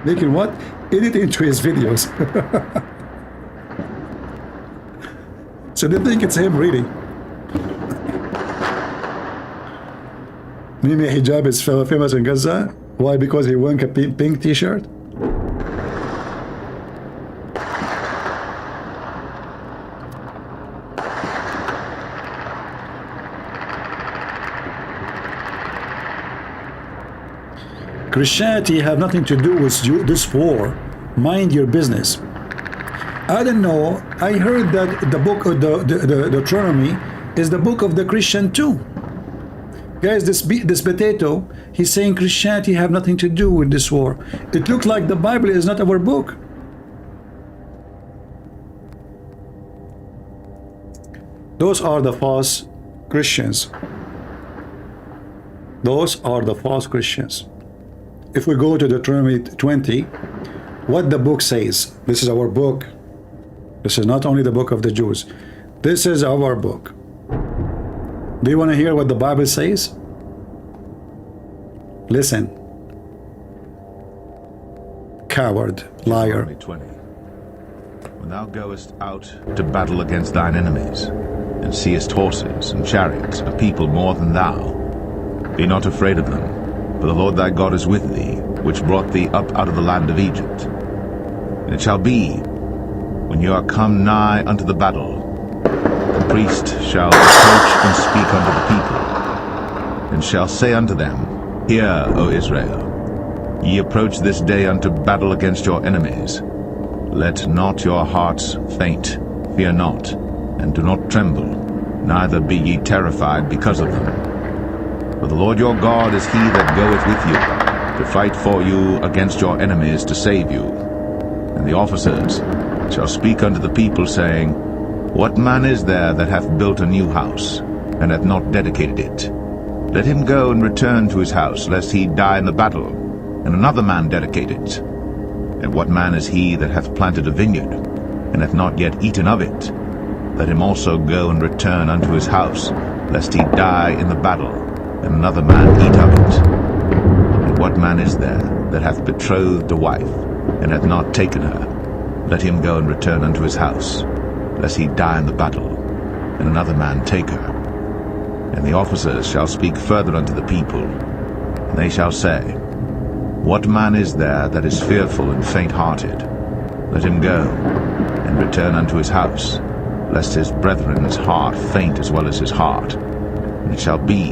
Making what? Editing to his videos. So they think it's him really. Mimi Hijab is famous in Gaza. Why? Because he wore a pink t-shirt? Christianity have nothing to do with this war. Mind your business. I don't know. I heard that the book of the Deuteronomy is the book of the Christian too. Guys, this potato, he's saying Christianity have nothing to do with this war. It looks like the Bible is not our book. Those are the false Christians. Those are the false Christians. If we go to Deuteronomy 20, what the book says, this is our book. This is not only the book of the Jews. This is our book. Do you want to hear what the Bible says? Listen. Coward, liar. 20. When thou goest out to battle against thine enemies, and seest horses and chariots, a people more than thou, be not afraid of them, for the Lord thy God is with thee, which brought thee up out of the land of Egypt. And it shall be, when you are come nigh unto the battle, the priest shall approach and speak unto the people, and shall say unto them, Hear, O Israel, ye approach this day unto battle against your enemies. Let not your hearts faint, fear not, and do not tremble, neither be ye terrified because of them. For the Lord your God is he that goeth with you, to fight for you against your enemies, to save you. And the officers shall speak unto the people, saying, What man is there that hath built a new house, and hath not dedicated it? Let him go and return to his house, lest he die in the battle, and another man dedicate it. And what man is he that hath planted a vineyard, and hath not yet eaten of it? Let him also go and return unto his house, lest he die in the battle, and another man eat of it. And what man is there that hath betrothed a wife, and hath not taken her? Let him go and return unto his house, lest he die in the battle, and another man take her. And the officers shall speak further unto the people, and they shall say, What man is there that is fearful and faint-hearted? Let him go, and return unto his house, lest his brethren's heart faint as well as his heart. And it shall be,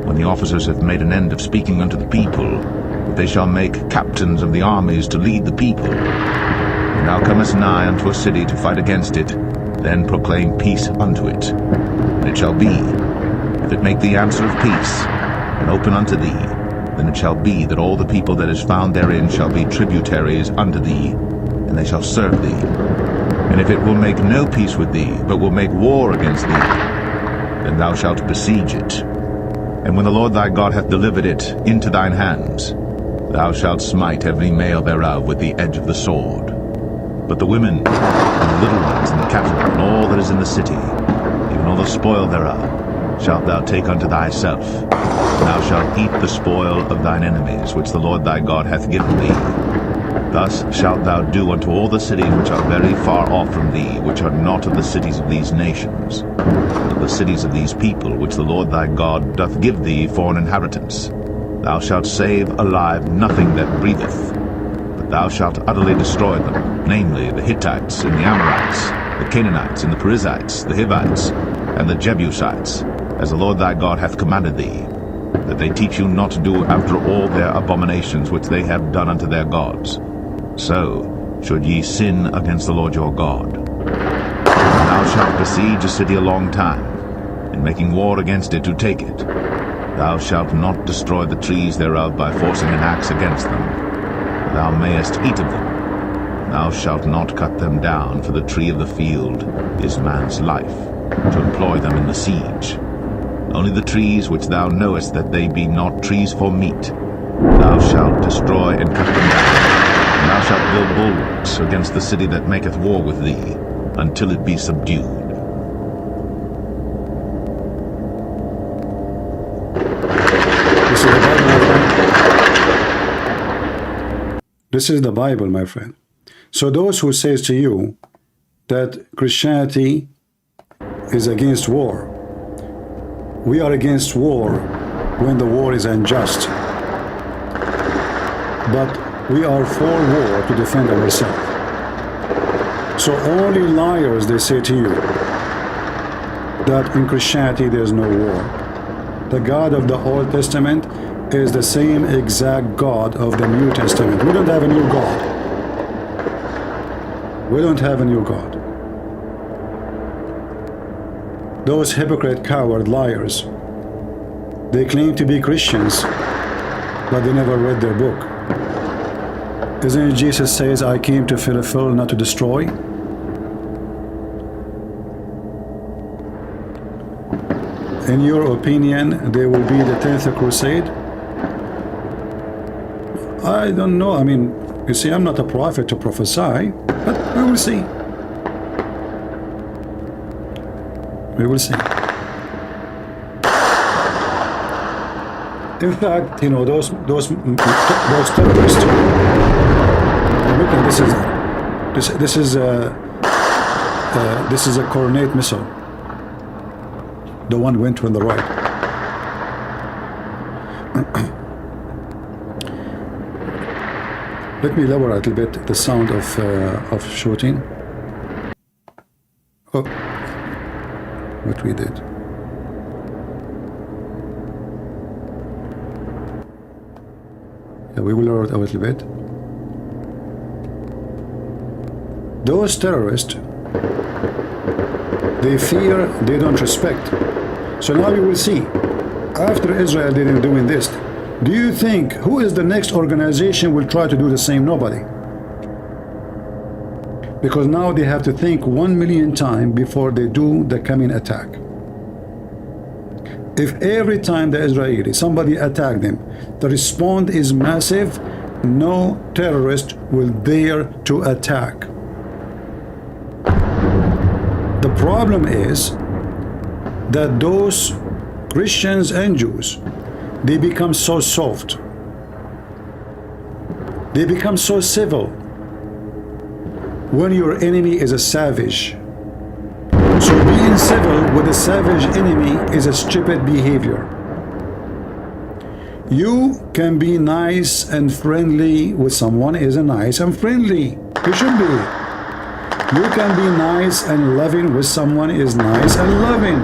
when the officers have made an end of speaking unto the people, that they shall make captains of the armies to lead the people. When thou comest nigh unto a city to fight against it, then proclaim peace unto it. And it shall be, if it make thee answer of peace, and open unto thee, then it shall be that all the people that is found therein shall be tributaries unto thee, and they shall serve thee. And if it will make no peace with thee, but will make war against thee, then thou shalt besiege it. And when the Lord thy God hath delivered it into thine hands, thou shalt smite every male thereof with the edge of the sword. But the women, and the little ones, and the cattle, and all that is in the city, even all the spoil thereof, shalt thou take unto thyself. And thou shalt eat the spoil of thine enemies, which the Lord thy God hath given thee. Thus shalt thou do unto all the cities which are very far off from thee, which are not of the cities of these nations, but of the cities of these people, which the Lord thy God doth give thee for an inheritance. Thou shalt save alive nothing that breatheth, but thou shalt utterly destroy them, namely the Hittites, and the Amorites, the Canaanites, and the Perizzites, the Hivites, and the Jebusites, as the Lord thy God hath commanded thee, that they teach you not to do after all their abominations which they have done unto their gods. So should ye sin against the Lord your God. And thou shalt besiege a city a long time, in making war against it to take it. Thou shalt not destroy the trees thereof by forcing an axe against them. Thou mayest eat of them. Thou shalt not cut them down, for the tree of the field is man's life, to employ them in the siege. Only the trees which thou knowest that they be not trees for meat, thou shalt destroy and cut them down. And thou shalt build bulwarks against the city that maketh war with thee, until it be subdued. This is the Bible, my friend. So those who says to you that Christianity is against war, we are against war when the war is unjust. But we are for war to defend ourselves. So only liars, they say to you that in Christianity there is no war. The God of the Old Testament is the same exact God of the New Testament. We don't have a new God. We don't have a new God. Those hypocrite, coward liars, they claim to be Christians, but they never read their book. Isn't it Jesus says, I came to fulfill, not to destroy? In your opinion, there will be the 10th crusade? I don't know. I mean, you see, I'm not a prophet to prophesy, but we will see. We will see. In fact, you know, those terrorists. Look at this is a coordinate missile. The one went on the right. Let me lower a little bit the sound of shooting. Oh, what we did. Yeah, we will lower it a little bit. Those terrorists, they fear, they don't respect. So now you will see, after Israel didn't doing this, do you think who is the next organization will try to do the same? Nobody. Because now they have to think 1,000,000 times before they do the coming attack. If every time the Israeli, somebody attack them, the response is massive, no terrorist will dare to attack. The problem is that those Christians and Jews, they become so soft. They become so civil when your enemy is a savage. So being civil with a savage enemy is a stupid behavior. You can be nice and friendly with someone is a nice and friendly. You should be. You can be nice and loving with someone is nice and loving.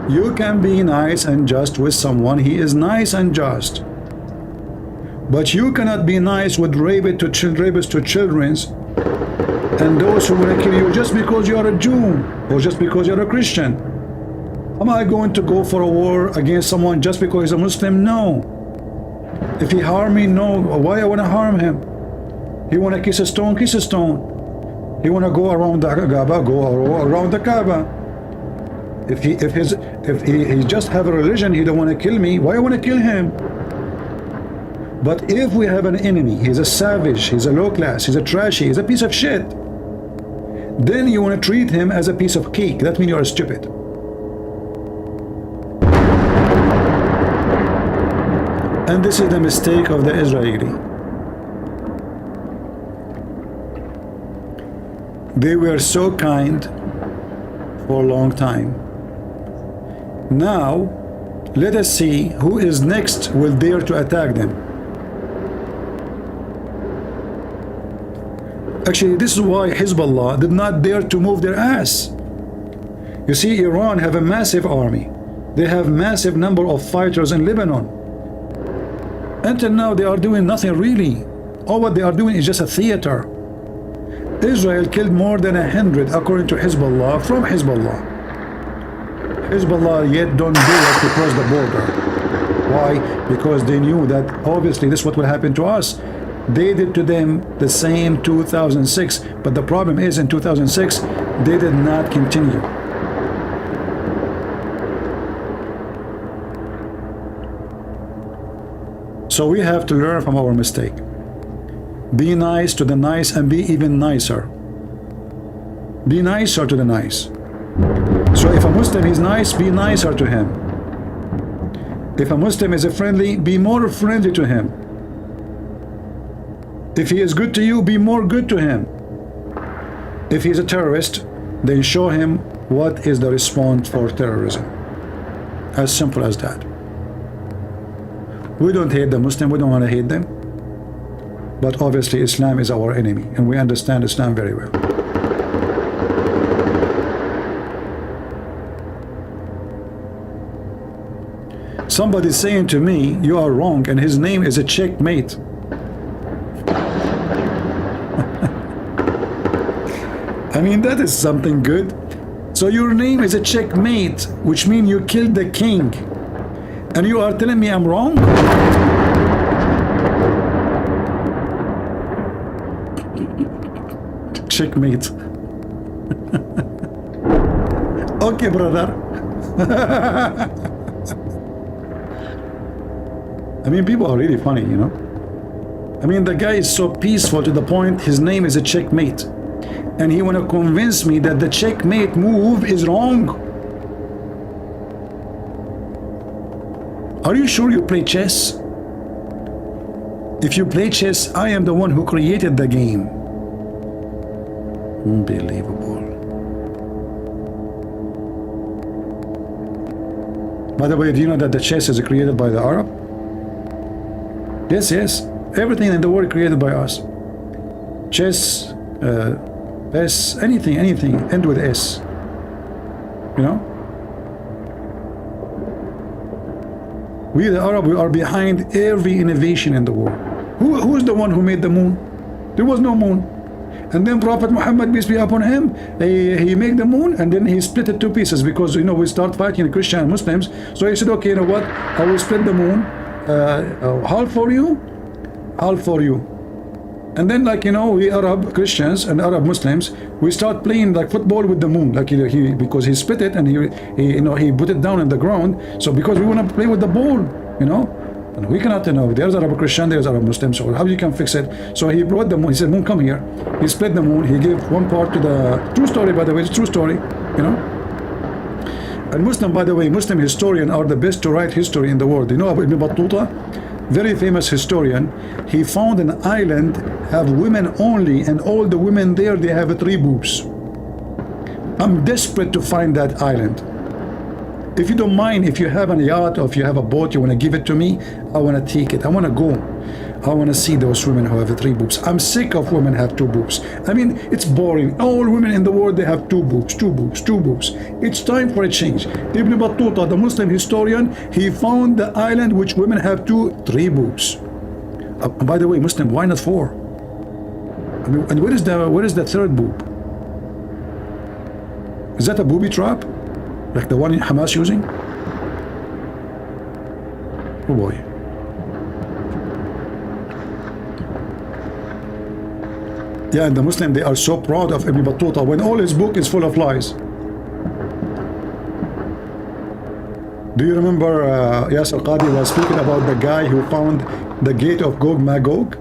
You can be nice and just with someone, he is nice and just. But you cannot be nice with rapists to children and those who want to kill you just because you are a Jew or just because you're a Christian. Am I going to go for a war against someone just because he's a Muslim? No. If he harm me, no. Why I want to harm him? He want to kiss a stone, kiss a stone. He want to go around the Kaaba, go around the Kaaba. If he just have a religion, he don't want to kill me. Why I want to kill him? But if we have an enemy, he's a savage, he's a low class, he's a trashy, he's a piece of shit, then you want to treat him as a piece of cake. That means you are stupid. And this is the mistake of the Israeli. They were so kind for a long time. Now, let us see who is next will dare to attack them. Actually, this is why Hezbollah did not dare to move their ass. You see, Iran have a massive army. They have massive number of fighters in Lebanon. Until now, they are doing nothing really. All what they are doing is just a theater. Israel killed more than 100, according to Hezbollah, from Hezbollah. Hezbollah yet don't dare to cross the border. Why? Because they knew that obviously this is what will happen to us. They did to them the same 2006, but the problem is in 2006 they did not continue. So we have to learn from our mistake. Be nice to the nice and be even nicer. Be nicer to the nice. So if a Muslim is nice, be nicer to him. If a Muslim is friendly, be more friendly to him. If he is good to you, be more good to him. If he is a terrorist, then show him what is the response for terrorism. As simple as that. We don't hate the Muslim, we don't want to hate them. But obviously Islam is our enemy, and we understand Islam very well. Somebody is saying to me, you are wrong, and his name is a checkmate. I mean, that is something good. So your name is a checkmate, which means you killed the king. And you are telling me I'm wrong? Checkmate. Okay, brother. I mean, people are really funny, you know. I mean, the guy is so peaceful to the point his name is a checkmate. And he want to convince me that the checkmate move is wrong. Are you sure you play chess? If you play chess, I am the one who created the game. Unbelievable. By the way, do you know that the chess is created by the Arab? Yes, yes. Everything in the world created by us. Chess, S, anything, end with S. You know? We the Arab, we are behind every innovation in the world. Who is the one who made the moon? There was no moon. And then Prophet Muhammad, peace be upon him, he made the moon and then he split it two pieces because, you know, we start fighting Christian and Muslims. So he said, okay, you know what? I will split the moon, half for you, half for you. And then, like, you know, we Arab Christians and Arab Muslims, we start playing like football with the moon, like because he split it and he put it down in the ground. So because we want to play with the ball, you know, and we cannot, you know, there's Arab Christian, there's Arab Muslim, so how you can fix it? So he brought the moon. He said, moon, come here. He split the moon. He gave one part to the true story, by the way, it's true story, you know. And Muslim, by the way, Muslim historians are the best to write history in the world. You know Ibn Battuta, very famous historian. He found an island have women only, and all the women there, they have 3 boobs. I'm desperate to find that island. If you don't mind, if you have a yacht or if you have a boat, you want to give it to me, I want to take it. I want to go. I want to see those women who have 3 boobs. I'm sick of women have 2 boobs. I mean, it's boring. All women in the world, they have 2 boobs, 2 boobs, 2 boobs. It's time for a change. Ibn Battuta, the Muslim historian, he found the island which women have 3 boobs. By the way, Muslim, why not 4? I mean, and where is the 3rd boob? Is that a booby trap? Like the one in Hamas using? Oh boy. Yeah, and the Muslim, they are so proud of Ibn Battuta when all his book is full of lies. Do you remember Yasser Qadi was speaking about the guy who found the gate of Gog Magog?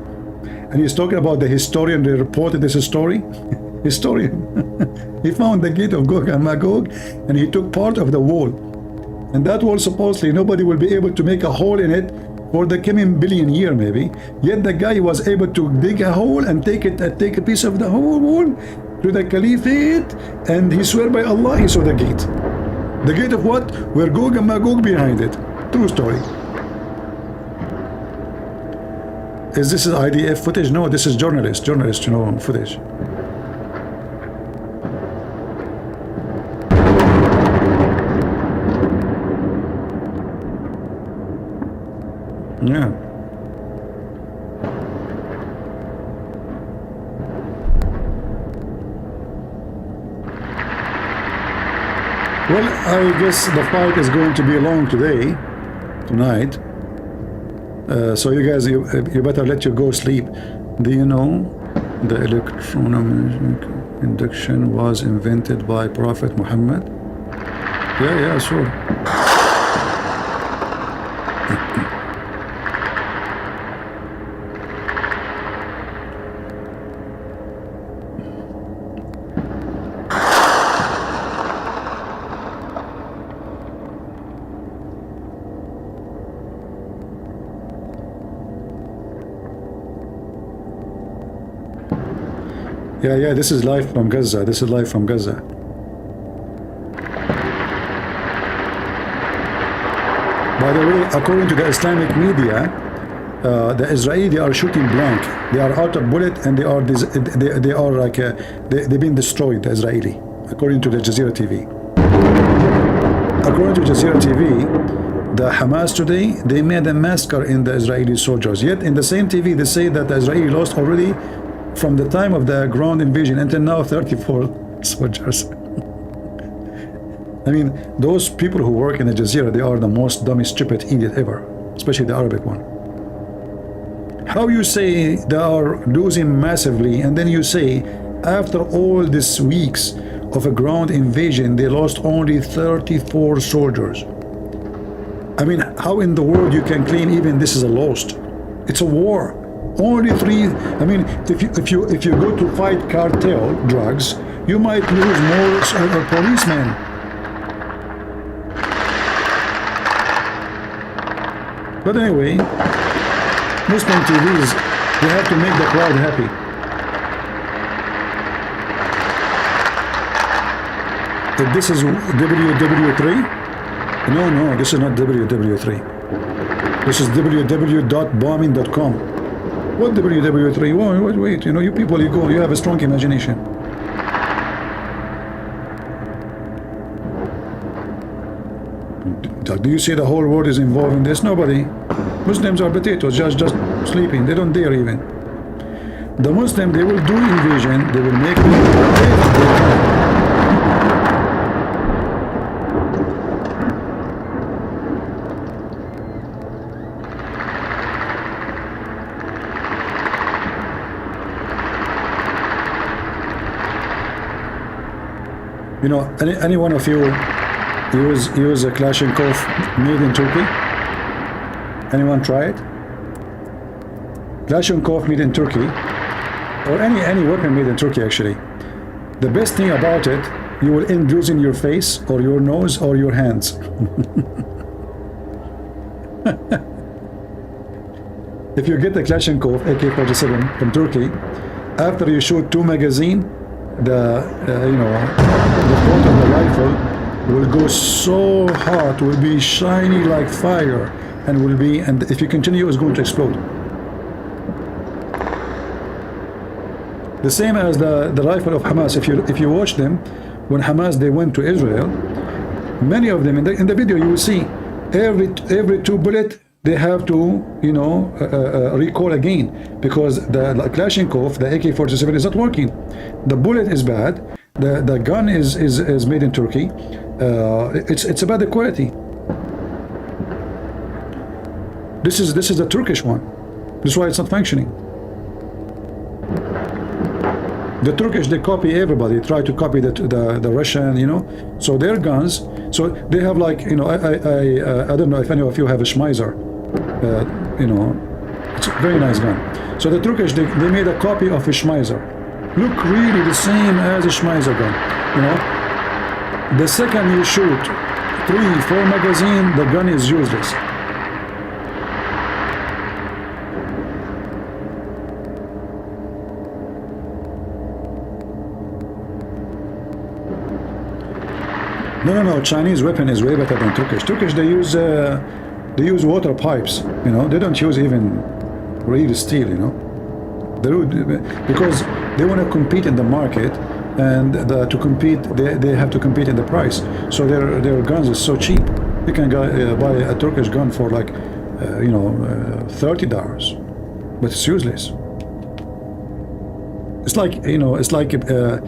And he's talking about the historian, they reported this story. Historian. He found the gate of Gog and Magog and he took part of the wall. And that wall supposedly nobody will be able to make a hole in it for the coming billion year maybe. Yet the guy was able to dig a hole and take a piece of the whole wall to the caliphate, and he swear by Allah he saw the gate. The gate of what? Where Gog and Magog behind it. True story. Is this IDF footage? No, this is journalist, footage. Yeah. Well, I guess the fight is going to be long tonight. So you guys, you better let you go sleep. Do you know the electromagnetic induction was invented by Prophet Muhammad? Yeah, sure. Yeah, this is live from Gaza. By the way, according to the Islamic media, the Israeli are shooting blank. They are out of bullet and they've been destroyed, the Israeli, according to the Jazeera TV. According to Jazeera TV, the Hamas today, they made a massacre in the Israeli soldiers. Yet in the same TV, they say that the Israeli lost already from the time of the ground invasion until now 34 soldiers. I mean, those people who work in the Jazeera, they are the most dumb, stupid idiot ever, especially the Arabic one. How you say they are losing massively, and then you say after all these weeks of a ground invasion, they lost only 34 soldiers. I mean, how in the world you can claim even this is a lost? It's a war. Only 3. I mean, if you go to fight cartel drugs, you might lose more policemen. But anyway, Muslim TVs, they have to make the crowd happy. If this is WW3, no, this is not WW3. This is www.bombing.com. What WW3? Wait, you people, you have a strong imagination. Do you see the whole world is involved in this? Nobody. Muslims are potatoes, just sleeping. They don't dare even. The Muslim, they will do invasion, they will make any one of you use a Kalashnikov made in Turkey? Anyone try it? Kalashnikov made in Turkey, or any weapon made in Turkey actually. The best thing about it, you will end losing your face or your nose or your hands. If you get the Kalashnikov AK-47 from Turkey, after you shoot 2 magazines, the point of the rifle will go so hot, will be shiny like fire, and will be, and if you continue, it's going to explode. The same as the rifle of Hamas. If you watch them, when Hamas they went to Israel, many of them in the video you will see every 2 bullets they have to, you know, recoil again, because the Kalashnikov, the AK-47 is not working. The bullet is bad. The gun is made in Turkey. It's about the quality. This is the Turkish one. This is why it's not functioning. The Turkish, they copy everybody, try to copy the Russian, you know. So their guns, so they have like, you know, I don't know if any of you have a Schmeiser, you know, it's a very nice gun. So the Turkish, they made a copy of a Schmeiser. Look really the same as a Schmeiser gun, you know. The second you shoot 3-4 magazine, the gun is useless. No, Chinese weapon is way better than Turkish. Turkish, they use water pipes, you know. They don't use even real steel, you know. Because they want to compete in the market, and to compete, they have to compete in the price. So their guns is so cheap. You can buy a Turkish gun for like, you know, $30, but it's useless. It's like, you know, it's like a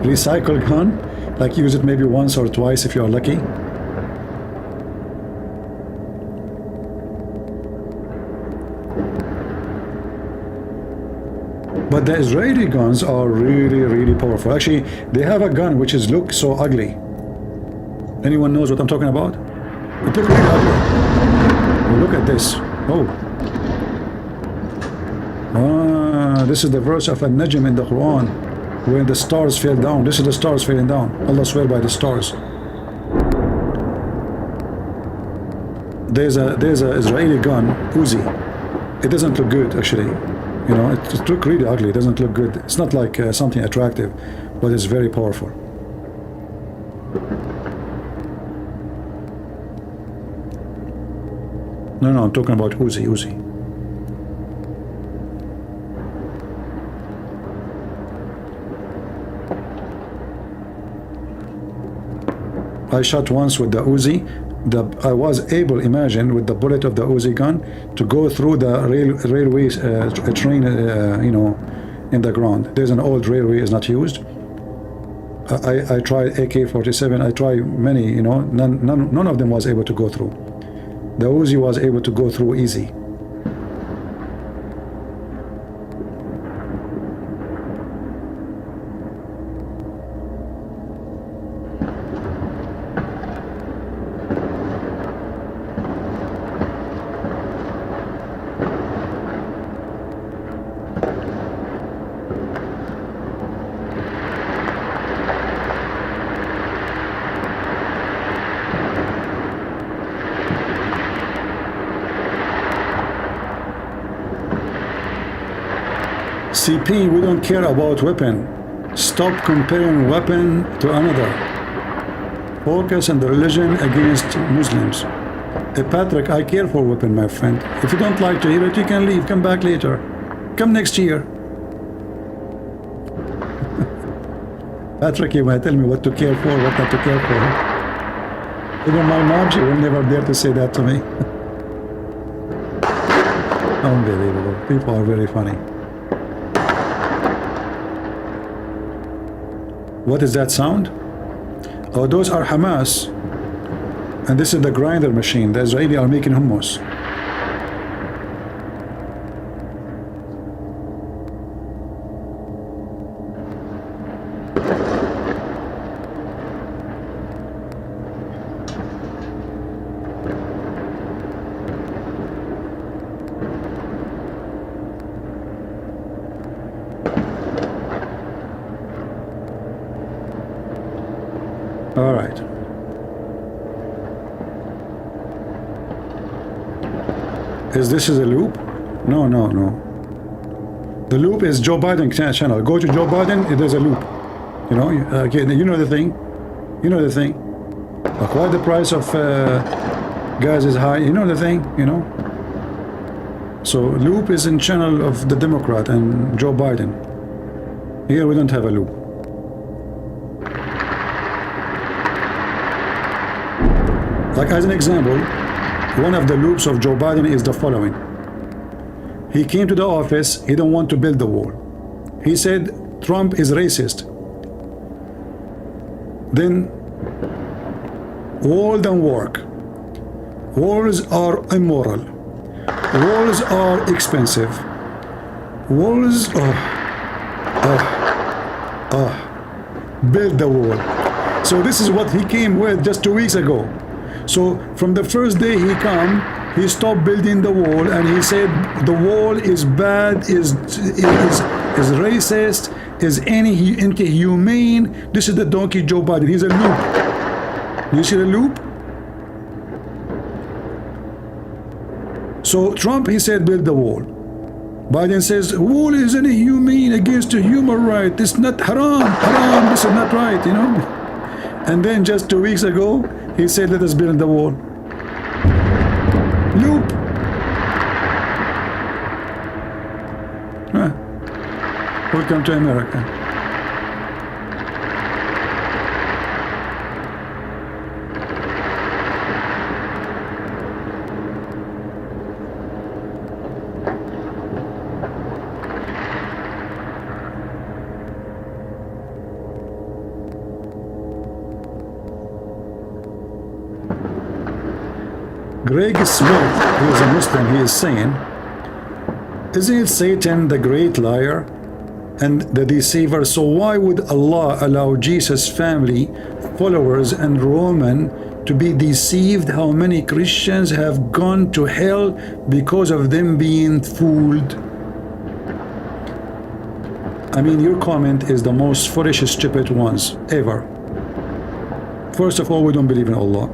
recycled gun. Like use it maybe once or twice if you are lucky. But the Israeli guns are really powerful. Actually, they have a gun which looks so ugly. Anyone knows what I'm talking about? It looks really ugly. Oh, look at this. Oh. This is the verse of An-Najm in the Quran, when the stars fell down. This is the stars falling down. Allah swear by the stars. There's a Israeli gun, Uzi. It doesn't look good actually. You know, it looks really ugly. It doesn't look good. It's not like something attractive, but it's very powerful. No, I'm talking about Uzi. I shot once with the Uzi. I was able, imagine, with the bullet of the Uzi gun, to go through the railway train, you know, in the ground. There's an old railway is not used. I tried AK-47. I tried many, you know, none of them was able to go through. The Uzi was able to go through easy. CP, we don't care about weapon. Stop comparing weapon to another. Focus on the religion against Muslims. Hey Patrick, I care for weapon, my friend. If you don't like to hear it, you can leave. Come back later. Come next year. Patrick, you might tell me what to care for, what not to care for. Even my mom, she will never dare to say that to me. Unbelievable. People are very funny. What is that sound? Oh, those are Hamas. And this is the grinder machine. The Israeli are making hummus. All right. Is this a loop? No. The loop is Joe Biden channel. Go to Joe Biden, there's a loop. You know, you know the thing. You know the thing. Like why the price of gas is high? You know the thing, you know? So loop is in channel of the Democrat and Joe Biden. Here we don't have a loop. Like as an example, one of the loops of Joe Biden is the following. He came to the office, he don't want to build the wall. He said Trump is racist. Then wall don't work. Walls are immoral. Walls are expensive. Walls, build the wall. So this is what he came with just 2 weeks ago. So from the first day he come, he stopped building the wall and he said the wall is bad, is racist, is anti-humane. This is the donkey Joe Biden. He's a loop. You see the loop? So Trump, he said build the wall. Biden says wall is inhumane, against the human right. It's not haram, this is not right, you know. And then just 2 weeks ago, he said let us build the wall. Loop. Huh. Welcome to America. Greg Smith, who is a Muslim, he is saying, isn't it Satan the great liar and the deceiver? So why would Allah allow Jesus' family, followers and Roman to be deceived? How many Christians have gone to hell because of them being fooled? I mean, your comment is the most foolish, stupid ones ever. First of all, we don't believe in Allah.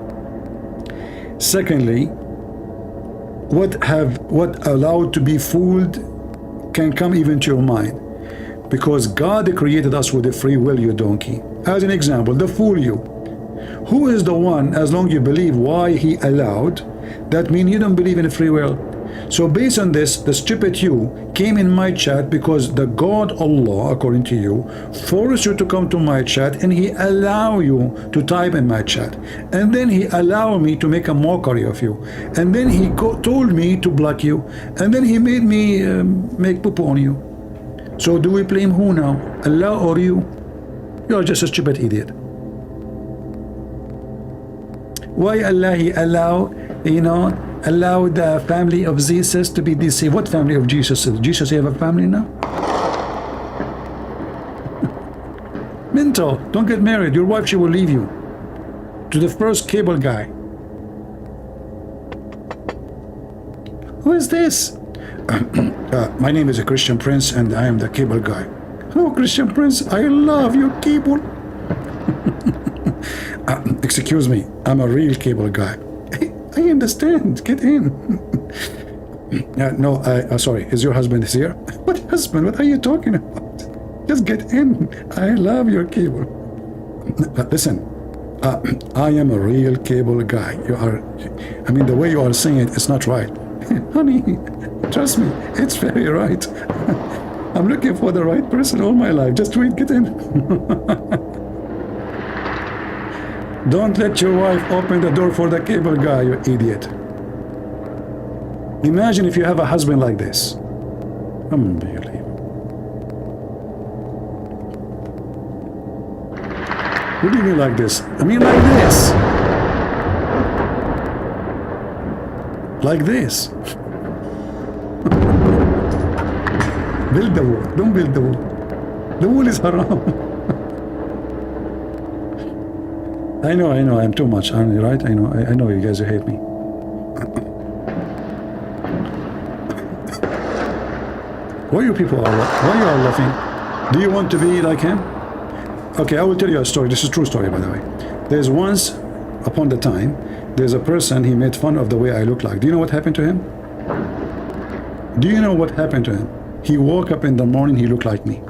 Secondly, what allowed to be fooled can come even to your mind, because God created us with a free will, you donkey. As an example, the fool you. Who is the one, as long you believe why he allowed, that means you don't believe in free will. So based on this, the stupid you came in my chat because the God Allah, according to you, forced you to come to my chat, and he allowed you to type in my chat, and then he allowed me to make a mockery of you, and then he told me to block you, and then he made me make poop on you. So do we blame who now, Allah or you? You're just a stupid idiot. Why Allah he allow, you know, allow the family of Jesus to be deceived? What family of Jesus? Jesus have a family now? Mental. Don't get married. Your wife, she will leave you to the first cable guy. Who is this? My name is a Christian Prince and I am the cable guy. Oh, Christian Prince, I love your cable. Excuse me, I'm a real cable guy. I understand. Get in. No, sorry. Is your husband here? What husband? What are you talking about? Just get in. I love your cable. Listen, I am a real cable guy. You are. I mean, the way you are saying it, it's not right. Honey, trust me, it's very right. I'm looking for the right person all my life. Just wait. Get in. Don't let your wife open the door for the cable guy, you idiot. Imagine if you have a husband like this. Unbelievable. What do you mean like this? I mean like this. Like this. Build the wall. Don't build the wall. The wall is haram. I know, I'm too much, aren't you, right? I know you guys hate me. Why you people are laughing? Do you want to be like him? Okay, I will tell you a story. This is a true story, by the way. There's once upon the time, there's a person, he made fun of the way I look like. Do you know what happened to him? Do you know what happened to him? He woke up in the morning, he looked like me.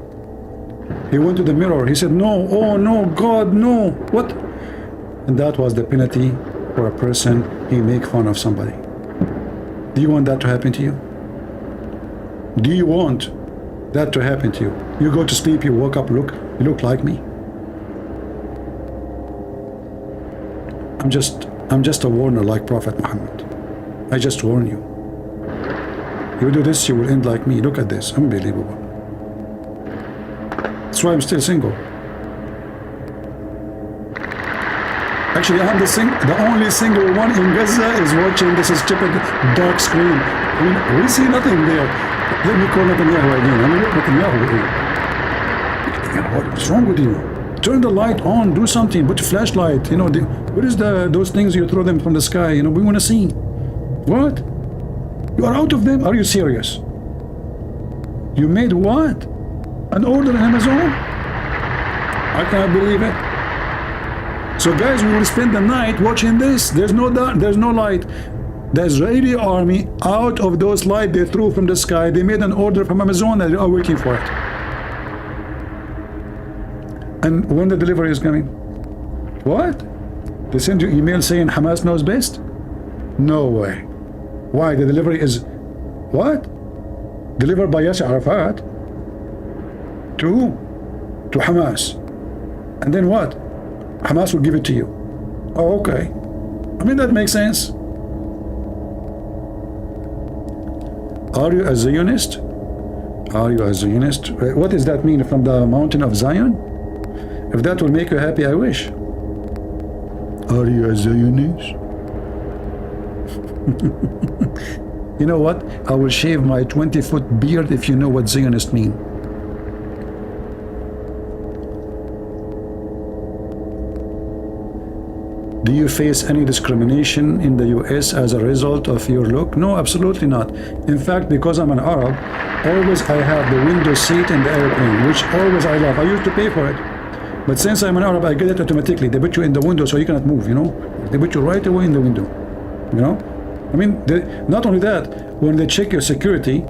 He went to the mirror, he said, no, oh no, God, no. What? and that was the penalty for a person who make fun of somebody. Do you want that to happen to you? Do you want that to happen to you? You go to sleep, you woke up, you look like me. I'm just a warner like Prophet Muhammad. I just warn you. You do this, you will end like me. Look at this, unbelievable. That's why I'm still single. Actually, I'm the only single one in Gaza is watching this stupid dark screen. I mean, we see nothing there. Let me call Netanyahu again. I mean, look, Netanyahu. What's wrong with you? Turn the light on, do something, put a flashlight. You know, what is those things you throw them from the sky? You know, we want to see. What? You are out of them? Are you serious? You made what? An order on Amazon? I can't believe it. So guys, we will spend the night watching this. There's no light. The Israeli army, out of those lights they threw from the sky, they made an order from Amazon and they are waiting for it. And when the delivery is coming? What? They send you email saying Hamas knows best? No way. Why? The delivery is what? Delivered by Yasser Arafat? To who? To Hamas. And then what? Hamas will give it to you. Oh, okay. I mean, that makes sense. Are you a Zionist? Are you a Zionist? What does that mean? From the mountain of Zion? If that will make you happy, I wish. Are you a Zionist? You know what? I will shave my 20-foot beard if you know what Zionist mean. Do you face any discrimination in the US as a result of your look? No, absolutely not. In fact, because I'm an Arab, always I have the window seat in the airplane, which always I love. I used to pay for it. But since I'm an Arab, I get it automatically. They put you in the window so you cannot move, you know? They put you right away in the window, you know? I mean, not only that, when they check your security,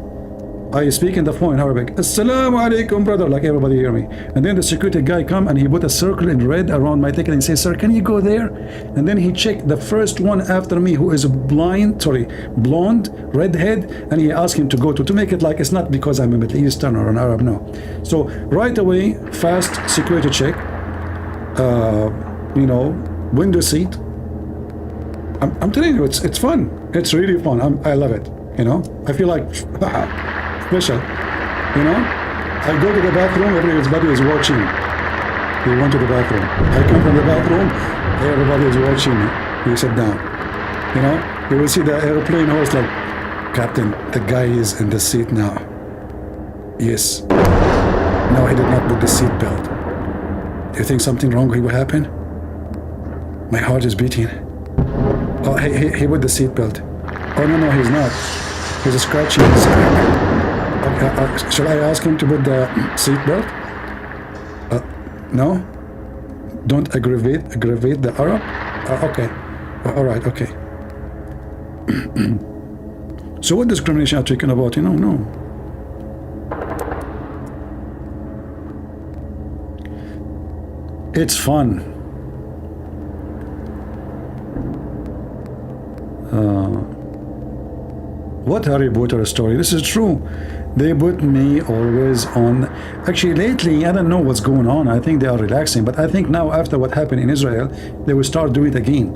I speak in the phone in Arabic, Assalamu alaikum, brother, like everybody hear me. And then the security guy come and he put a circle in red around my ticket and say, sir, can you go there? And then he checked the first one after me who is blonde, redhead, and he asked him to go to make it like it's not because I'm a Middle Eastern or an Arab, no. So right away, fast security check, you know, window seat. I'm telling you, it's fun. It's really fun. I love it, you know. I feel like special, you know. I go to the bathroom, everybody is watching. They went to the bathroom. I come from the bathroom, everybody is watching me. You sit down, you know. You will see the airplane host like, Captain, the guy is in the seat now. Yes. No, he did not put the seat belt. Do you think something wrong will happen? My heart is beating. Oh, he put the seat belt. Oh no, he's not. He's scratching his shall I ask him to put the seat belt? No? Don't aggravate the Arab? Okay. Alright, okay. So what discrimination are you talking about? You know, no. It's fun. What Harry Potter story? This is true. They put me always on. Actually, lately, I don't know what's going on. I think they are relaxing, but I think now after what happened in Israel, they will start doing it again.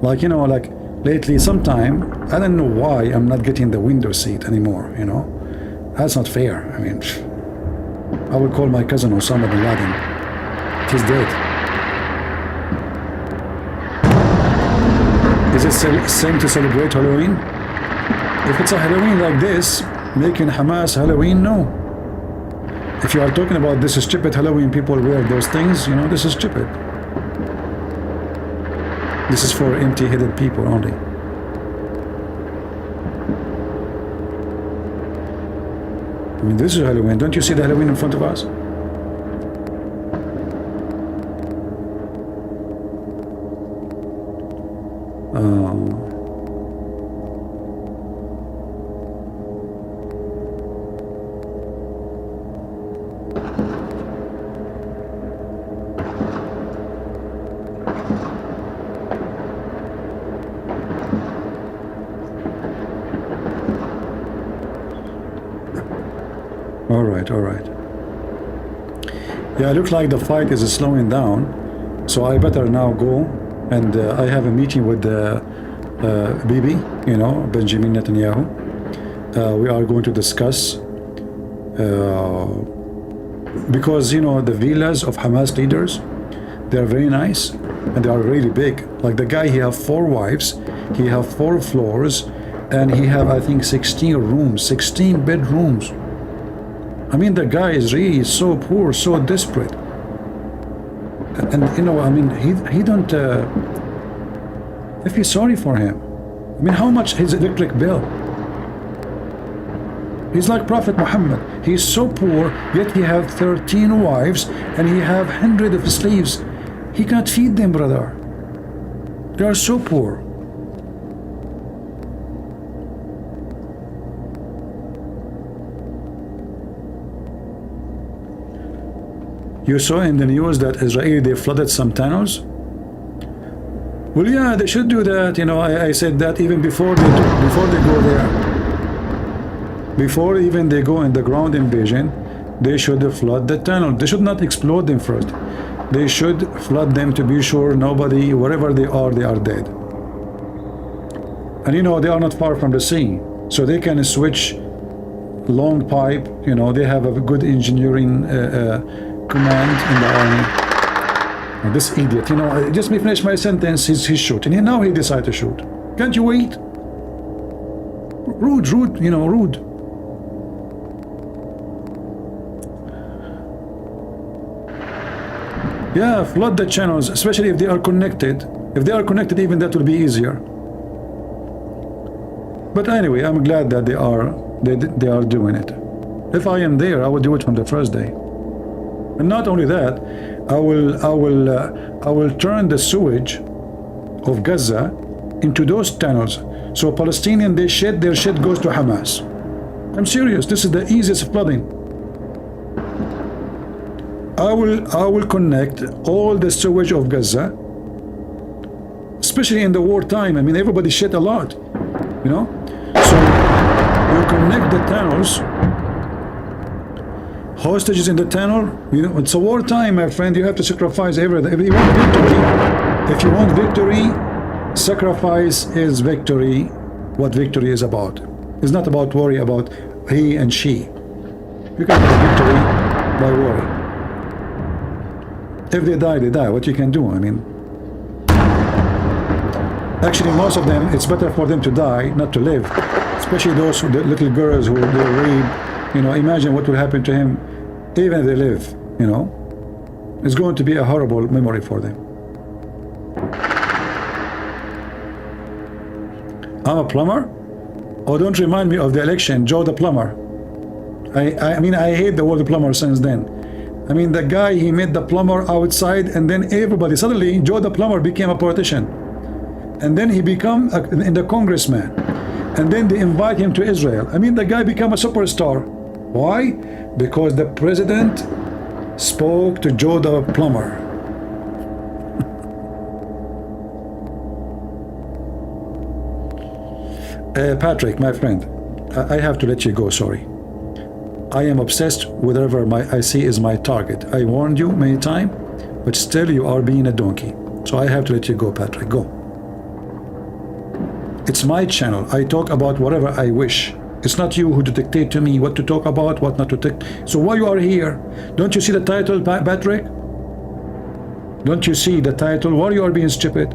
Like, you know, like lately, sometime, I don't know why I'm not getting the window seat anymore, you know? That's not fair. I mean, I will call my cousin Osama bin Laden. He's dead. Is it same to celebrate Halloween? If it's a Halloween like this, making Hamas Halloween, no. If you are talking about this stupid Halloween, people wear those things, you know, this is stupid. This is for empty-headed people only. I mean, this is Halloween. Don't you see the Halloween in front of us? All right, all right. Yeah, it looks like the fight is slowing down, so I better now go. And I have a meeting with Bibi, you know, Benjamin Netanyahu. We are going to discuss because, you know, the villas of Hamas leaders, they are very nice and they are really big. Like the guy, he have 4 wives, he have 4 floors, and he have, I think, 16 rooms, 16 bedrooms. I mean, the guy is really so poor, so desperate. And, you know, I mean, he don't, I feel sorry for him. I mean, how much his electric bill? He's like Prophet Muhammad. He's so poor, yet he have 13 wives, and he have hundreds of slaves. He can't feed them, brother. They are so poor. You saw in the news that Israel, they flooded some tunnels? Well, yeah, they should do that. You know, I said that even before they go there. Before even they go in the ground invasion, they should flood the tunnel. They should not explode them first. They should flood them to be sure nobody, wherever they are dead. And you know, they are not far from the sea, so they can switch long pipe. You know, they have a good engineering command in the army. And this idiot, you know, just me finish my sentence, he's shooting. And now he decided to shoot. Can't you wait? Rude, you know, rude. Yeah, flood the channels, especially if they are connected. If they are connected, even that will be easier. But anyway, I'm glad that they are doing it. If I am there, I will do it from the first day. And not only that, I will turn the sewage of Gaza into those tunnels. So Palestinian, they shit, their shit goes to Hamas. I'm serious. This is the easiest flooding. I will connect all the sewage of Gaza, especially in the wartime. I mean, everybody shit a lot, you know. So you connect the tunnels. Hostages in the tunnel. You know, it's a wartime, my friend. You have to sacrifice everything. If you want victory, sacrifice is victory. What victory is about? It's not about worry about he and she. You can have victory by worry. If they die, they die. What you can do? I mean, actually, most of them, it's better for them to die, not to live. Especially those the little girls who they rape. You know, imagine what will happen to him, even if they live. You know, it's going to be a horrible memory for them. I'm a plumber. Oh, don't remind me of the election, Joe the plumber. I mean, I hate the word plumber since then. I mean, the guy, he made the plumber outside, and then everybody, suddenly, Joe the plumber became a politician. And then he became in the congressman. And then they invite him to Israel. I mean, the guy became a superstar. Why? Because the president spoke to Joe the plumber. Patrick, my friend, I have to let you go, sorry. I am obsessed with whatever I see is my target. I warned you many times, but still you are being a donkey. So I have to let you go, Patrick. Go. It's my channel. I talk about whatever I wish. It's not you who dictate to me what to talk about, what not to take. So why you are here? Don't you see the title, Patrick? Don't you see the title? Why you are being stupid?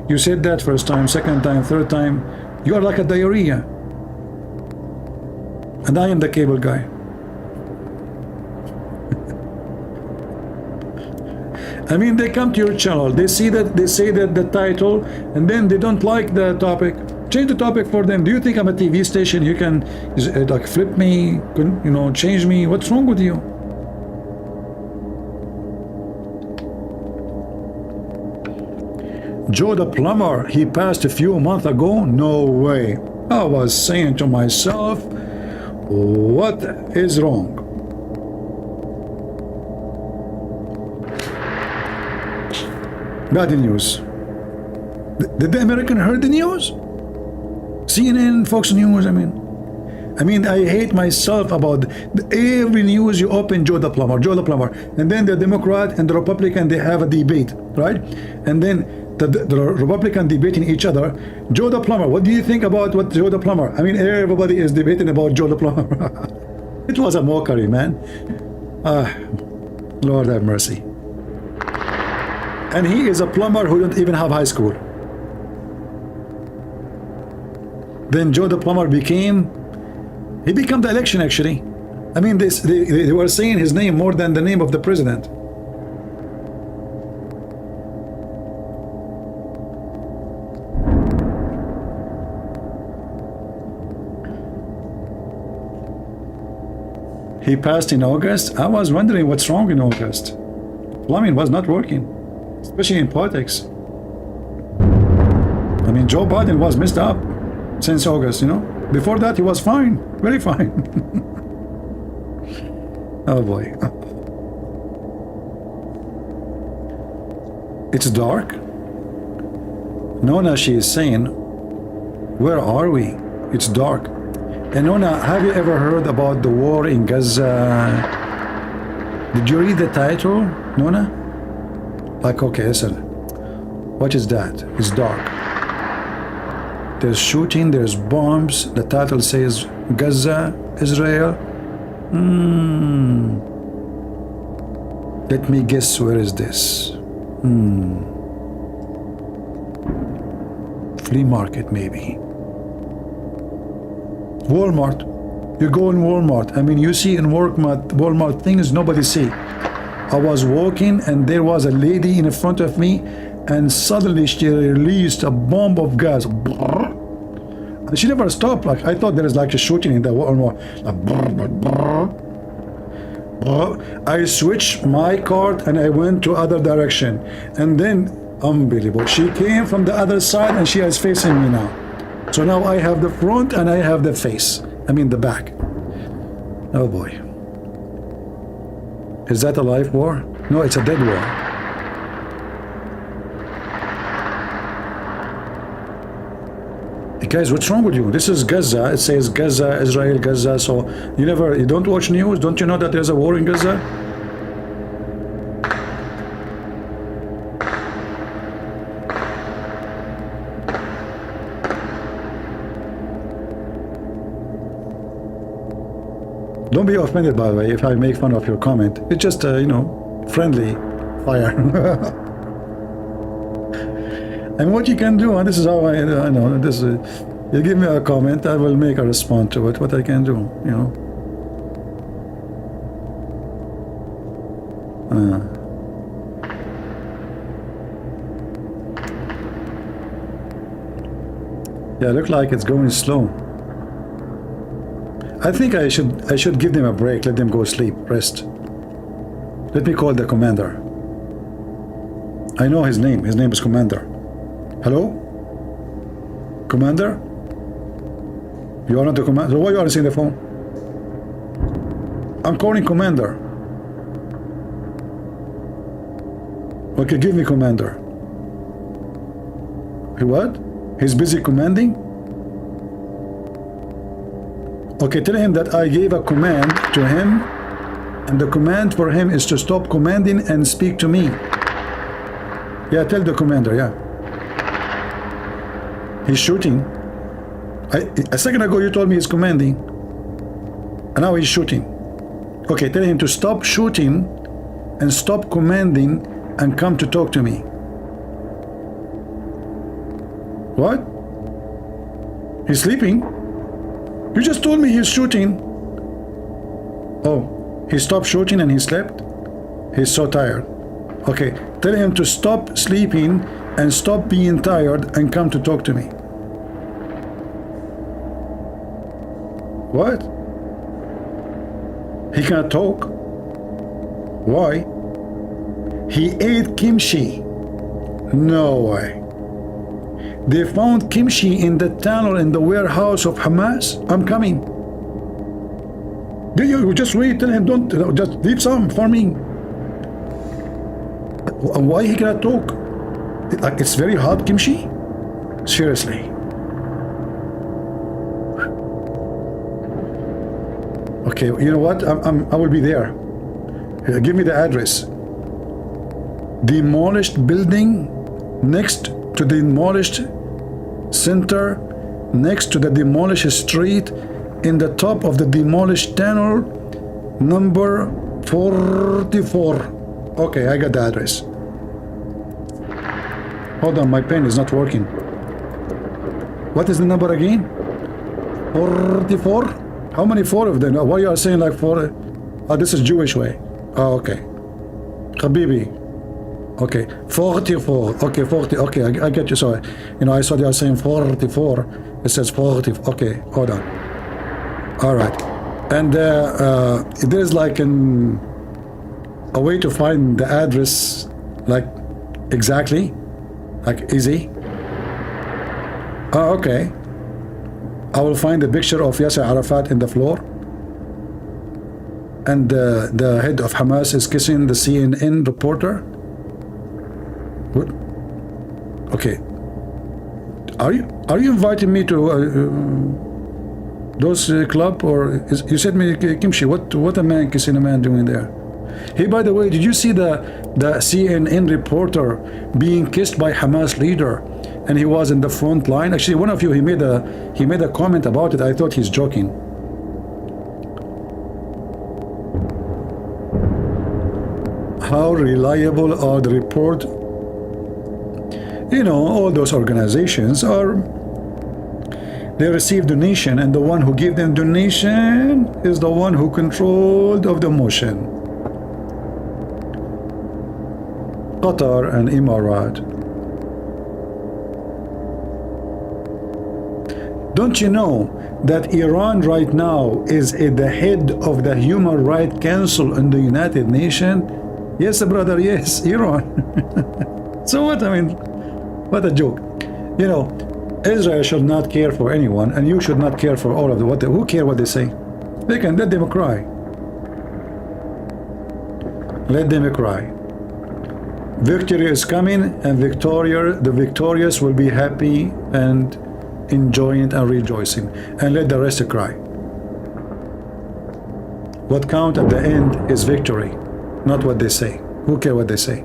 You said that first time, second time, third time. You are like a diarrhea. And I am the cable guy. I mean, they come to your channel, they see that, they say that the title, and then they don't like the topic. Change the topic for them. Do you think I'm a TV station? You can like flip me, you know, change me. What's wrong with you? Joe the plumber, he passed a few months ago? No way. I was saying to myself, what is wrong? Bad news. Did the American heard the news? CNN, Fox News, I mean. I mean, I hate myself about every news you open, Joe the plumber, Joe the plumber, and then the Democrat and the Republican, they have a debate, right? And then the Republican debating each other. Joe the plumber, what do you think about what Joe the plumber? I mean, everybody is debating about Joe the plumber. It was a mockery, man. Lord have mercy. And he is a plumber who don't even have high school. Then Joe the plumber became the election, actually. I mean, they were saying his name more than the name of the president. He passed in August. I was wondering what's wrong in August. Plumbing was not working, especially in politics. I mean, Joe Biden was messed up since August, you know. Before that, he was fine, very fine. Oh boy. It's dark. Nona, she is saying, where are we? It's dark. And Nona, have you ever heard about the war in Gaza? Did you read the title, Nona? Like, okay, listen. What is that? It's dark. There's shooting, there's bombs. The title says Gaza, Israel. Let me guess, where is this? Flea market, maybe. Walmart. You go in Walmart. I mean, you see in Walmart things nobody see. I was walking and there was a lady in front of me, and suddenly she released a bomb of gas. And she never stopped. Like, I thought there is like a shooting in the Walmart. I switched my cart and I went to other direction. And then, unbelievable, she came from the other side and she is facing me now. So now I have the front and I have the face. I mean the back. Oh boy. Is that a live war? No, it's a dead war. Hey guys, what's wrong with you? This is Gaza. It says Gaza, Israel, Gaza. So you don't watch news? Don't you know that there's a war in Gaza? Don't be offended, by the way, if I make fun of your comment. It's just, friendly fire. And what you can do, and this is how I know, this is, you give me a comment, I will make a response to it, what I can do, you know. Yeah, look like it's going slow. I think I should give them a break, let them go sleep, rest. Let me call the commander. I know his name is Commander. Hello? Commander? You are not the commander? So why you are answering the phone? I'm calling Commander. Okay, give me Commander. What? He's busy commanding? Okay, tell him that I gave a command to him, and the command for him is to stop commanding and speak to me. Yeah, tell the commander, yeah. He's shooting. A second ago you told me he's commanding, and now he's shooting. Okay, tell him to stop shooting and stop commanding and come to talk to me. What? He's sleeping? You just told me he's shooting. Oh, he stopped shooting and he slept? He's so tired. Okay, tell him to stop sleeping and stop being tired and come to talk to me. What? He can't talk? Why? He ate kimchi. No way. They found kimchi in the tunnel in the warehouse of Hamas. I'm coming. You just wait, tell him, don't, just leave some for me. Why he cannot talk? Like, it's very hot kimchi? Seriously. Okay, you know what? I will be there. Give me the address. Demolished building next to the demolished center, next to the demolished street, in the top of the demolished tunnel, number 44. Okay, I got the address. Hold on, my pen is not working. What is the number again? 44? How many four of them? Why you are saying like four? Oh, this is Jewish way. Oh, okay. Habibi. Okay, 44. Okay, 40. Okay, I get you. Sorry. You know, I saw you are saying 44. It says 40. Okay, hold on. All right. And there is like a way to find the address, like exactly, like easy. Oh, okay. I will find a picture of Yasser Arafat in the floor. And the head of Hamas is kissing the CNN reporter. What? Okay. Are you inviting me to those club, or you said me Kimchi? What a man kissing a man doing there? Hey, by the way, did you see the CNN reporter being kissed by Hamas leader, and he was in the front line? Actually, one of you he made a comment about it. I thought he's joking. How reliable are the report? You know, all those organizations they receive donation, and the one who give them donation is the one who controlled of the motion. Qatar and Emirat. Don't you know that Iran right now is at the head of the Human Rights Council in the United Nations? Yes, brother, yes, Iran. So what? I mean, what a joke. You know, Israel should not care for anyone, and you should not care for all of them. Who care what they say? They can let them cry. Let them cry. Victory is coming, and the victorious will be happy and enjoying and rejoicing, and let the rest cry. What count at the end is victory, not what they say. Who care what they say?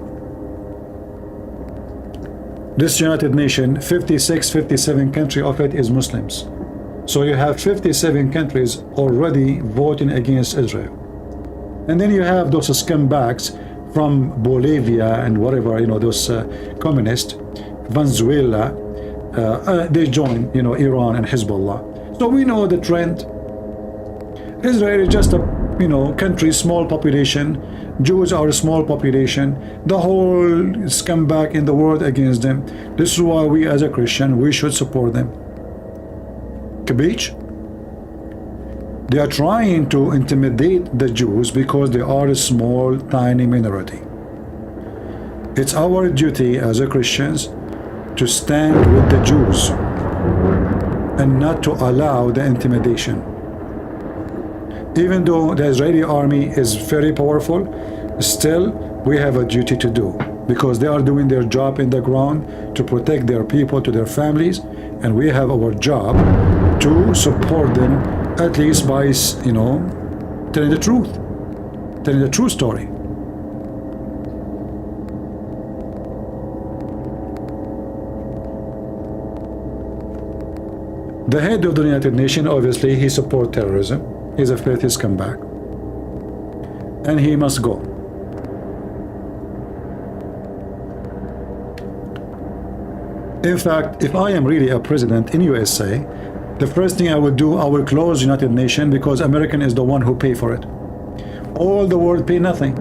This United Nations, 56, 57 country of it is Muslims. So you have 57 countries already voting against Israel. And then you have those scumbags from Bolivia and whatever, you know, those communists, Venezuela, they join, you know, Iran and Hezbollah. So we know the trend. Israel is just a, you know, country, small population. Jews are a small population. The whole scumbag in the world against them. This is why we as a Christian, we should support them. Kabich? They are trying to intimidate the Jews because they are a small, tiny minority. It's our duty as a Christians to stand with the Jews and not to allow the intimidation. Even though the Israeli army is very powerful, still we have a duty to do, because they are doing their job in the ground to protect their people, to their families, and we have our job to support them, at least by, you know, telling the truth, telling the true story. The head of the United Nations, obviously, he supports terrorism. He's a filthy scumbag. And he must go. In fact, if I am really a president in USA, the first thing I will do, I will close United Nations, because American is the one who pay for it. All the world pay nothing.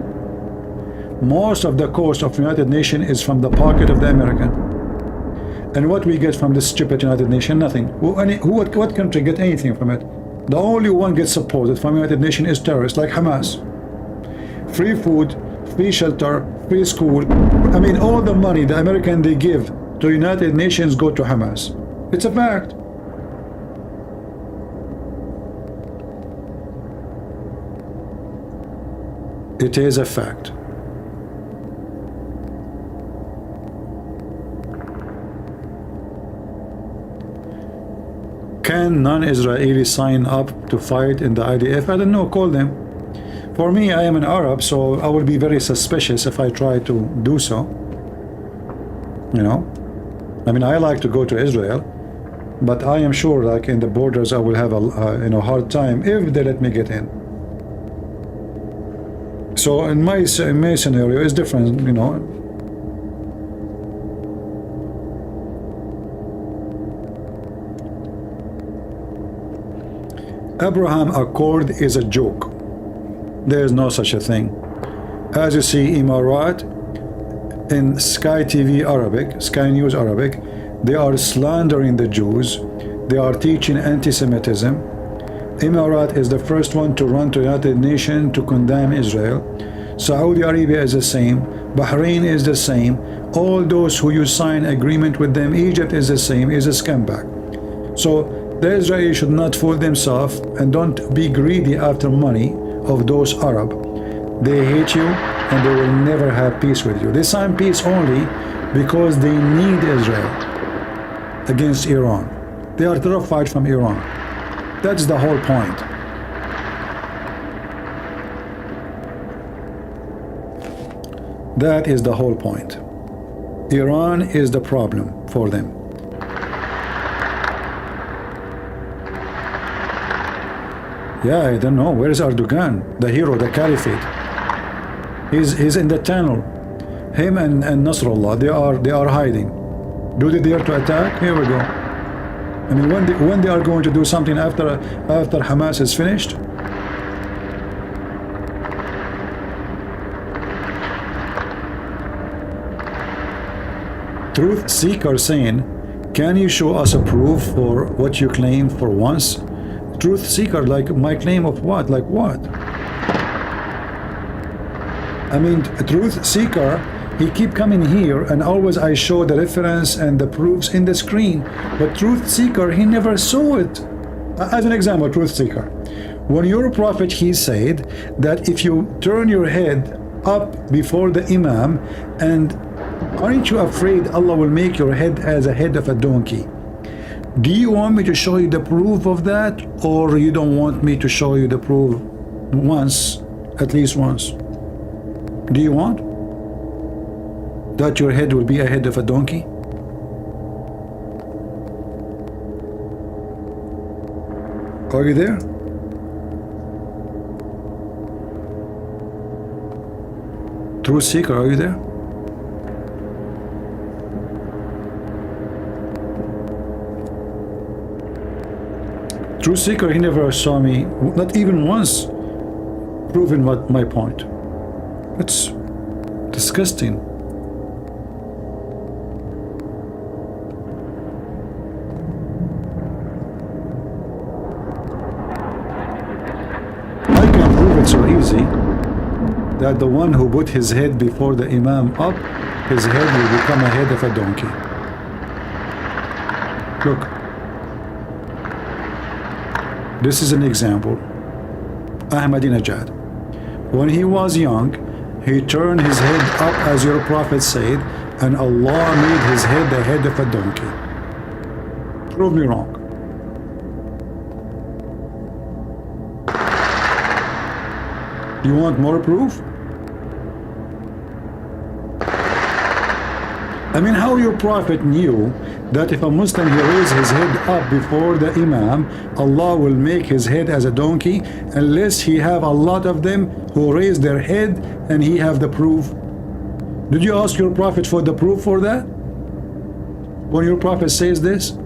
Most of the cost of United Nations is from the pocket of the American. And what we get from this stupid United Nations? Nothing. What country get anything from it? The only one gets supported from United Nations is terrorists like Hamas. Free food, free shelter, free school. I mean, all the money the American they give to United Nations go to Hamas. It's a fact. It is a fact. Can shouldn't non-Israeli sign up to fight in the IDF? I don't know, call them. For me, I am an Arab, so I will be very suspicious if I try to do so. You know? I mean, I like to go to Israel, but I am sure, like, in the borders, I will have a hard time if they let me get in. So in my scenario, it's different, you know. Abraham Accord is a joke. There is no such a thing. As you see, Emirat in Sky TV Arabic, Sky News Arabic, they are slandering the Jews. They are teaching anti-Semitism. Emirat is the first one to run to the United Nations to condemn Israel. Saudi Arabia is the same. Bahrain is the same. All those who you sign agreement with them, Egypt is the same, is a scumbag. So the Israelis should not fool themselves and don't be greedy after money of those Arab. They hate you and they will never have peace with you. They sign peace only because they need Israel against Iran. They are terrified from Iran. That's the whole point. That is the whole point. Iran is the problem for them. Yeah, I don't know. Where is Erdogan, the hero, the caliphate? He's in the tunnel. Him and Nasrallah, they are hiding. Do they dare to attack? Here we go. I mean, when they are going to do something after Hamas is finished? Truth Seeker saying, can you show us a proof for what you claim for once? Truth Seeker, like my claim of what? Like what? I mean, Truth Seeker, he keep coming here and always I show the reference and the proofs in the screen, but Truth Seeker, he never saw it. As an example, Truth Seeker, when your prophet, he said that if you turn your head up before the Imam, and aren't you afraid Allah will make your head as a head of a donkey? Do you want me to show you the proof of that, or you don't want me to show you the proof once, at least once? Do you want that your head will be a head of a donkey? Are you there? Truth Seeker, are you there? Truth Seeker, he never saw me, not even once, proving what my point. It's disgusting. I can prove it so easy that the one who put his head before the Imam up, his head will become a head of a donkey. Look. This is an example. Ahmadinejad. When he was young, he turned his head up as your prophet said, and Allah made his head the head of a donkey. Prove me wrong. You want more proof? I mean, how your prophet knew that if a Muslim he raise his head up before the Imam, Allah will make his head as a donkey, unless he have a lot of them who raise their head and he have the proof? Did you ask your prophet for the proof for that? When your prophet says this?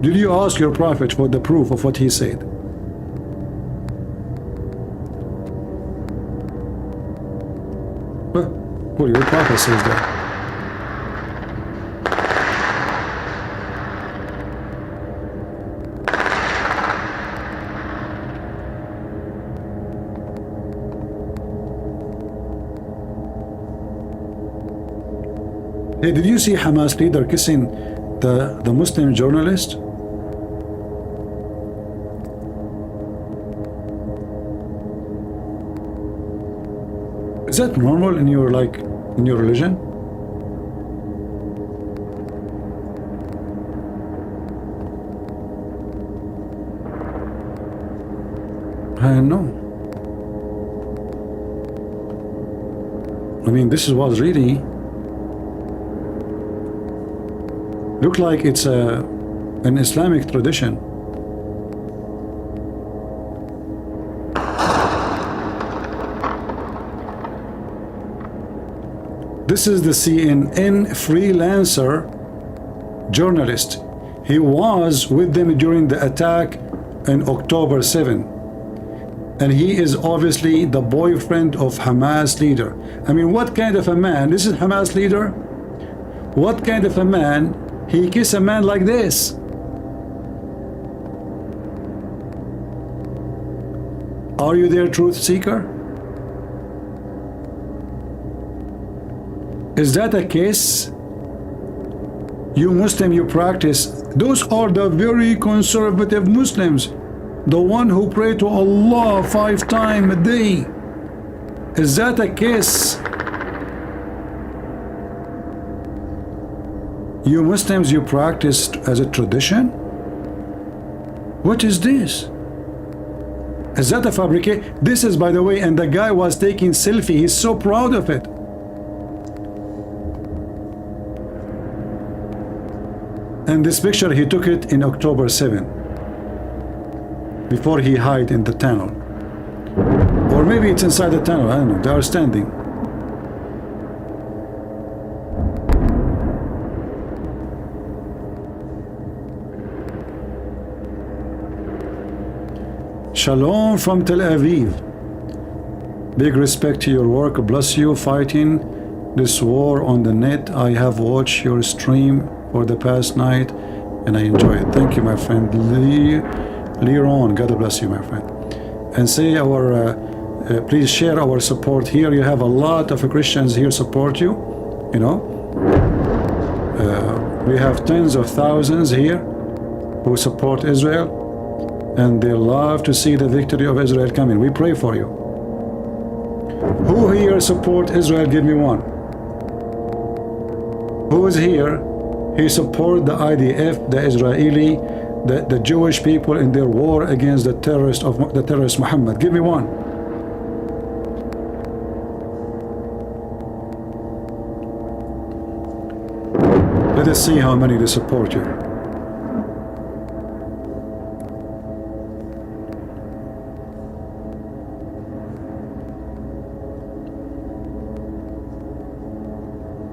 Did you ask your prophet for the proof of what he said? Well, your prophet says that. Hey, did you see Hamas leader kissing the Muslim journalist? Is that normal in your religion? I know. I mean, this was really look like it's an Islamic tradition. This is the CNN freelancer journalist. He was with them during the attack on October 7. And he is obviously the boyfriend of Hamas leader. I mean, what kind of a man? This is Hamas leader? What kind of a man? He kiss a man like this? Are you their truth seeker? Is that a case? You Muslim, you practice. Those are the very conservative Muslims. The one who pray to Allah 5 times a day. Is that a case? You Muslims, you practice as a tradition? What is this? Is that a fabricate? This is, by the way, and the guy was taking selfie. He's so proud of it. And this picture, he took it in October 7. Before he hid in the tunnel. Or maybe it's inside the tunnel, I don't know. They are standing. Shalom from Tel Aviv. Big respect to your work. Bless you fighting this war on the net. I have watched your stream for the past night and I enjoy it. Thank you, my friend Liron. God bless you, my friend. And say our please share our support here. You have a lot of Christians here support you, you know. We have tens of thousands here who support Israel, and they love to see the victory of Israel coming. We pray for you. Who here support Israel? Give me one. Who is here? He support the IDF, the Israeli, the Jewish people in their war against the terrorist Muhammad. Give me one. Let us see how many they support you.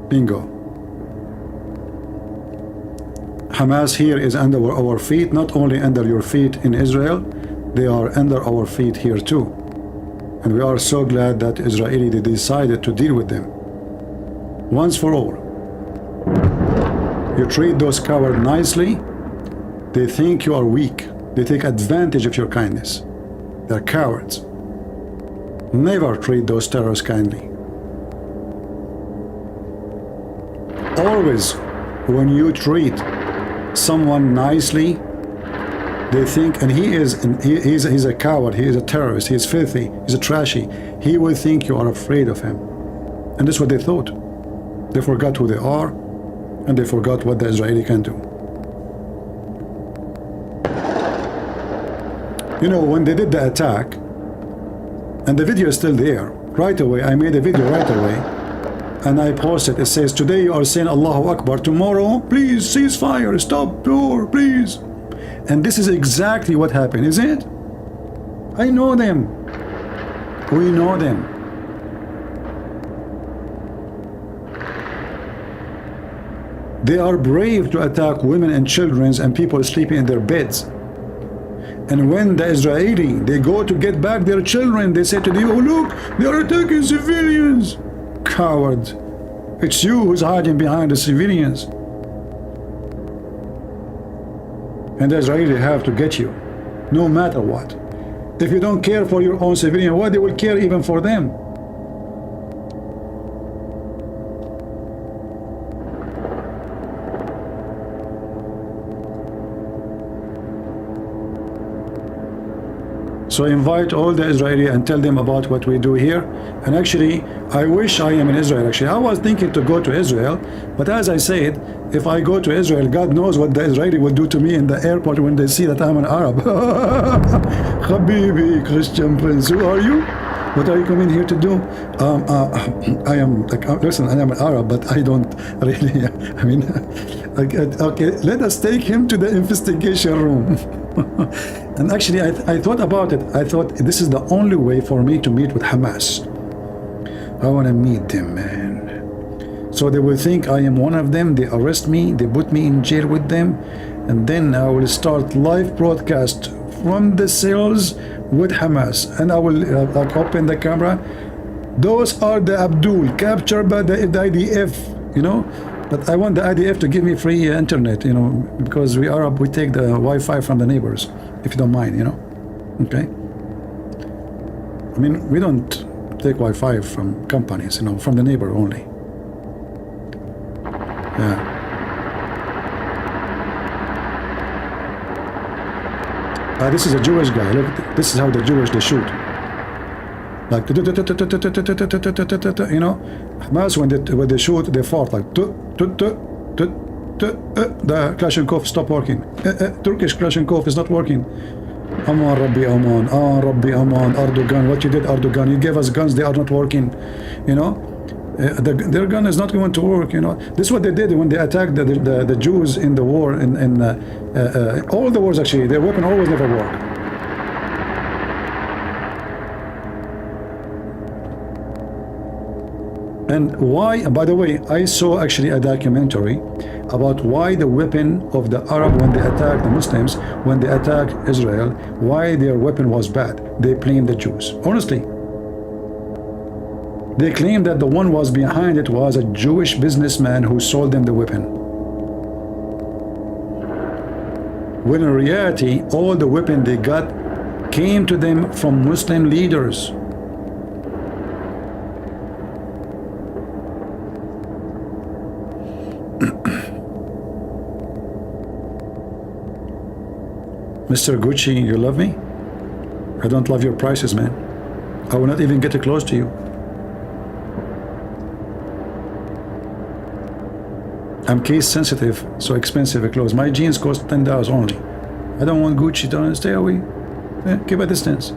Bingo. Hamas here is under our feet, not only under your feet in Israel, they are under our feet here too. And we are so glad that Israeli they decided to deal with them once for all. You treat those cowards nicely, they think you are weak. They take advantage of your kindness. They're cowards. Never treat those terrorists kindly. Always, when you treat someone nicely, they think, and he's a coward, he is a terrorist, he is filthy, he's a trashy, he will think you are afraid of him. And that's what they thought. They forgot who they are, and they forgot what the Israeli can do. You know, when they did the attack, and the video is still there, right away, I made a video right away, and I posted, it says, today you are saying Allahu Akbar, tomorrow, please cease fire, stop war, please. And this is exactly what happened, isn't it? I know them. We know them. They are brave to attack women and children and people sleeping in their beds. And when the Israeli, they go to get back their children, they say to them, oh look, they are attacking civilians. Coward. It's you who's hiding behind the civilians. And the Israeli have to get you, no matter what. If you don't care for your own civilian, why they will care even for them? So invite all the Israeli and tell them about what we do here. And actually, I wish I am in Israel. Actually, I was thinking to go to Israel, but as I said, if I go to Israel, God knows what the Israeli will do to me in the airport when they see that I'm an Arab. Habibi, Christian Prince, who are you? What are you coming here to do? I am, like, listen, I am an Arab, but I don't really, I mean, okay, let us take him to the investigation room. And actually, I thought about it. I thought this is the only way for me to meet with Hamas. I want to meet them, man. So they will think I am one of them. They arrest me. They put me in jail with them. And then I will start live broadcast from the cells with Hamas. And I will open the camera. Those are the Abdul captured by the IDF, you know. But I want the IDF to give me free internet, you know, because we Arab, we take the Wi-Fi from the neighbors, if you don't mind, you know. Okay. I mean, we don't take Wi-Fi from companies, you know, from the neighbor only. Yeah. This is a Jewish guy. Look, this is how the Jewish they shoot. Like, you know, Hamas, when they shoot, they fart like, the Kalashnikov stop working. Turkish Kalashnikov is not working. Aman Rabbi Aman, Rabbi Aman, Erdogan, what you did, Erdogan, you gave us guns, they are not working, you know. Their gun is not going to work, you know. This is what they did when they attacked the Jews in the war, in all the wars actually, their weapon always never worked. And why, by the way, I saw actually a documentary about why the weapon of the Arab when they attacked the Muslims, when they attacked Israel, why their weapon was bad. They blamed the Jews. Honestly. They claimed that the one was behind it was a Jewish businessman who sold them the weapon. When in reality, all the weapon they got came to them from Muslim leaders. Mr. Gucci, you love me? I don't love your prices, man. I will not even get close to you. I'm case sensitive, so expensive clothes. My jeans cost $10 only. I don't want Gucci, don't stay away. Keep a distance.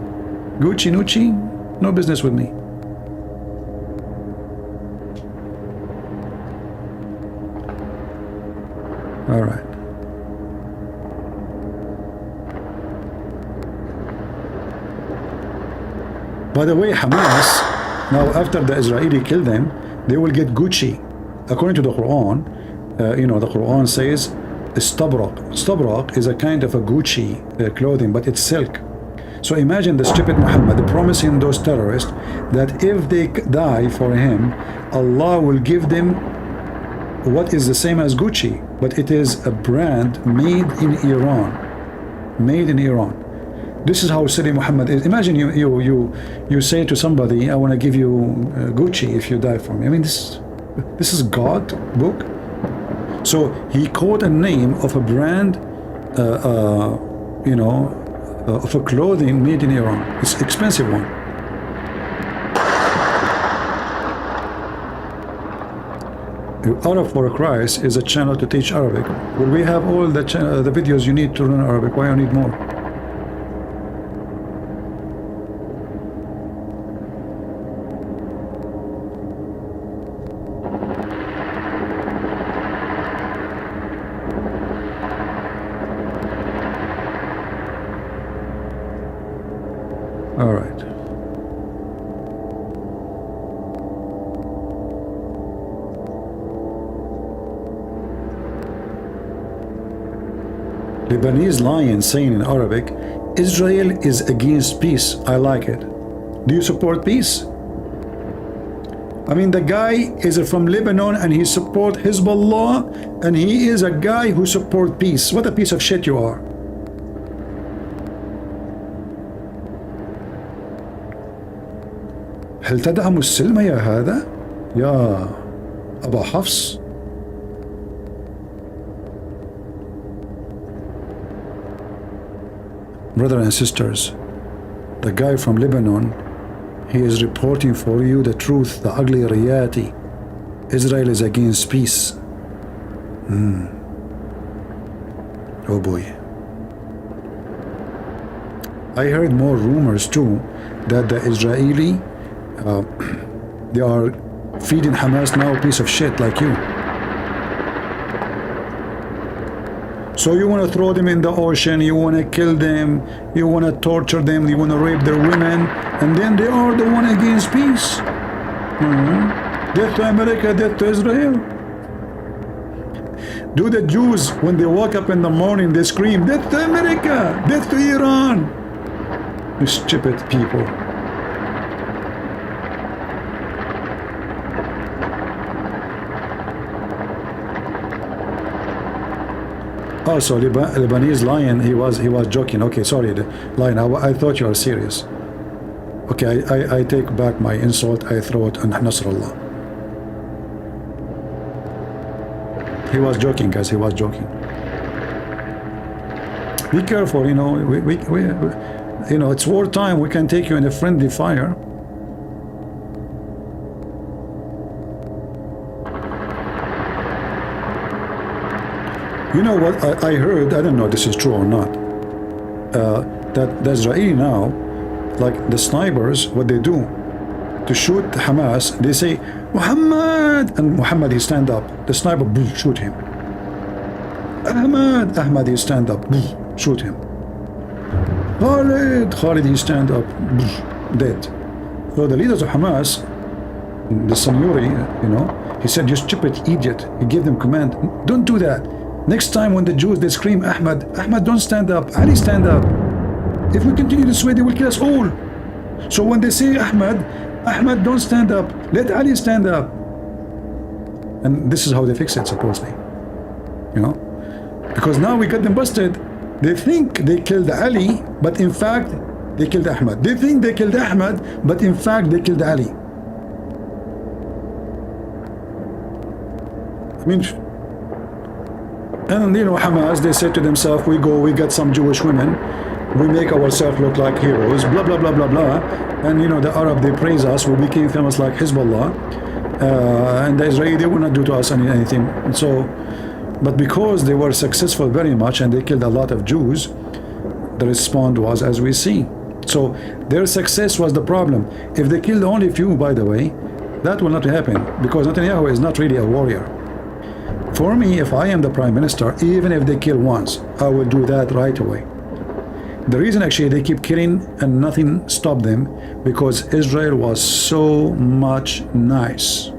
Gucci, Nucci, no business with me. All right. By the way, Hamas, now after the Israeli kill them, they will get Gucci. According to the Quran, you know, the Quran says, Stabrak. Stabrak is a kind of a Gucci clothing, but it's silk. So imagine the stupid Muhammad promising those terrorists that if they die for him, Allah will give them what is the same as Gucci, but it is a brand made in Iran. Made in Iran. This is how silly Muhammad is. Imagine you say to somebody, I want to give you Gucci if you die for me. I mean, this is God book. So he called a name of a brand, you know, of a clothing made in Iran. It's an expensive one. Arab for Christ is a channel to teach Arabic. Well, we have all the videos you need to learn Arabic. Why you need more? All right. Lebanese lion saying in Arabic, Israel is against peace. I like it. Do you support peace? I mean, the guy is from Lebanon and he support Hezbollah, and he is a guy who support peace. What a piece of shit you are. هل تدعم السلم يا هذا؟ يا أبا حفص. Brothers and sisters, the guy from Lebanon, he is reporting for you the truth, the ugly reality. Israel is against peace. Oh boy. I heard more rumors too that the Israeli they are feeding Hamas now a piece of shit like you. So you want to throw them in the ocean, you want to kill them, you want to torture them, you want to rape their women, and then they are the one against peace. Death to America, death to Israel. Do the Jews, when they wake up in the morning, they scream, death to America, death to Iran. You stupid people. Oh, so Lebanese lion, he was joking. Okay, sorry, the lion. I thought you were serious. Okay, I take back my insult. I throw it on Nasrallah. He was joking, guys. He was joking. Be careful, you know. We you know, it's wartime. We can take you in a friendly fire. You know what I heard? I don't know if this is true or not. That the Israeli now, like the snipers, what they do to shoot Hamas, they say Muhammad, and Muhammad he stand up. The sniper shoot him. Ahmad he stand up, shoot him. Khalid he stand up, dead. So the leaders of Hamas, the Sanyuri, you know, he said, you stupid idiot. He gave them command, don't do that. Next time when the Jews, they scream, Ahmad, don't stand up. Ali, stand up. If we continue this way, they will kill us all. So when they say Ahmad, don't stand up. Let Ali stand up. And this is how they fix it, supposedly. You know? Because now we got them busted. They think they killed Ali, but in fact, they killed Ahmad. They think they killed Ahmad, but in fact, they killed Ali. I mean, and you know, Hamas, they said to themselves, we got some Jewish women, we make ourselves look like heroes, blah blah blah blah blah, and you know, the Arab, they praise us, we became famous like Hezbollah, and the Israeli, they will not do to us anything. So, but because they were successful very much and they killed a lot of Jews, the response was as we see. So their success was the problem. If they killed only few, by the way, that will not happen, because Netanyahu is not really a warrior. For me, if I am the prime minister, even if they kill once, I will do that right away. The reason actually they keep killing and nothing stopped them, because Israel was so much nice.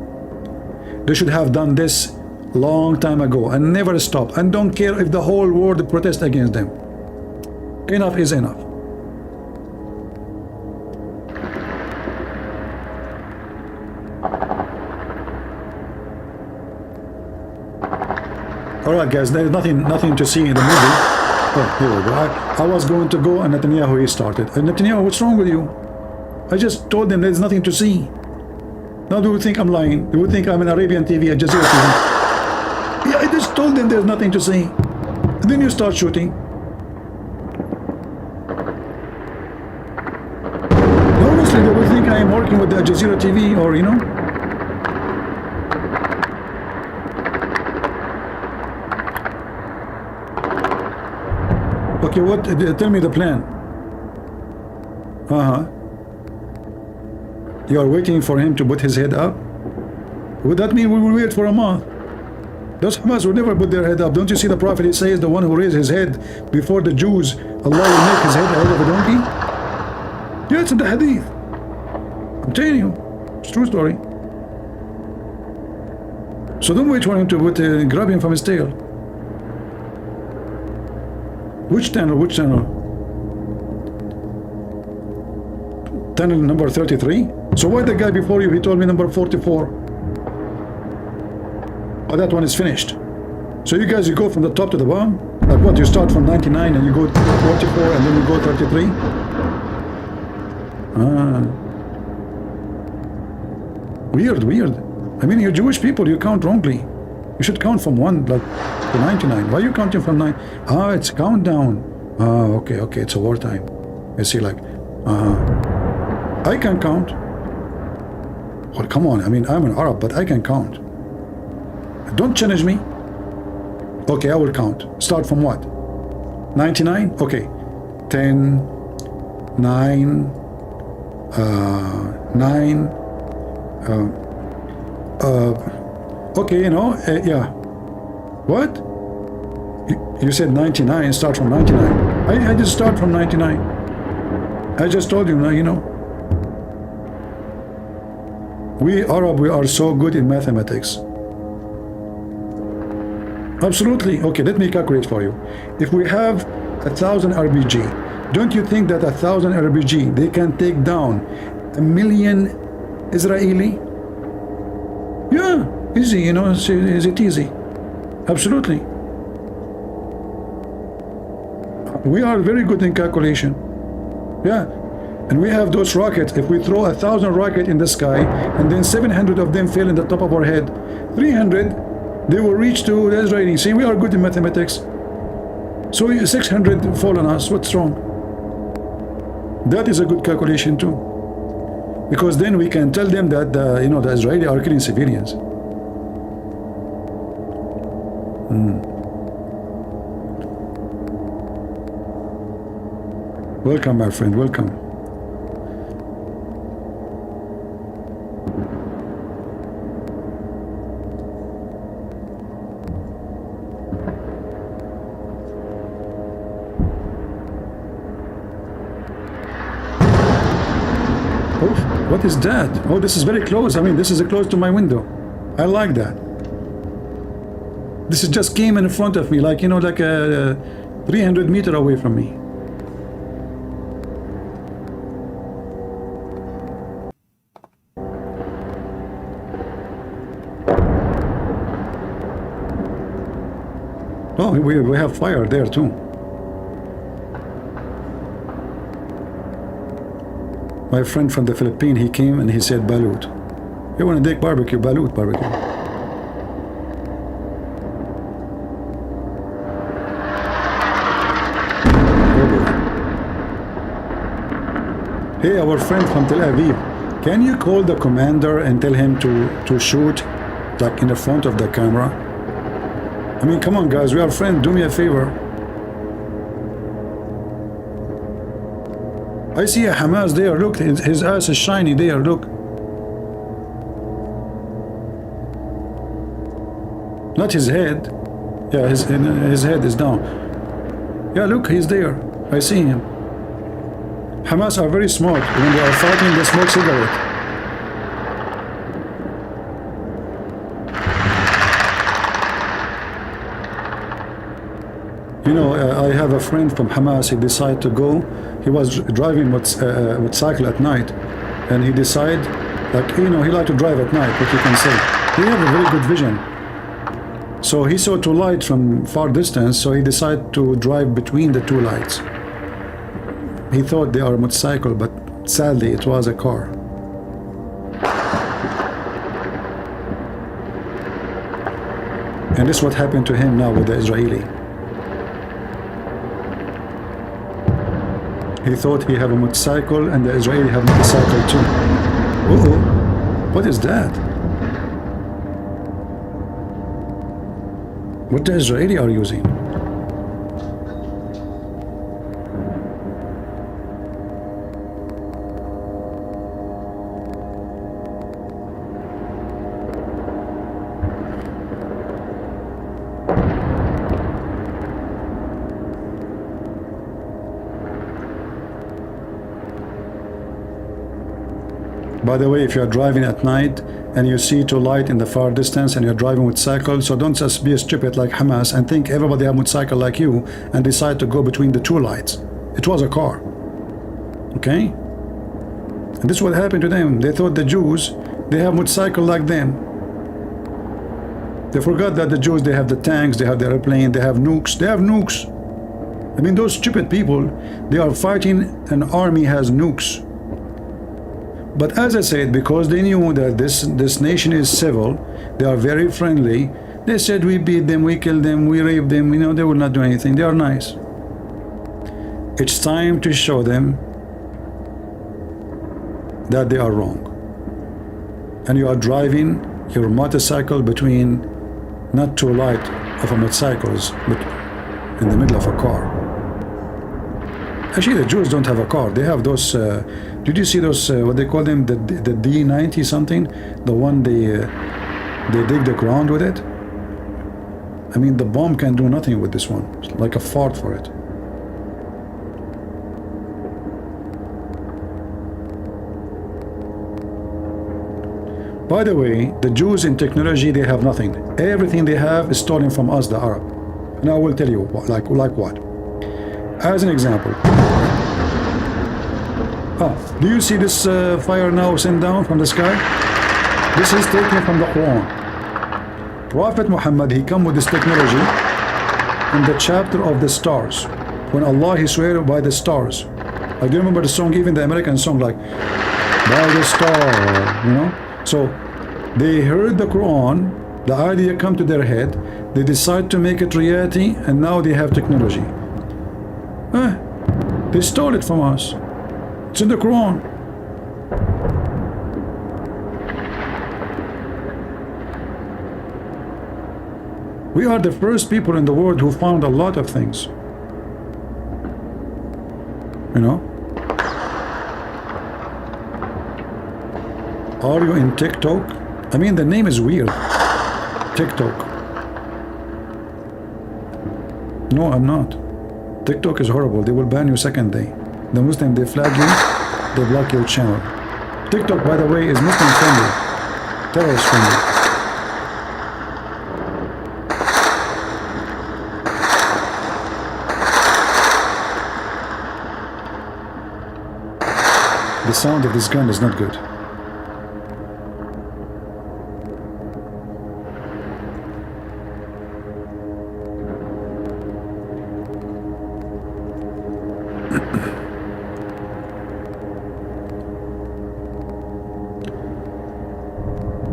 They should have done this long time ago and never stop, and don't care if the whole world protests against them. Enough is enough. Alright guys, there is nothing to see in the movie. Oh, here we go. I was going to go and Netanyahu he started. Netanyahu, what's wrong with you? I just told them there's nothing to see. Now do you think I'm lying? Do you think I'm an Arabian TV, Al Jazeera TV? Yeah, I just told them there's nothing to see. And then you start shooting. Honestly, they will think I am working with the Al Jazeera TV, or you know. Okay, what? Tell me the plan. You are waiting for him to put his head up? Would that mean we will wait for a month? Those Hamas will never put their head up. Don't you see the prophet? He says the one who raised his head before the Jews, Allah will make his head out of a donkey. Yeah, it's in the hadith. I'm telling you, it's a true story. So don't wait for him to grab him from his tail. Which tunnel? Which tunnel? Tunnel number 33? So why the guy before you, he told me number 44? Oh, that one is finished. So you guys, you go from the top to the bottom? Like what, you start from 99 and you go 44 and then you go 33? Weird. I mean, you're Jewish people, you count wrongly. You should count from 1 like to 99. Why are you counting from 9? Ah, it's countdown. Ah, okay, it's a wartime. You see, like, I can count. Well, come on. I mean, I'm an Arab, but I can count. Don't challenge me. Okay, I will count. Start from what? 99? Okay. 10, 9 9 okay, you know, yeah. What? You said 99, start from 99. I just start from 99. I just told you now, you know. We Arab, we are so good in mathematics. Absolutely. Okay, let me calculate for you. If we have 1,000 RPG, don't you think that 1,000 RPG, they can take down 1,000,000 Israeli? Yeah, easy, you know, is it easy? Absolutely. We are very good in calculation. Yeah. And we have those rockets. If we throw 1,000 rockets in the sky and then 700 of them fail in the top of our head, 300 they will reach to the Israeli. See, we are good in mathematics. So 600 fall on us. What's wrong? That is a good calculation too, because then we can tell them that you know, the Israeli are killing civilians. Welcome, my friend. Welcome. What is that? Oh, this is very close. I mean, this is close to my window. I like that. This is just came in front of me, like, you know, like 300 meters away from me. Oh, we have fire there too. My friend from the Philippines, he came and he said balut. You want to take barbecue? Balut barbecue. Hey, our friend from Tel Aviv, can you call the commander and tell him to shoot like in the front of the camera? I mean, come on guys, we are friends, do me a favor. I see a Hamas there, look, his ass is shiny there, look. Not his head. Yeah, his head is down. Yeah, look, he's there. I see him. Hamas are very smart. When they are fighting, they smoke cigarette. You know, I have a friend from Hamas. He decided to go. He was driving motorcycle at night, and he decided, like, you know, he liked to drive at night. What you can say? He had a very good vision. So he saw two lights from far distance. So he decided to drive between the two lights. He thought they are a motorcycle, but sadly, it was a car. And this is what happened to him now with the Israeli. He thought he have a motorcycle and the Israeli have a motorcycle too. Uh-oh, what is that? What the Israeli are using? By the way, if you are driving at night and you see two lights in the far distance and you're driving with cycle, so don't just be stupid like Hamas and think everybody have motorcycle like you and decide to go between the two lights. It was a car. Okay? And this is what happened to them. They thought the Jews, they have motorcycle like them. They forgot that the Jews, they have the tanks, they have the airplane, they have nukes. They have nukes. I mean, those stupid people, they are fighting an army has nukes. But as I said, because they knew that this nation is civil, they are very friendly, they said we beat them, we kill them, we rape them, you know, they will not do anything. They are nice. It's time to show them that they are wrong. And you are driving your motorcycle between not two lights of a motorcycles, but in the middle of a car. Actually, the Jews don't have a car. They have those. Did you see those? What they call them? The D90 something. The one they dig the ground with it. I mean, the bomb can do nothing with this one. It's like a fart for it. By the way, the Jews in technology, they have nothing. Everything they have is stolen from us, the Arab. And I will tell you, like what? As an example. Do you see this fire now sent down from the sky? This is taken from the Quran. Prophet Muhammad, he come with this technology in the chapter of the stars. When Allah, he swear by the stars. I do remember the song, even the American song, like, by the star, you know? So, they heard the Quran, the idea come to their head, they decide to make it reality, and now they have technology. They stole it from us. It's in the Quran. We are the first people in the world who found a lot of things. You know? Are you in TikTok? I mean, the name is weird. TikTok. No, I'm not. TikTok is horrible. They will ban you second day. The Muslim, they flag you, they block your channel. TikTok, by the way, is Muslim friendly, terrorist friendly. The sound of this gun is not good.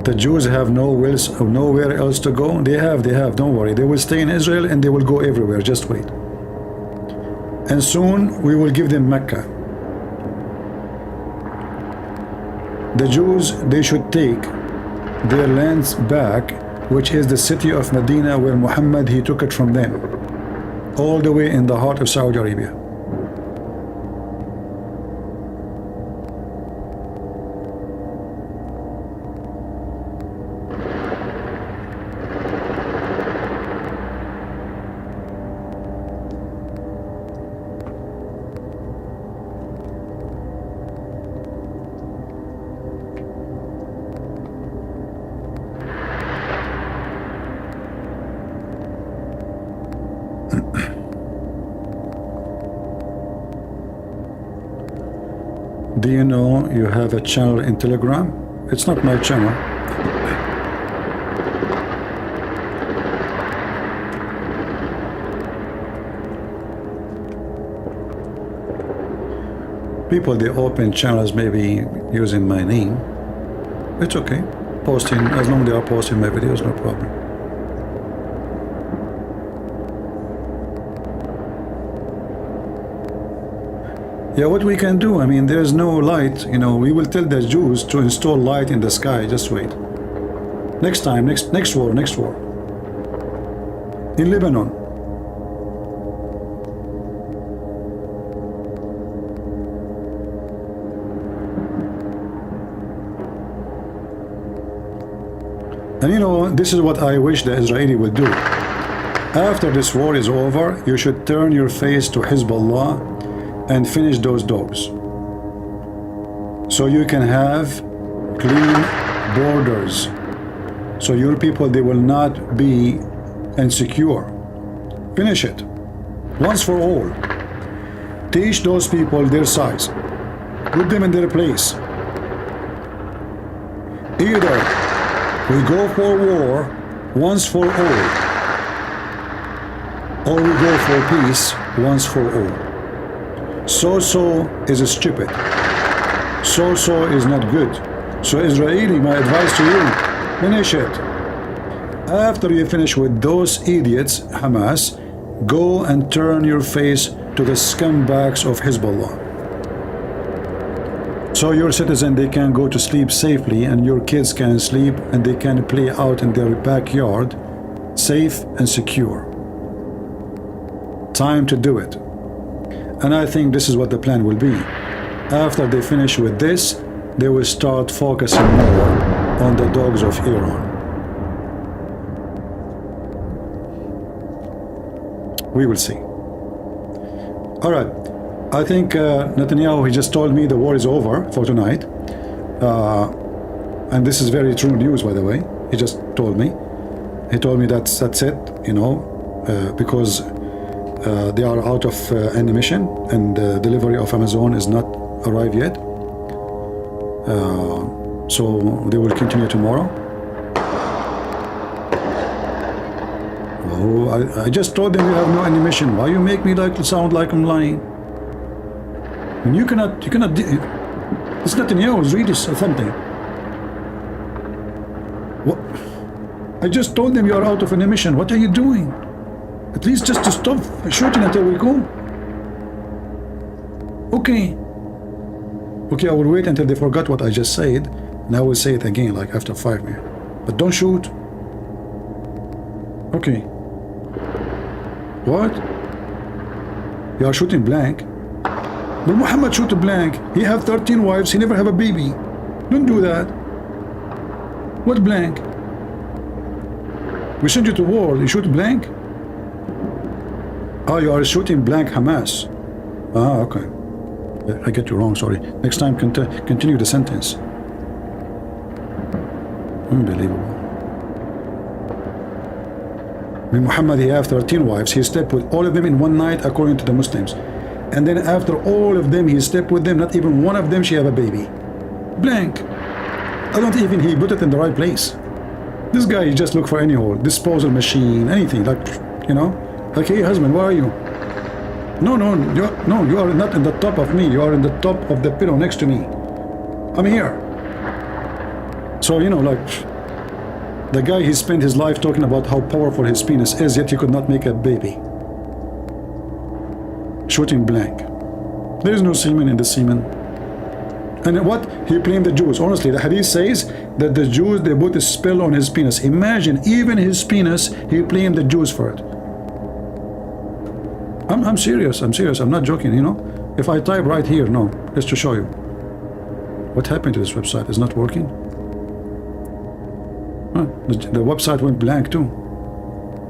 The Jews have nowhere else to go. They have, don't worry. They will stay in Israel and they will go everywhere. Just wait. And soon we will give them Mecca. The Jews, they should take their lands back, which is the city of Medina, where Muhammad, he took it from them, all the way in the heart of Saudi Arabia. Do you know you have a channel in Telegram? It's not my channel. People, they open channels maybe using my name. It's okay. Posting, as long as they are posting my videos, no problem. Yeah, what we can do, I mean, there's no light, you know, we will tell the Jews to install light in the sky. Just wait. Next time, next war. In Lebanon. And you know, this is what I wish the Israeli would do. After this war is over, you should turn your face to Hezbollah and finish those dogs, so you can have clean borders, so your people, they will not be insecure. Finish it once for all. Teach those people their size, put them in their place. Either we go for war once for all, or we go for peace once for all. So is stupid. So is not good. So Israeli, my advice to you, finish it. After you finish with those idiots, Hamas, go and turn your face to the scumbags of Hezbollah. So your citizens, they can go to sleep safely, and your kids can sleep and they can play out in their backyard, safe and secure. Time to do it. And I think this is what the plan will be. After they finish with this, they will start focusing more on the dogs of Iran. We will see. All right. I think Netanyahu, he just told me the war is over for tonight. And this is very true news, by the way. He just told me. He told me that's it, you know, because they are out of ammunition and the delivery of Amazon is not arrived yet. So they will continue tomorrow. Oh, I just told them you have no ammunition. Why you make me sound like I'm lying? And you cannot. It's Netanyahu. Read this or something. What? I just told them you are out of ammunition. What are you doing? At least just to stop shooting until we go. Okay. Okay, I will wait until they forgot what I just said, and I will say it again, like after 5 minutes. But don't shoot. Okay. What? You are shooting blank? But Muhammad shoot blank. He have 13 wives. He never have a baby. Don't do that. What blank? We send you to war. You shoot blank? Oh, you are shooting blank Hamas. Ah, okay. I get you wrong, sorry. Next time, continue the sentence. Unbelievable. When Muhammad, he have 13 wives. He slept with all of them in one night, according to the Muslims. And then after all of them, he slept with them. Not even one of them, she have a baby. Blank. I don't even, he put it in the right place. This guy, he just look for any hole. Disposal machine, anything. Like, you know. Like, hey, husband, where are you? No, you are not in the top of me. You are in the top of the pillow next to me. I'm here. So, you know, like, the guy, he spent his life talking about how powerful his penis is, yet he could not make a baby. Shooting blank. There is no semen in the semen. And what? He blamed the Jews. Honestly, the hadith says that the Jews, they put a spell on his penis. Imagine, even his penis, he blamed the Jews for it. I'm serious, I'm not joking, you know. If I type right here, no, just to show you. What happened to this website? It's not working? Huh, the website went blank too.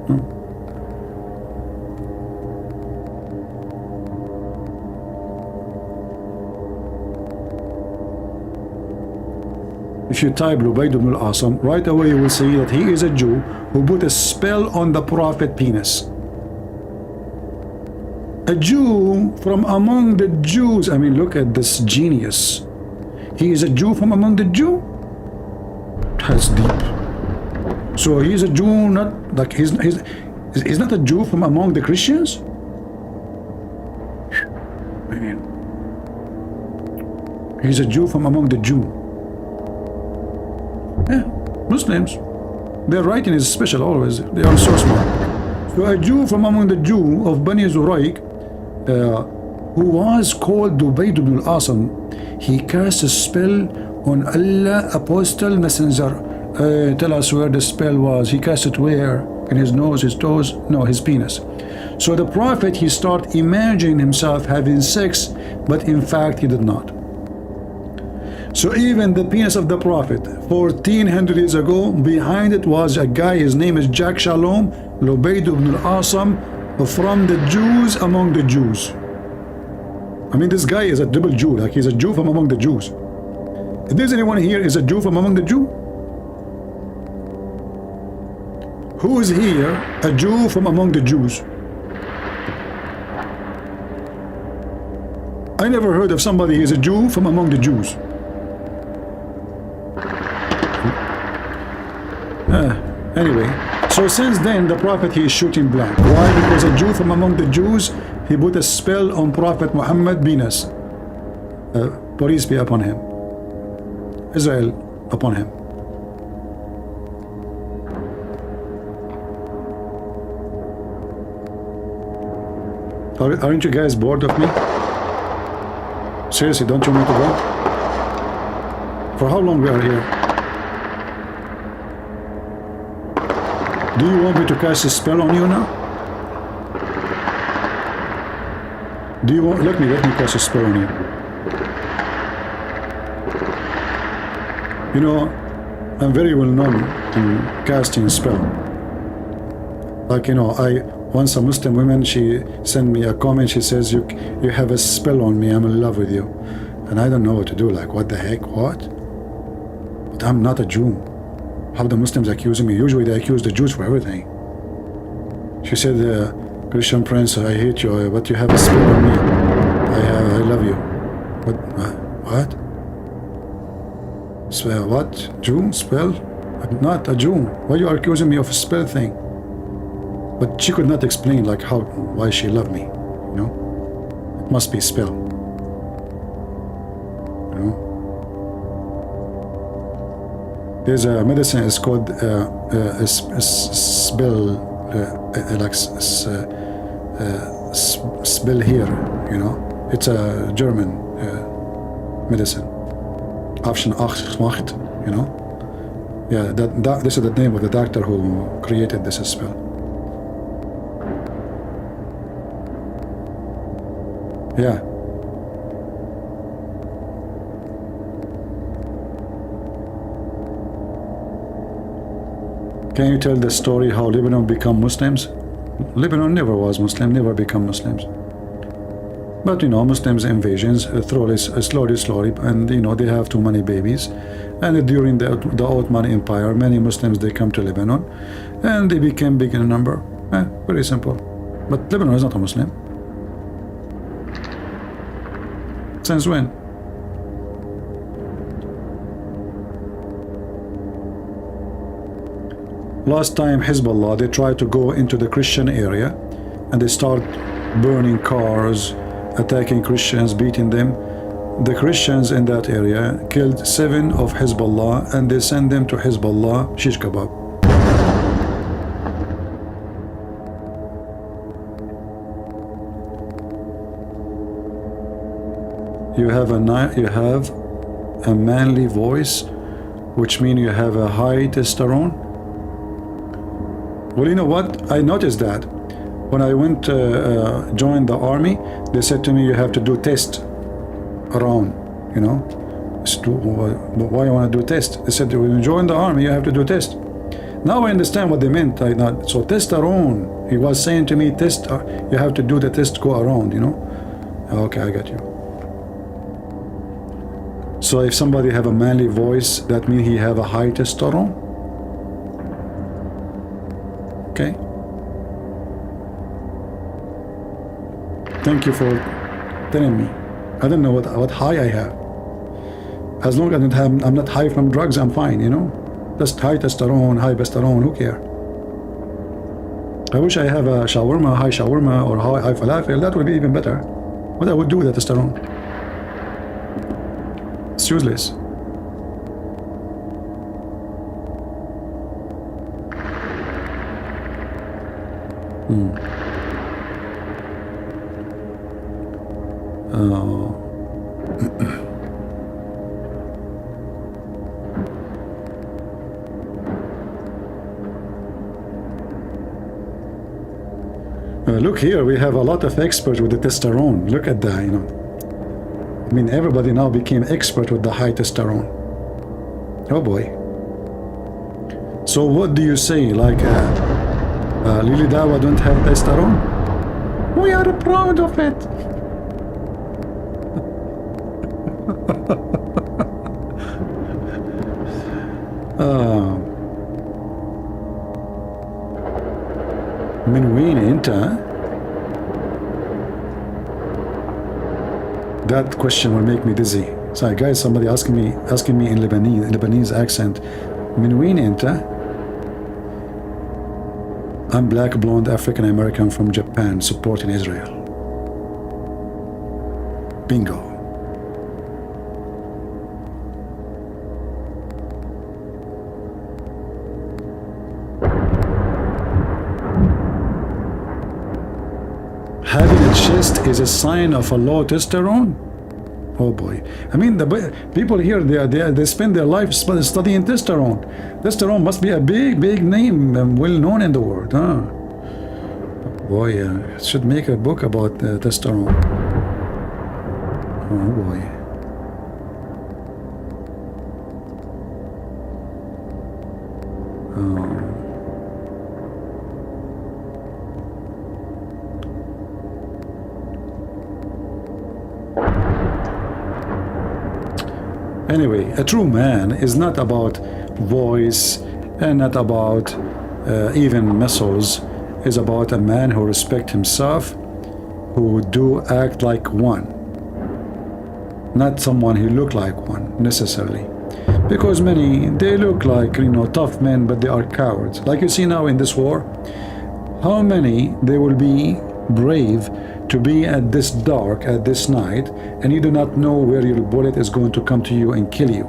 Huh. If you type Lubayd ibn al-Asam, right away you will see that he is a Jew who put a spell on the Prophet penis. A Jew from among the Jews. I mean, look at this genius. He is a Jew from among the Jew? That's deep. So he's a Jew, not like he's not a Jew from among the Christians? Man. He's a Jew from among the Jew. Yeah, Muslims. Their writing is special always. They are so smart. So a Jew from among the Jew of Bani Zurayq, who was called Lubayd ibn al-Asam, he cast a spell on Allah, apostle, messenger. Tell us where the spell was. He cast it where? In his nose, his toes? No, his penis. So the Prophet, he started imagining himself having sex, but in fact he did not. So even the penis of the Prophet, 1400 years ago, behind it was a guy, his name is Jack Shalom, Lubayd ibn al-Asam, from the Jews among the Jews. I mean, this guy is a double Jew, like he's a Jew from among the Jews. If there's anyone here is a Jew from among the Jew? Who is here a Jew from among the Jews? I never heard of somebody who is a Jew from among the Jews. Anyway, so since then the Prophet, he is shooting blank. Why? Because a Jew from among the Jews, he put a spell on Prophet Muhammad penis. Peace be upon him. Israel upon him. Aren't you guys bored of me? Seriously, don't you want to go? For how long we are here? Do you want me to cast a spell on you now? Do you want? Let me cast a spell on you. You know, I'm very well known in casting a spell. Like, you know, once a Muslim woman, she sent me a comment. She says, "You have a spell on me. I'm in love with you," and I don't know what to do. Like, what the heck? What? But I'm not a Jew. How the Muslims accusing me? Usually they accuse the Jews for everything. She said, "Christian Prince, I hate you, but you have a spell on me. I love you." What? What? Spell? What? Jew? Spell? I'm not a Jew. Why are you accusing me of a spell thing? But she could not explain like why she loved me. You know? It must be spell. You know? There's a medicine. It's called spell. Like spell here. You know? It's a German medicine. Option 8, you know? Yeah, this is the name of the doctor who created this spell. Yeah. Can you tell the story how Lebanon become Muslims? Lebanon never was Muslim, never become Muslims. But, you know, Muslims invasions slowly, and, you know, they have too many babies. And during the Ottoman Empire, many Muslims, they come to Lebanon, and they became big in number. Very simple. But Lebanon is not a Muslim. Since when? Last time Hezbollah, they tried to go into the Christian area, and they start burning cars, attacking Christians, beating them. The Christians in that area killed 7 of Hezbollah, and they sent them to Hezbollah shish kebab. You have a manly voice, which means you have a high testosterone. Well, you know what? I noticed that when I went to join the army, they said to me, you have to do test around, you know. Why you want to do test? They said, when you join the army, you have to do test. Now I understand what they meant. So testosterone, he was saying to me, test, you have to do the test, go around, you know. Okay, I got you. So if somebody have a manly voice, that means he have a high testosterone? Okay. Thank you for telling me. I don't know what high I have. As long as I'm not high from drugs, I'm fine, you know. Just high testosterone, high testosterone, who cares? I wish I have a shawarma, high shawarma, or high falafel. That would be even better. What I would do with the testosterone? It's useless. Look here, we have a lot of experts with the testosterone. Look at that, you know. I mean, everybody now became expert with the high testosterone. Oh boy. So what do you say? Like, Lily Dawa don't have testosterone? We are proud of it. من وين انت؟ That question will make me dizzy. Sorry guys, somebody asking me in Lebanese accent. من وين انت? I'm black, blonde, African American from Japan, supporting Israel. Bingo. Having a chest is a sign of a low testosterone? Oh boy. I mean, the people here, they spend their life studying testosterone. Testosterone must be a big name, well known in the world, huh? Boy, should make a book about testosterone. Oh boy. Anyway, a true man is not about voice and not about even muscles. Is about a man who respects himself, who do act like one, not someone who look like one necessarily. Because many, they look like, you know, tough men, but they are cowards. Like you see now in this war, how many they will be brave to be at this dark, at this night, and you do not know where your bullet is going to come to you and kill you.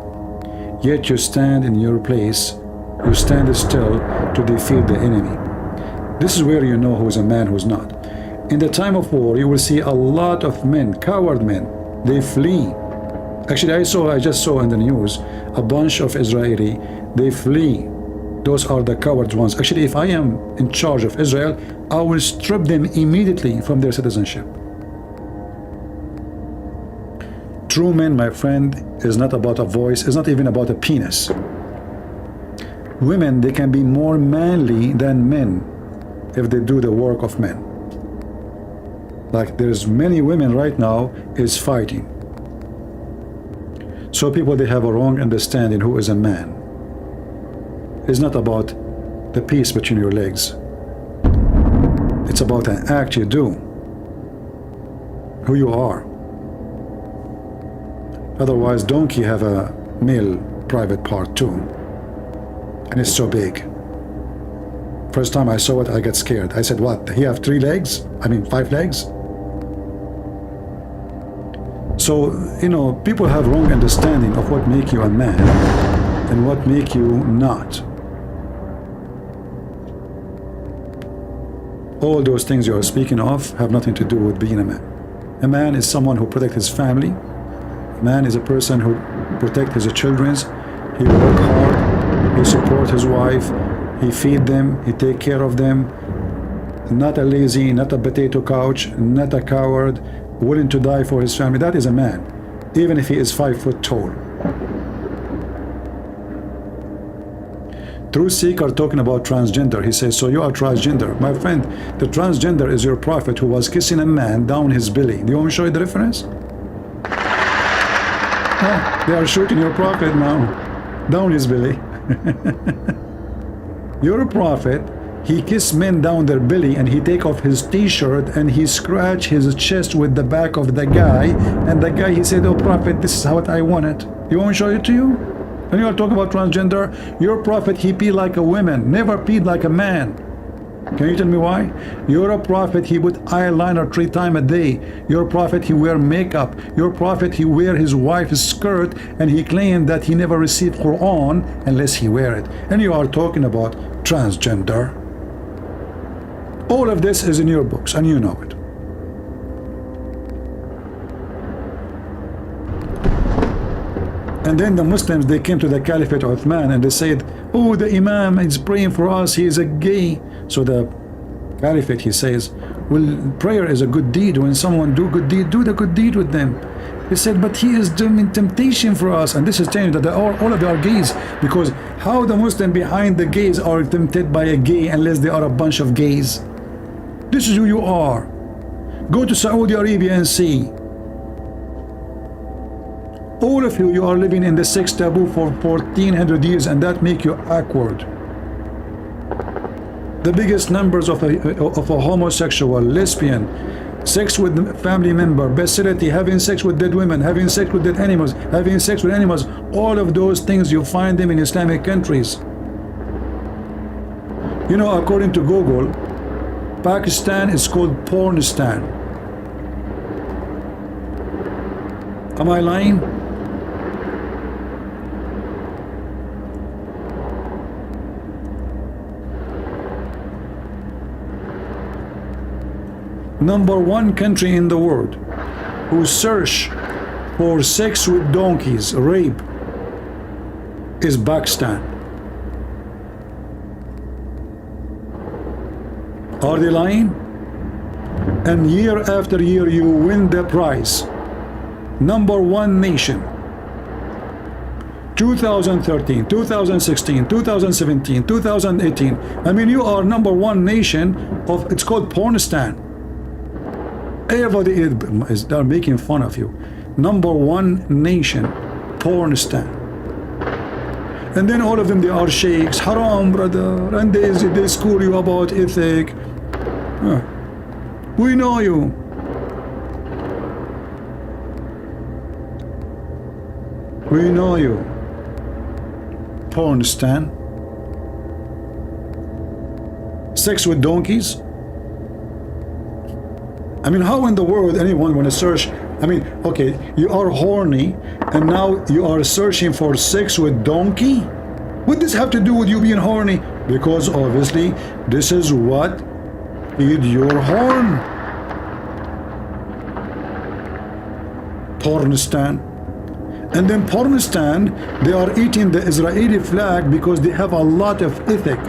Yet you stand in your place, you stand still to defeat the enemy. This is where you know who's a man, who's not. In the time of war, you will see a lot of men, coward men, they flee. Actually, I just saw in the news a bunch of Israeli, they flee. Those are the coward ones. Actually, if I am in charge of Israel, I will strip them immediately from their citizenship. True men, my friend, is not about a voice, it's not even about a penis. Women, they can be more manly than men if they do the work of men. Like there's many women right now is fighting. So people, they have a wrong understanding who is a man. It's not about the piece between your legs. It's about an act you do, who you are. Otherwise, donkey have a male private part too, and it's so big. First time I saw it, I got scared. I said, what, he have 3 legs? I mean 5 legs? So, you know, people have wrong understanding of what make you a man and what make you not. All those things you are speaking of have nothing to do with being a man. A man is someone who protects his family. A man is a person who protects his children. He work hard, he support his wife, he feed them, he take care of them. Not a lazy, not a potato couch, not a coward, willing to die for his family. That is a man, even if he is 5 foot tall. Truth Seeker talking about transgender, he says, so you are transgender. My friend, the transgender is your prophet who was kissing a man down his belly. Do you want me to show you the reference? Oh, they are shooting your prophet now, down his belly. Your prophet, he kissed men down their belly and he take off his t-shirt and he scratch his chest with the back of the guy, and the guy, he said, oh prophet, this is what I want it. You want me to show it to you? And you are talking about transgender. Your prophet, he peed like a woman, never peed like a man. Can you tell me why? Your prophet, he put eyeliner 3 times a day. Your prophet, he wear makeup. Your prophet, he wear his wife's skirt, and he claimed that he never received Quran unless he wear it. And you are talking about transgender. All of this is in your books, and you know it. And then the Muslims, they came to the Caliphate of Uthman and they said, oh, the Imam is praying for us, he is a gay. So the Caliphate, he says, well, prayer is a good deed. When someone do good deed, do the good deed with them. He said, but he is doing temptation for us. And this is telling you that all of them are gays. Because how the Muslim behind the gays are tempted by a gay unless they are a bunch of gays? This is who you are. Go to Saudi Arabia and see. All of you are living in the sex taboo for 1400 years, and that make you awkward. The biggest numbers of a homosexual, lesbian, sex with family member, bestiality, having sex with dead women, having sex with dead animals, having sex with animals, all of those things you find them in Islamic countries. You know, according to Google, Pakistan is called Pornistan. Am I lying? #1 country in the world who search for sex with donkeys, rape, is Pakistan. Are they lying? And year after year you win the prize. #1 nation. 2013, 2016, 2017, 2018. I mean, you are #1 nation of, it's called Pornistan. Everybody is they're making fun of you. #1 nation, Pornistan. And then all of them, they are sheikhs, haram, brother, and they school you about ethic. We know you. We know you. Pornistan. Sex with donkeys. I mean, how in the world anyone want to search? I mean, okay, you are horny and now you are searching for sex with donkey? What does this have to do with you being horny? Because obviously this is what feed your horn. Pornistan. And then Pornistan, they are eating the Israeli flag because they have a lot of ethic.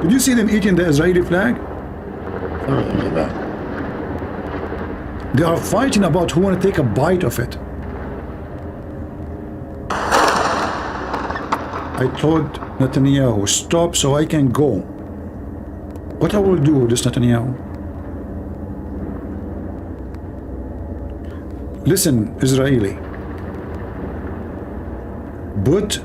Did you see them eating the Israeli flag? They are fighting about who want to take a bite of it. I told Netanyahu, stop so I can go. What I will do with this Netanyahu? Listen, Israeli. Put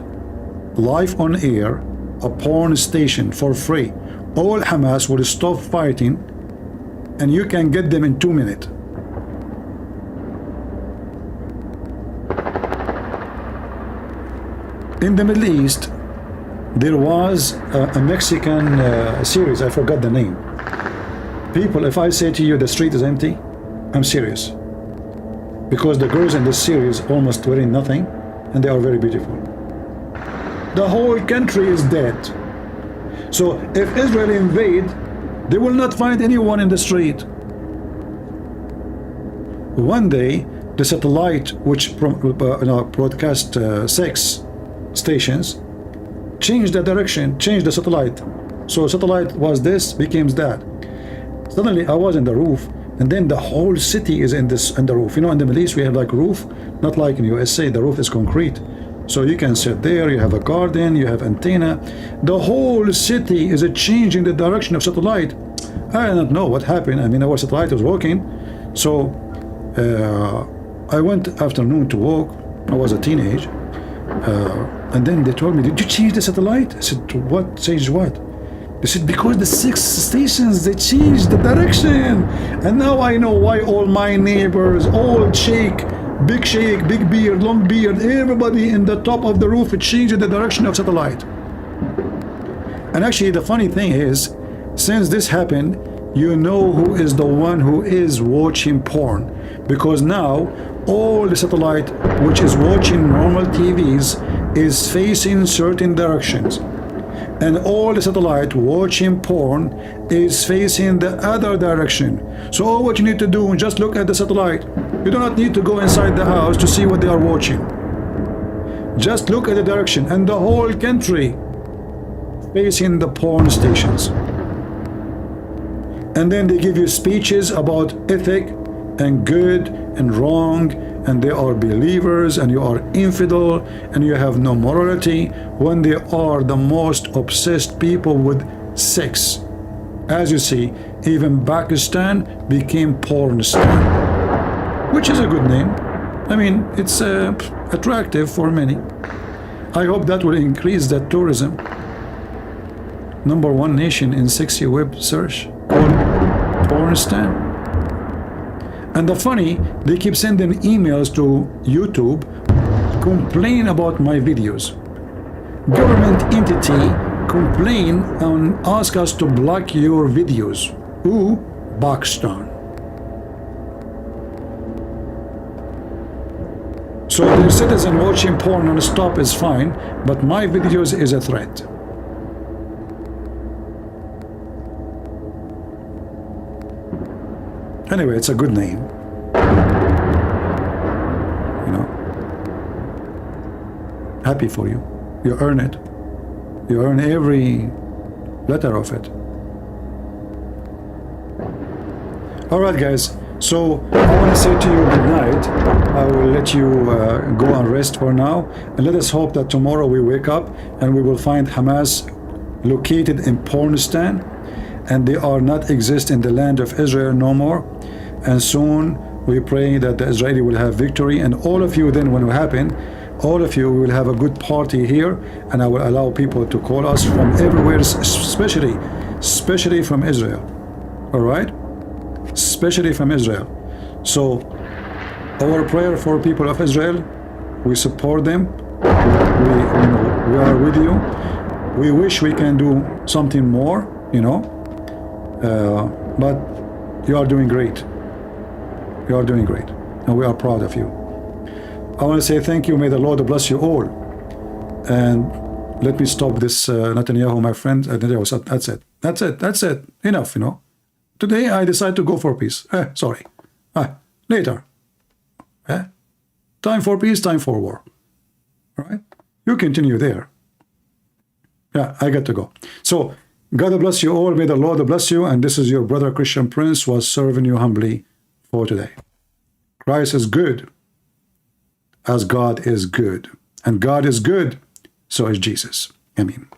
live on air a porn station for free. All Hamas will stop fighting and you can get them in 2 minutes. In the Middle East, there was a Mexican series, I forgot the name. People, if I say to you the street is empty, I'm serious. Because the girls in this series almost wearing nothing and they are very beautiful. The whole country is dead. So if Israel invade, they will not find anyone in the street. One day, the satellite which broadcast sex stations changed the direction, changed the satellite. So satellite was this, became that. Suddenly I was in the roof, and then the whole city is in the roof. You know, in the Middle East we have like roof, not like in USA, the roof is concrete. So you can sit there, you have a garden, you have antenna. The whole city is changing the direction of satellite. I don't know what happened. I mean, our satellite was working. So I went afternoon to walk. I was a teenage. And then they told me, did you change the satellite? I said, what? Change what? They said, because the 6 stations, they changed the direction. And now I know why all my neighbors, old sheikh, big beard, long beard, everybody in the top of the roof changed the direction of satellite. And actually the funny thing is, since this happened, you know who is the one who is watching porn. Because now all the satellite which is watching normal TVs is facing certain directions, and all the satellite watching porn is facing the other direction. So all what you need to do is just look at the satellite. You do not need to go inside the house to see what they are watching. Just look at the direction, and the whole country facing the porn stations. And then they give you speeches about ethic and good and wrong, and they are believers and you are infidel and you have no morality, when they are the most obsessed people with sex. As you see, even Pakistan became Pornistan, which is a good name. I mean, it's attractive for many. I hope that will increase that tourism. #1 nation in sexy web search called Pornistan. And the funny, they keep sending emails to YouTube, complain about my videos. Government entity complain and ask us to block your videos. Who? Pakistan. So the citizen watching porn non-stop is fine, but my videos is a threat. Anyway, it's a good name. You know. Happy for you. You earn it. You earn every letter of it. Alright guys, so I want to say to you good night. I will let you go and rest for now, and let us hope that tomorrow we wake up and we will find Hamas located in Pornistan, and they are not exist in the land of Israel no more. And soon we pray that the Israeli will have victory, and all of you then, when it happen, all of you will have a good party here, and I will allow people to call us from everywhere, especially from Israel. All right, especially from Israel. So our prayer for people of Israel, we support them. We are with you. We wish we can do something more, but you are doing great. You are doing great, and we are proud of you. I want to say thank you. May the Lord bless you all. And let me stop this, Netanyahu, my friend. Netanyahu said, that's it. Enough, Today I decide to go for peace. Sorry. Later. Time for peace, time for war. All right? You continue there. Yeah, I got to go. So, God bless you all. May the Lord bless you. And this is your brother Christian Prince was serving you humbly for today. Christ is good as God is good. And God is good, so is Jesus. Amen.